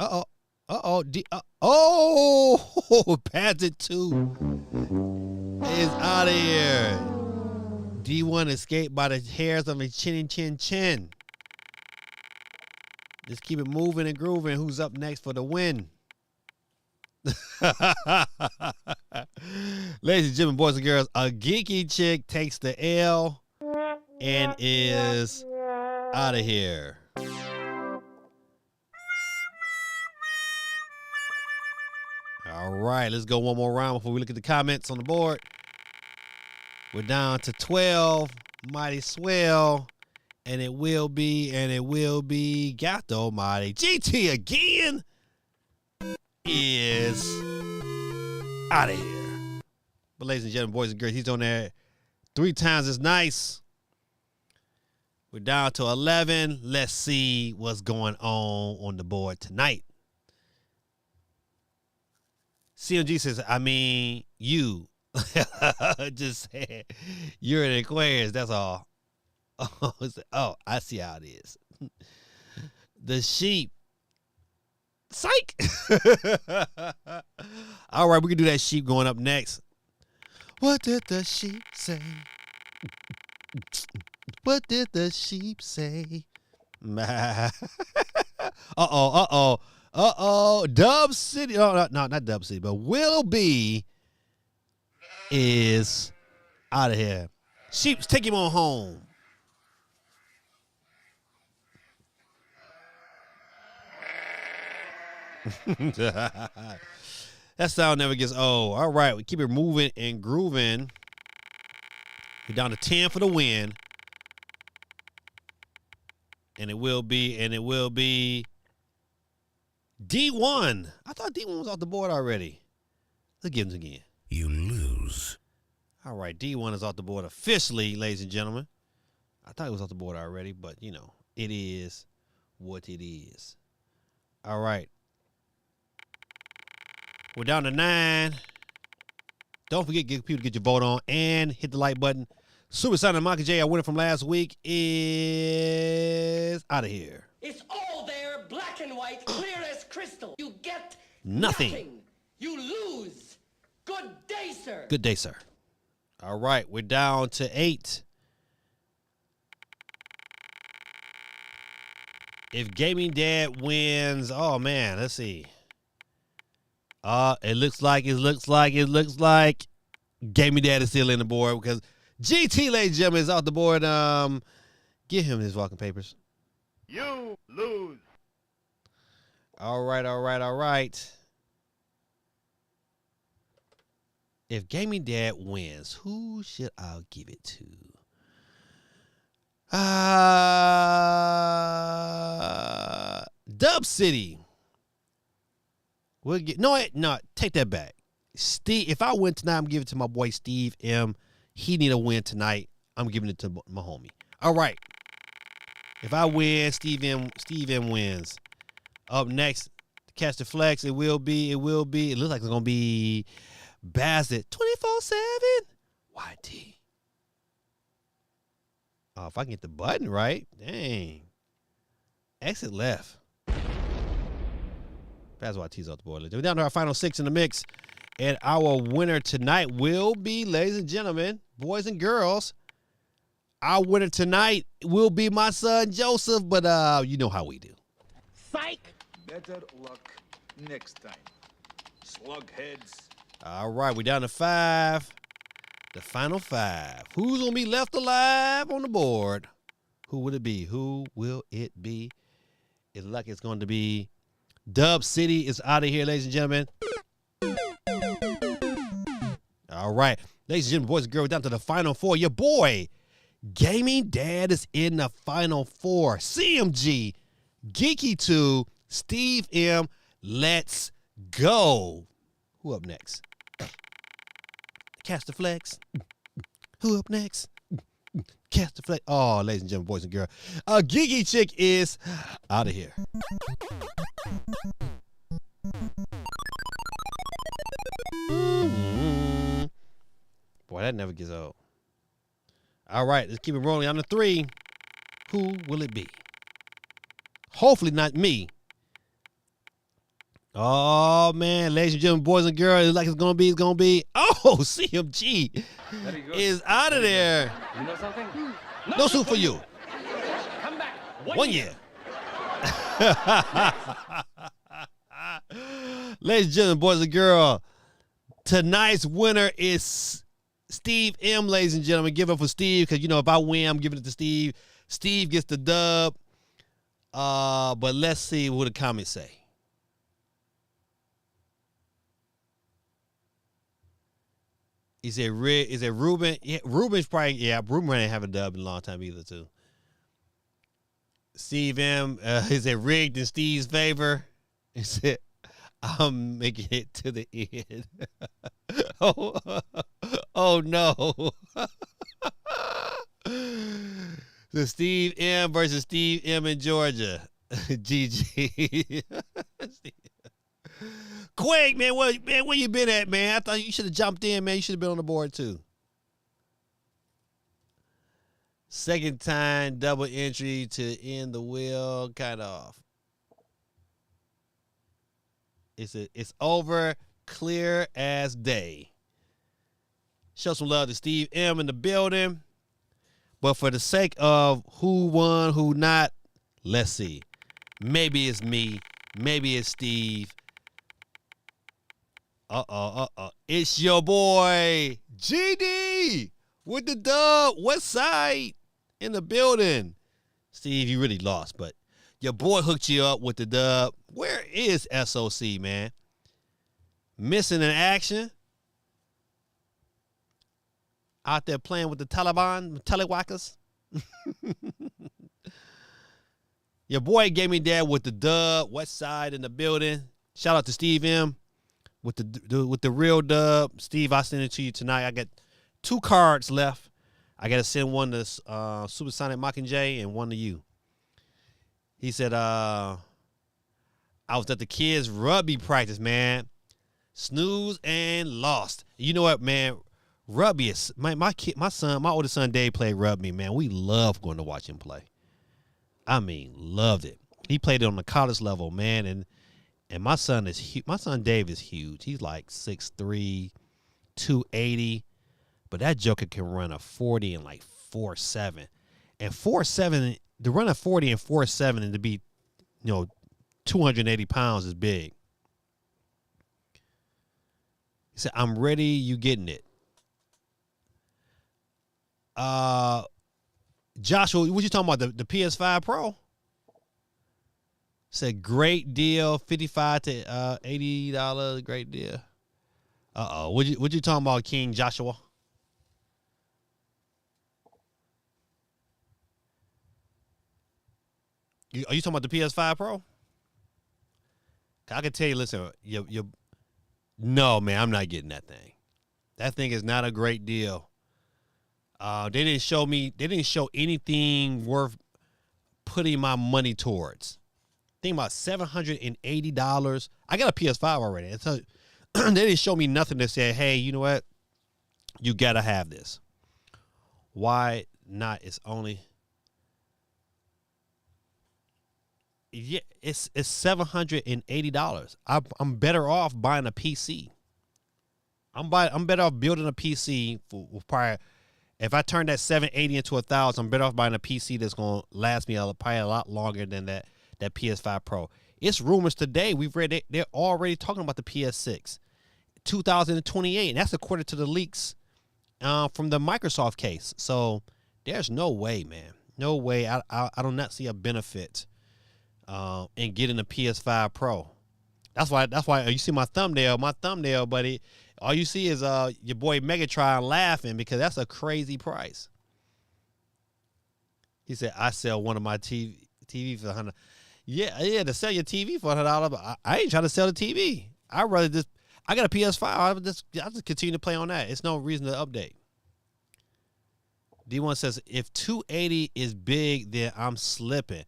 Patent 2 is out of here. D1 escaped by the hairs of his chin. Just keep it moving and grooving. Who's up next for the win? Ladies and gentlemen, boys and girls, a geeky chick takes the L and is out of here. All right, let's go one more round before we look at the comments on the board. We're down to 12. Mighty swell. And it will be God Almighty. GT again is out of here. But ladies and gentlemen, boys and girls, he's on there 3 times as nice. We're down to 11. Let's see what's going on the board tonight. CMG says, I mean, you. Just said, you're an Aquarius, that's all. Oh, I see how it is. The sheep. Psych. All right, we can do that sheep going up next. What did the sheep say? What did the sheep say? Dub City. Oh, no, not Dub City, but Will Be is out of here. Sheeps, take him on home. That sound never gets old. All right, we keep it moving and grooving. We're down to 10 for the win. And it will be D1. I thought D1 was off the board already. Let's give him again. You lose. All right, D1 is off the board officially, ladies and gentlemen. I thought it was off the board already, but, you know, it is what it is. All right. We're down to 9. Don't forget, get people to get your vote on and hit the like button. Super Sonic Monkey J, our winner from last week, is out of here. It's all there, black and white, clear as crystal. You get nothing. You lose. Good day, sir. Good day, sir. All right, we're down to 8. If Gaming Dad wins, oh man, let's see. It looks like Gaming Dad is still in the board because GT, ladies and gentlemen, is off the board. Give him his walking papers. You lose. All right. If Gaming Dad wins, who should I give it to? Dub City. We'll get no, take that back. Steve, if I win tonight, I'm giving it to my boy Steve M. He need a win tonight. I'm giving it to my homie. All right. If I win, Steve M wins. Up next, to catch the flex, it looks like it's gonna be Bassett 24/7. YT. Oh, if I can get the button right, dang. Exit left. That's why T's off the board. We're down to our final 6 in the mix. And our winner tonight will be, ladies and gentlemen, boys and girls, our winner tonight will be my son Joseph, but you know how we do. Psych. Better luck next time. Slugheads. All right, we're down to 5. The final 5. Who's going to be left alive on the board? Who will it be? It looks like it's going to be Dub City is out of here, ladies and gentlemen. All right. Ladies and gentlemen, boys and girls, down to the final four. Your boy, Gaming Dad, is in the final four. CMG, Geeky 2, Steve M. Let's go. Who up next? Cast the Flex. Who up next? Cast the Flex. Oh, ladies and gentlemen, boys and girls. Geeky Chick is out of here. Boy, that never gets old. All right, let's keep it rolling. On the 3, who will it be? Hopefully not me. Oh, man, ladies and gentlemen, boys and girls, it's like it's going to be. Oh, CMG is out of there. You know something? No suit for you. Come back. 1 year. Ladies and gentlemen, boys and girls, tonight's winner is Steve M. Ladies and gentlemen, give it for Steve, because, you know, if I win, I'm giving it to Steve. Steve gets the dub. But let's see what the comments say. Is it Ruben? Yeah, Ruben's probably, Ruben ain't have a dub in a long time either, too. Steve M. Is it rigged in Steve's favor? Is it, I'm making it to the end. Oh no. The Steve M versus Steve M in Georgia. GG. Quake, man, where you been at, man? I thought you should have jumped in, man. You should have been on the board too. Second time double entry to end the wheel, kind of off. It's over, clear as day. Show some love to Steve M in the building. But for the sake of who won, who not, let's see. Maybe it's me. Maybe it's Steve. It's your boy, GD, with the dub, West Side in the building. Steve, you really lost, but your boy hooked you up with the dub. Where is SOC, man? Missing in action. Out there playing with the Taliban, telewackers. Your boy Gaming Dad with the dub, West Side in the building. Shout out to Steve M with the real dub. Steve, I send it to you tonight. I got 2 cards left. I got to send one to Supersonic Mockingjay and one to you. He said, I was at the kids' rugby practice, man. Snooze and lost. You know what, man? Rugby is my oldest son Dave played rugby, man. We love going to watch him play. I mean, loved it. He played it on the college level, man, and my son Dave is huge. He's like 6'3", 280, but that joker can run a 40 and like 4.7. And 4.7, to run a 40 and 4.7 and to be, 280 pounds is big. He said, I'm ready, you getting it. Joshua, what you talking about? The PS5 Pro? Said great deal, $55 to $80, great deal. What you talking about, King Joshua? Are you talking about the PS5 Pro? I can tell you, listen, no, man, I'm not getting that thing. That thing is not a great deal. They didn't show anything worth putting my money towards. Think about $780. I got a PS5 already. And so they didn't show me nothing that said, hey, you know what? You got to have this. Why not? It's only... Yeah, it's $780. I'm better off buying a PC. I'm better off building a PC for prior. If I turn that $780 into $1,000, I'm better off buying a PC that's gonna last me probably a lot longer than that PS5 Pro. It's rumors today. We've read they're already talking about the PS6, 2028, and that's according to the leaks from the Microsoft case. So there's no way, man, no way. I do not see a benefit in getting a PS5 Pro. That's why you see my thumbnail, buddy. All you see is your boy Megatron laughing because that's a crazy price. He said, "I sell one of my TV for $100." Yeah, to sell your TV for $100, but I ain't trying to sell the TV. I'd rather just. I got a PS5. I'll just continue to play on that. It's no reason to update. D1 says, if 280 is big, then I'm slipping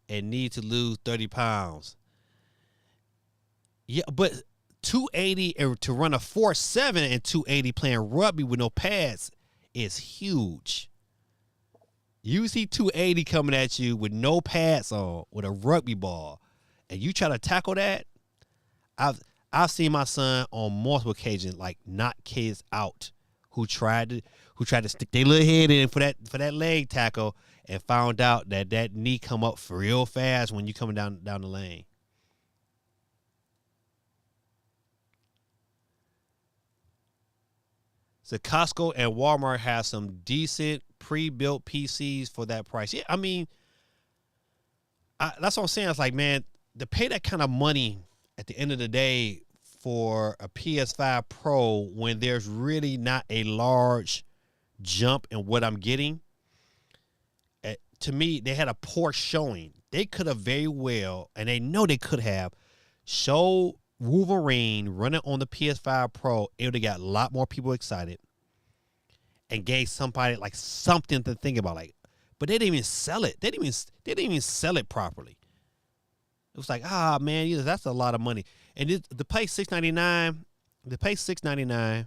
and need to lose 30 pounds. Yeah, but 280 to run a 4.7 and 280 playing rugby with no pads is huge. You see 280 coming at you with no pads on, with a rugby ball, and you try to tackle that. I've seen my son on multiple occasions like knock kids out who tried to stick their little head in for that leg tackle and found out that knee come up real fast when you coming down the lane. So Costco and Walmart have some decent pre-built PCs for that price. Yeah, I mean, that's what I'm saying. It's like, man, to pay that kind of money at the end of the day for a PS5 Pro when there's really not a large jump in what I'm getting, to me, they had a poor showing. They could have very well, and they know they could have, showed Wolverine running on the PS5 Pro. It would have got a lot more people excited and gave somebody like something to think about. Like, but they didn't even sell it. They didn't even sell it properly. It was like, man, that's a lot of money. And to pay $699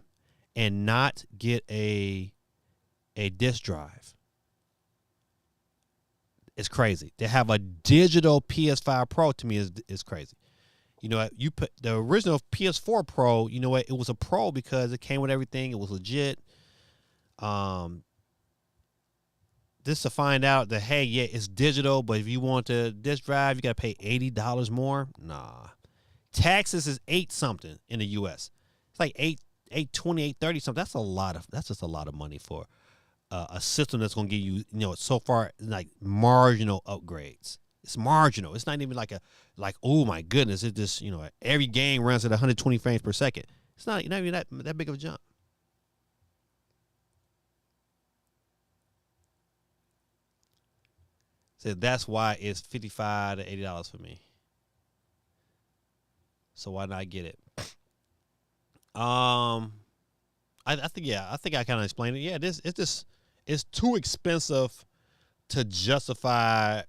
and not get a disk drive, it's crazy. To have a digital PS5 Pro to me is crazy. You know, you put the original PS4 Pro. You know what? It was a Pro because it came with everything. It was legit. Just to find out that, hey, yeah, it's digital, but if you want the disk drive, you got to pay $80 more. Nah. Taxes is $8 something in the US. It's like $820, $830 something. That's just a lot of money for a system that's going to give you, so far like marginal upgrades. It's marginal. It's not even like oh my goodness, it just, every game runs at 120 frames per second. It's not even that big of a jump. So that's why it's $55 to $80 for me. So why not get it? I think I kind of explained it. Yeah, it's too expensive to justify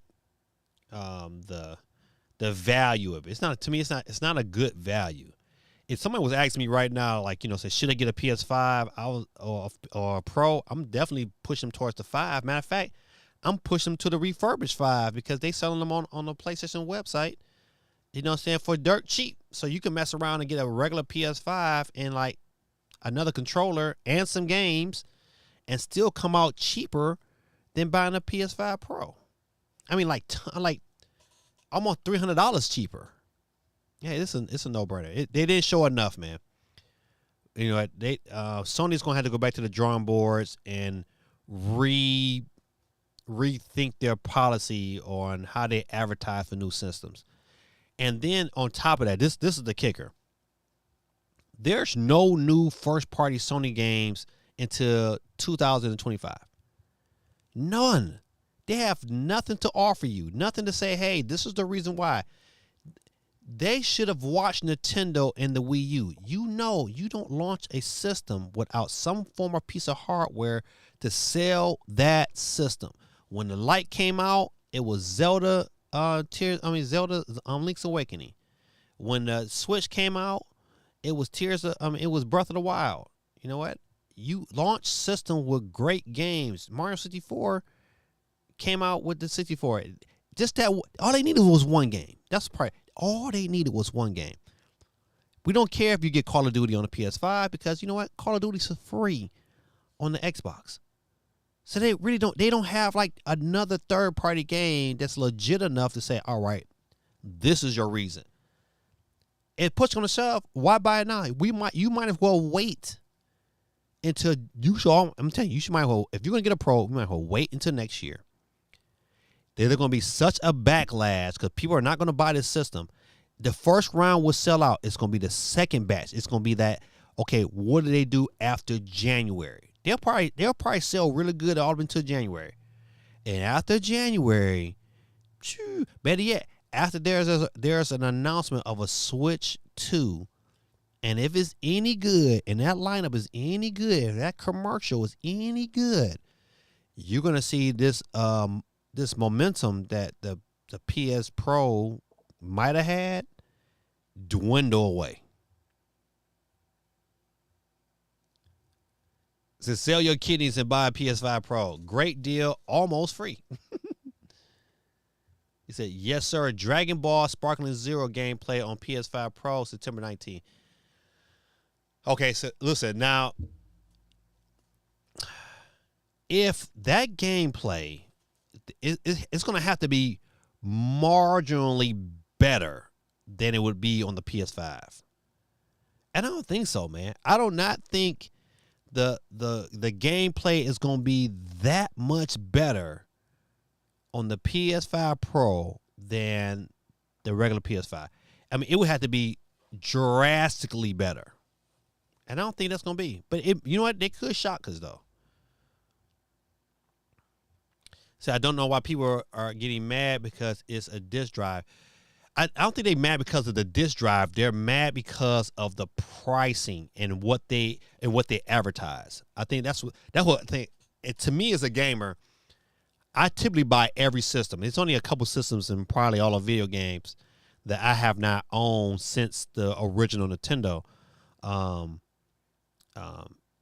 the value of it. It's not, to me, it's not a good value. If somebody was asking me right now, like, say, should I get a PS5 or a Pro, I'm definitely pushing them towards the 5. Matter of fact, I'm pushing them to the refurbished 5 because they selling them on the PlayStation website, for dirt cheap. So you can mess around and get a regular PS5 and like another controller and some games and still come out cheaper than buying a PS5 Pro. I mean, like almost $300 cheaper. Yeah, it's a no-brainer. They didn't show enough, man. Sony's gonna have to go back to the drawing boards and rethink their policy on how they advertise for new systems. And then on top of that, this is the kicker. There's no new first-party Sony games until 2025. None. They have nothing to offer you. Nothing to say, hey, this is the reason why. They should have watched Nintendo and the Wii U. You don't launch a system without some form of piece of hardware to sell that system. When the Lite came out, it was Zelda Link's Awakening. When the Switch came out, it was it was Breath of the Wild. You know what? You launch system with great games. Mario 64 came out with the 64. Just that, all they needed was one game. That's probably all they needed was one game. We don't care if you get Call of Duty on the PS5 because you know what? Call of Duty's free on the Xbox. So they really don't have like another third party game that's legit enough to say, all right, this is your reason. It puts on the shelf. Why buy it now? You might as well wait until I'm telling you, might as well, if you're going to get a Pro, you might as well wait until next year. There's going to be such a backlash because people are not going to buy this system. The first round will sell out. It's going to be the second batch. It's going to be that, okay, what do they do after January? They'll probably sell really good all the way until January. And after January, better yet, after there's an announcement of a Switch 2, and if it's any good, and that lineup is any good, if that commercial is any good, you're gonna see this this momentum that the PS Pro might have had dwindle away. So sell your kidneys and buy a PS5 Pro. Great deal, almost free. He said, yes, sir. Dragon Ball Sparkling Zero gameplay on PS5 Pro September 19th. Okay, so listen, now, if that gameplay, it's going to have to be marginally better than it would be on the PS5. And I don't think so, man. I do not think the gameplay is going to be that much better on the PS5 Pro than the regular PS5. I mean, it would have to be drastically better. And I don't think that's going to be. But you know what? They could shock us, though. So I don't know why people are getting mad because it's a disk drive. I don't think they're mad because of the disk drive. They're mad because of the pricing and what they advertise. I think that's what I think. And to me, as a gamer, I typically buy every system. It's only a couple systems and probably all of video games that I have not owned since the original Nintendo.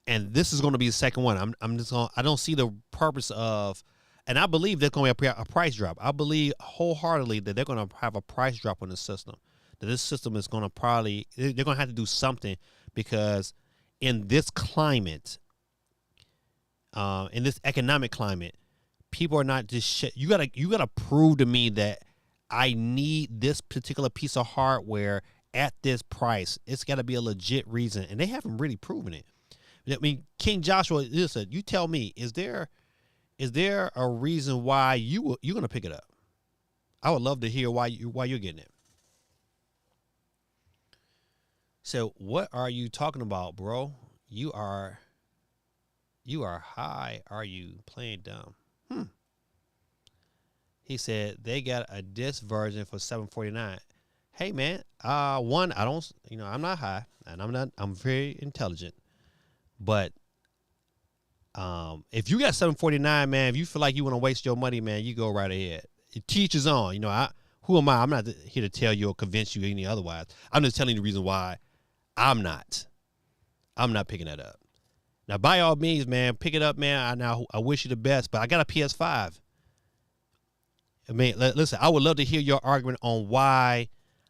And this is going to be the second one. I don't see the purpose of, and I believe there's going to be a price drop. I believe wholeheartedly that they're going to have a price drop on the system. That this system is going to they're going to have to do something, because in this climate, in this economic climate, people are not just shit. You gotta prove to me that I need this particular piece of hardware at this price. It's got to be a legit reason, and they haven't really proven it. I mean, King Joshua, listen, you tell me, is there a reason why you're gonna pick it up? I would love to hear why you're getting it. So, what are you talking about, bro? You are high. Are you playing dumb? He said they got a disc version for $749. Hey man, one, I don't, I'm not high, and I'm very intelligent. But if you got $749, man, if you feel like you want to waste your money, man, you go right ahead. It teaches on. Who am I? I'm not here to tell you or convince you any otherwise. I'm just telling you the reason why I'm not picking that up. Now, by all means, man, pick it up, man. I wish you the best, but I got a PS5. I mean, listen, I would love to hear your argument on why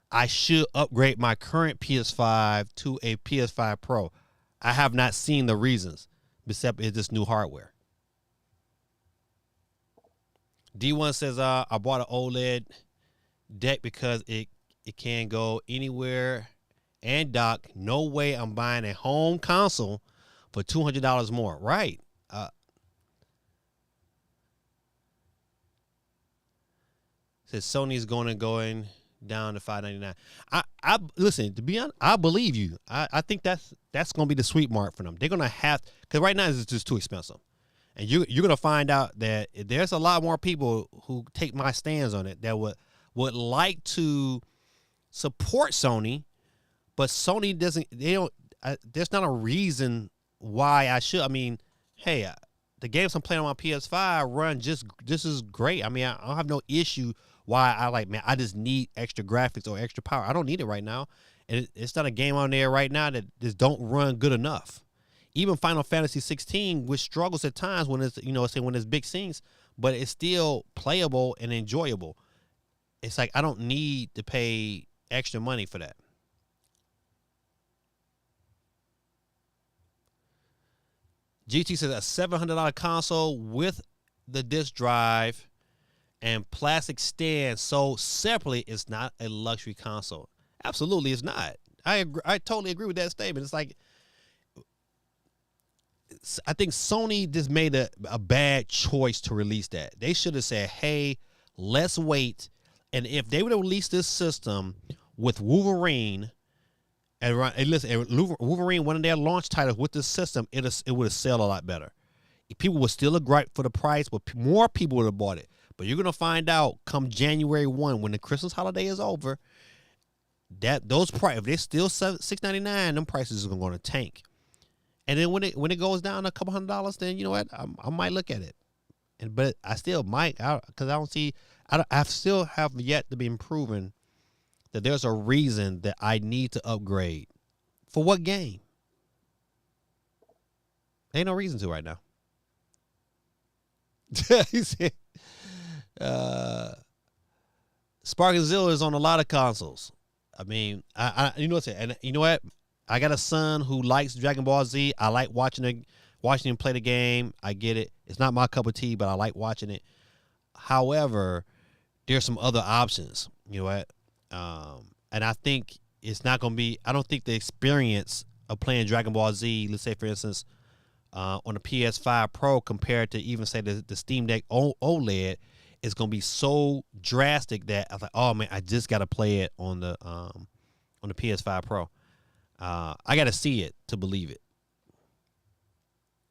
I should upgrade my current PS5 to a PS5 Pro. I have not seen the reasons, except it's this new hardware. D1 says, I bought an OLED deck because it can go anywhere and dock. No way I'm buying a home console for $200 more. Right. Says Sony's going down to $599. I listen, to be honest, I believe you. I think that's going to be the sweet mark for them. They're going to have, because right now it's just too expensive. And you're going to find out that there's a lot more people who take my stands on it that would like to support Sony, but Sony there's not a reason why I should. I mean, hey, the games I'm playing on my PS5 run just as great. I mean, I don't have no issue why I just need extra graphics or extra power. I don't need it right now. And it's not a game on there right now that just don't run good enough. Even Final Fantasy 16, which struggles at times when it's, when it's big scenes, but it's still playable and enjoyable. It's like, I don't need to pay extra money for that. GT says a $700 console with the disc drive and plastic stand sold separately is not a luxury console. Absolutely, it's not. I totally agree with that statement. It's like, I think Sony just made a bad choice to release that. They should have said, hey, let's wait. And if they would have released this system with Wolverine And listen, Wolverine, one of their launch titles with this system, it would have sold a lot better. People would still have griped for the price, but more people would have bought it. But you're gonna find out come January 1, when the Christmas holiday is over, that those price, if they're still $6.99, them prices are going to tank. And then when it goes down a couple $100, then you know what, I might look at it. But I still might, because I still have yet to be proven that there's a reason that I need to upgrade. For what game? Ain't no reason to right now. He said, Sparking Zilla is on a lot of consoles. I mean, you know what? And you know what? I got a son who likes Dragon Ball Z. I like watching him play the game. I get it. It's not my cup of tea, but I like watching it. However, there's some other options. You know what? And I think it's not going to be. I don't think the experience of playing Dragon Ball Z, let's say for instance, on the PS5 Pro compared to even say the Steam Deck OLED, is going to be so drastic that I was like, oh man, I just got to play it on the PS5 Pro. I got to see it to believe it.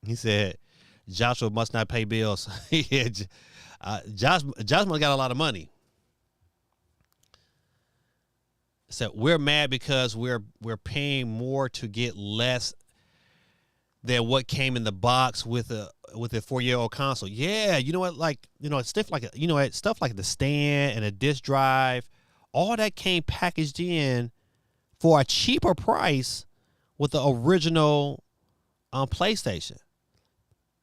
He said, Joshua must not pay bills. Yeah, Josh must got a lot of money. So we're mad because we're paying more to get less than what came in the box with a 4-year-old console. Yeah, you know what? Like, you know, stuff like the stand and a disc drive, all that came packaged in for a cheaper price with the original PlayStation.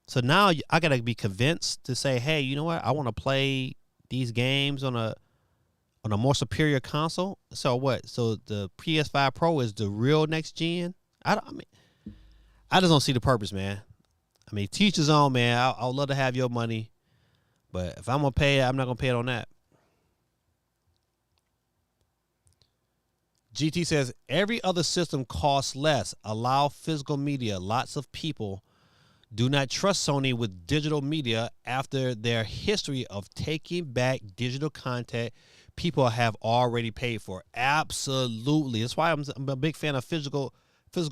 So now I gotta be convinced to say, hey, you know what? I want to play these games on a more superior console. So what? So the PS5 Pro is the real next gen? I just don't see the purpose, man. I mean, teach his own, man. I would love to have your money, but if I'm gonna pay it, I'm not gonna pay it on that. GT says every other system costs less. Allow physical media. Lots of people do not trust Sony with digital media after their history of taking back digital content people have already paid for. Absolutely. That's why I'm a big fan of physical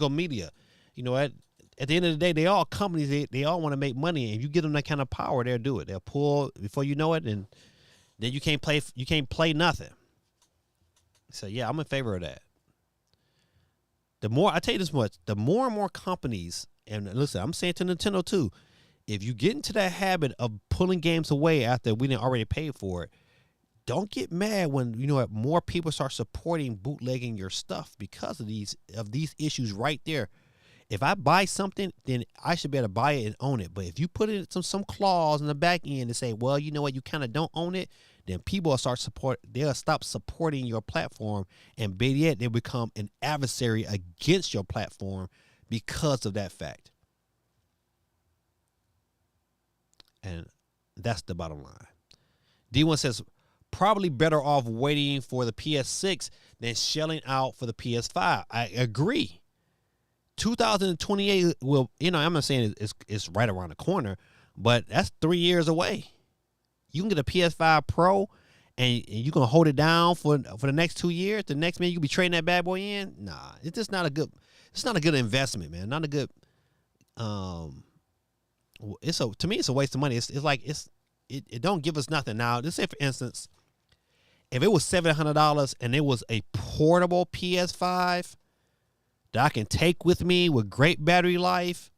media. You know, at the end of the day, they all companies. They all want to make money, and if you give them that kind of power, they'll do it. They'll pull before you know it, and then you can't play. You can't play nothing. So yeah, I'm in favor of that. I tell you this much: the more and more companies, and listen, I'm saying to Nintendo too, if you get into that habit of pulling games away after we didn't already pay for it, don't get mad when more people start supporting bootlegging your stuff because of these issues right there. If I buy something, then I should be able to buy it and own it. But if you put in some clause in the back end and say, well, you know what, you kind of don't own it, then people will they'll stop supporting your platform, and better yet, they'll become an adversary against your platform because of that fact. And that's the bottom line. D1 says, probably better off waiting for the PS6 than shelling out for the PS5. I agree. 2028 will, I'm not saying it's right around the corner, but that's 3 years away. You can get a PS5 Pro and you can hold it down for the next 2 years. The next minute you can be trading that bad boy in. Nah, it's just not a good. It's not a good investment, man. Not a good. To me it's a waste of money. It's like it don't give us nothing. Now, let's say for instance, if it was $700 and it was a portable PS5 that I can take with me with great battery life,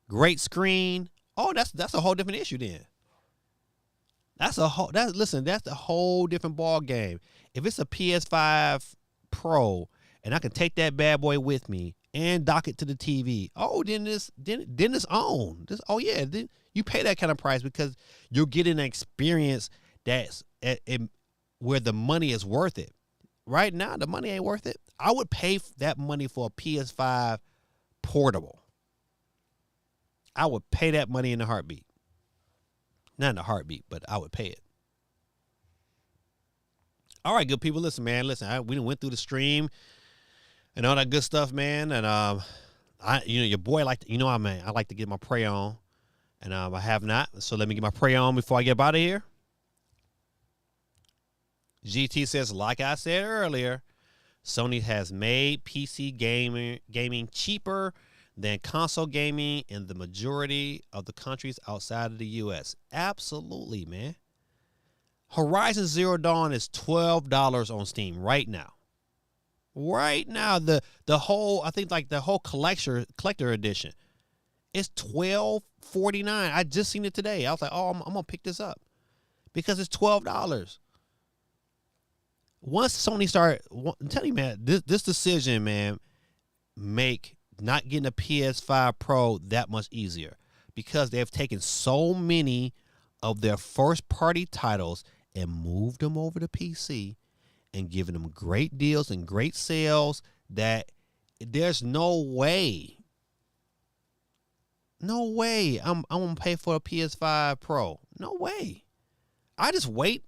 great screen. Oh, that's a whole different issue then. That's a whole different ball game. If it's a PS5 Pro and I can take that bad boy with me and dock it to the TV, then it's on. Then you pay that kind of price because you're getting an experience that's where the money is worth it. Right now, the money ain't worth it. I would pay that money for a PS5 portable. I would pay that money in a heartbeat. Not in a heartbeat, but I would pay it. All right, good people. Listen, man. We went through the stream and all that good stuff, man. And your boy I like to get my prayer on, and I have not. So let me get my prayer on before I get out of here. GT says, like I said earlier, Sony has made PC gaming cheaper than console gaming in the majority of the countries outside of the U.S. Absolutely, man. Horizon Zero Dawn is $12 on Steam right now. Right now, the whole, I think like the whole collector edition is $12.49. I just seen it today. I was like, oh, I'm gonna pick this up because it's $12. Once Sony started, I'm telling you, man, this decision, man, make not getting a PS5 Pro that much easier because they have taken so many of their first party titles and moved them over to PC and given them great deals and great sales that there's no way I'm gonna pay for a PS5 Pro. No way. I just wait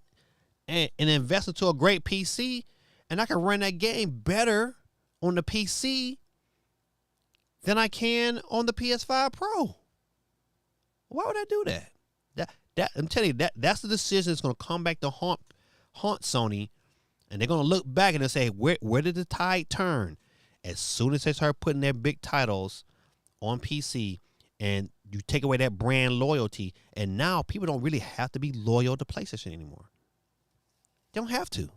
and invest into a great PC, and I can run that game better on the PC than I can on the PS5 Pro. Why would I do that? That I'm telling you, that's the decision that's gonna come back to haunt Sony, and they're gonna look back and say, where did the tide turn? As soon as they start putting their big titles on PC, and you take away that brand loyalty, and now people don't really have to be loyal to PlayStation anymore. They don't have to,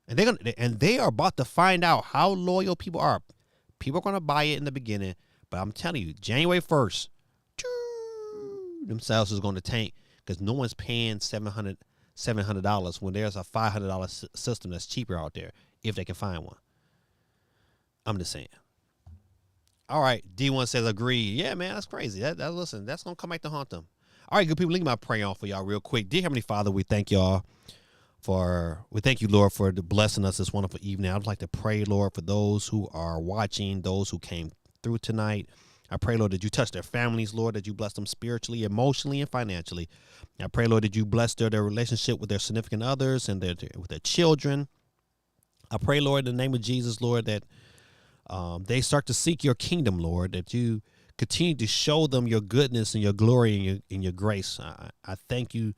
and they are about to find out how loyal people are. People are gonna buy it in the beginning, but I'm telling you, January 1st, them sales is gonna tank because no one's paying $700 when there's a $500 system that's cheaper out there if they can find one. I'm just saying. All right, D1 says agree. Yeah, man, that's crazy. Listen, that's gonna come back to haunt them. All right, good people, let me pray on for y'all real quick. Dear Heavenly Father, we thank y'all. We thank you, Lord, for blessing us this wonderful evening. I'd like to pray, Lord, for those who are watching, those who came through tonight. I pray, Lord, that you touch their families, Lord, that you bless them spiritually, emotionally, and financially. I pray, Lord, that you bless their relationship with their significant others and with their children. I pray, Lord, in the name of Jesus, Lord, that they start to seek your kingdom, Lord, that you continue to show them your goodness and your glory and your grace. I thank you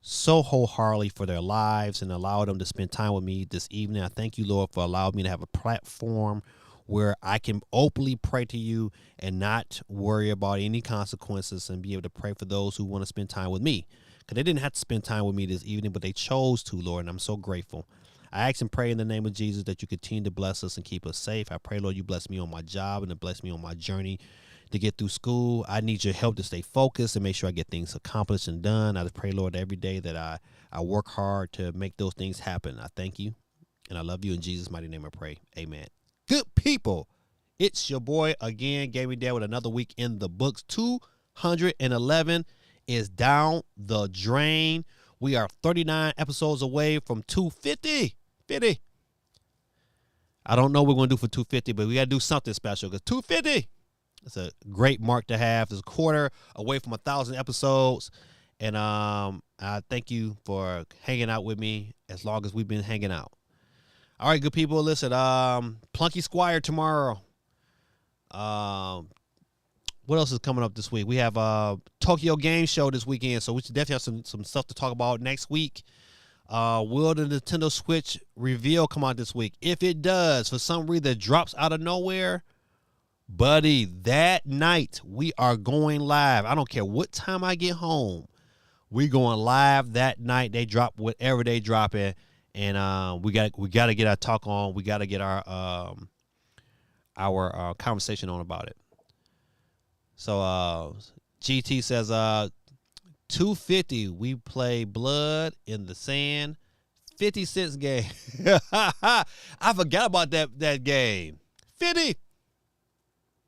so wholeheartedly for their lives and allow them to spend time with me this evening. I thank you, Lord, for allowing me to have a platform where I can openly pray to you and not worry about any consequences and be able to pray for those who want to spend time with me. Because they didn't have to spend time with me this evening, but they chose to, Lord, and I'm so grateful. I ask and pray in the name of Jesus that you continue to bless us and keep us safe. I pray, Lord, you bless me on my job and to bless me on my journey to get through school. I need your help to stay focused and make sure I get things accomplished and done. I just pray, Lord, every day that I work hard to make those things happen. I thank you, and I love you. In Jesus' mighty name I pray. Amen. Good people, it's your boy again, Gaming Dad, with another week in the books. 211 is down the drain. We are 39 episodes away from 250. I don't know what we're going to do for 250, but we got to do something special because 250, it's a great mark to have. It's a quarter away from 1,000 episodes. And I thank you for hanging out with me as long as we've been hanging out. All right, good people, listen, Plunky Squire tomorrow. What else is coming up this week? We have Tokyo Game Show this weekend, so we should definitely have some stuff to talk about next week. Will the Nintendo Switch reveal come out this week? If it does, for some reason it drops out of nowhere, buddy, that night we are going live. I don't care what time I get home. We going live that night. They drop whatever they drop it, and we got to get our talk on. We got to get our conversation on about it. So GT says 250. We play Blood in the Sand, 50 cents game. I forgot about that game. 50.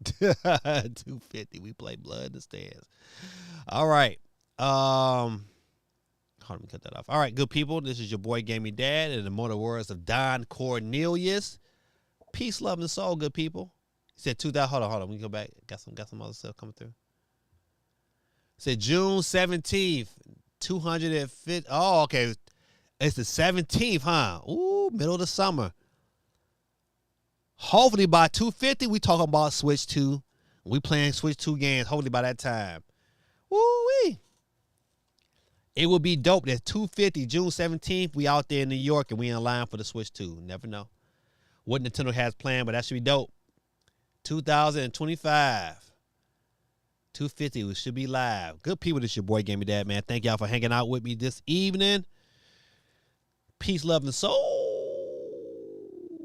250. We play Blood in the Stands. All right. Hold on, let me cut that off. All right, good people. This is your boy Gaming Dad, and the immortal words of Don Cornelius. Peace, love, and soul, good people. He said 2000. Hold on. We can go back. Got some other stuff coming through. Said June 17th, 250. Oh, okay. It's the 17th, huh? Ooh, middle of the summer. Hopefully by 250, we talking about Switch 2. We playing Switch 2 games. Hopefully by that time. Woo-wee. It would be dope. That's 250, June 17th. We out there in New York, and we in line for the Switch 2. Never know. what Nintendo has planned, but that should be dope. 2025. 250 should be live. Good people, this your boy Gaming Dad, man. Thank y'all for hanging out with me this evening. Peace, love, and soul.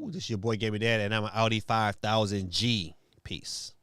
This your boy Gaming Dad, and I'm an Audi 5000G. Peace.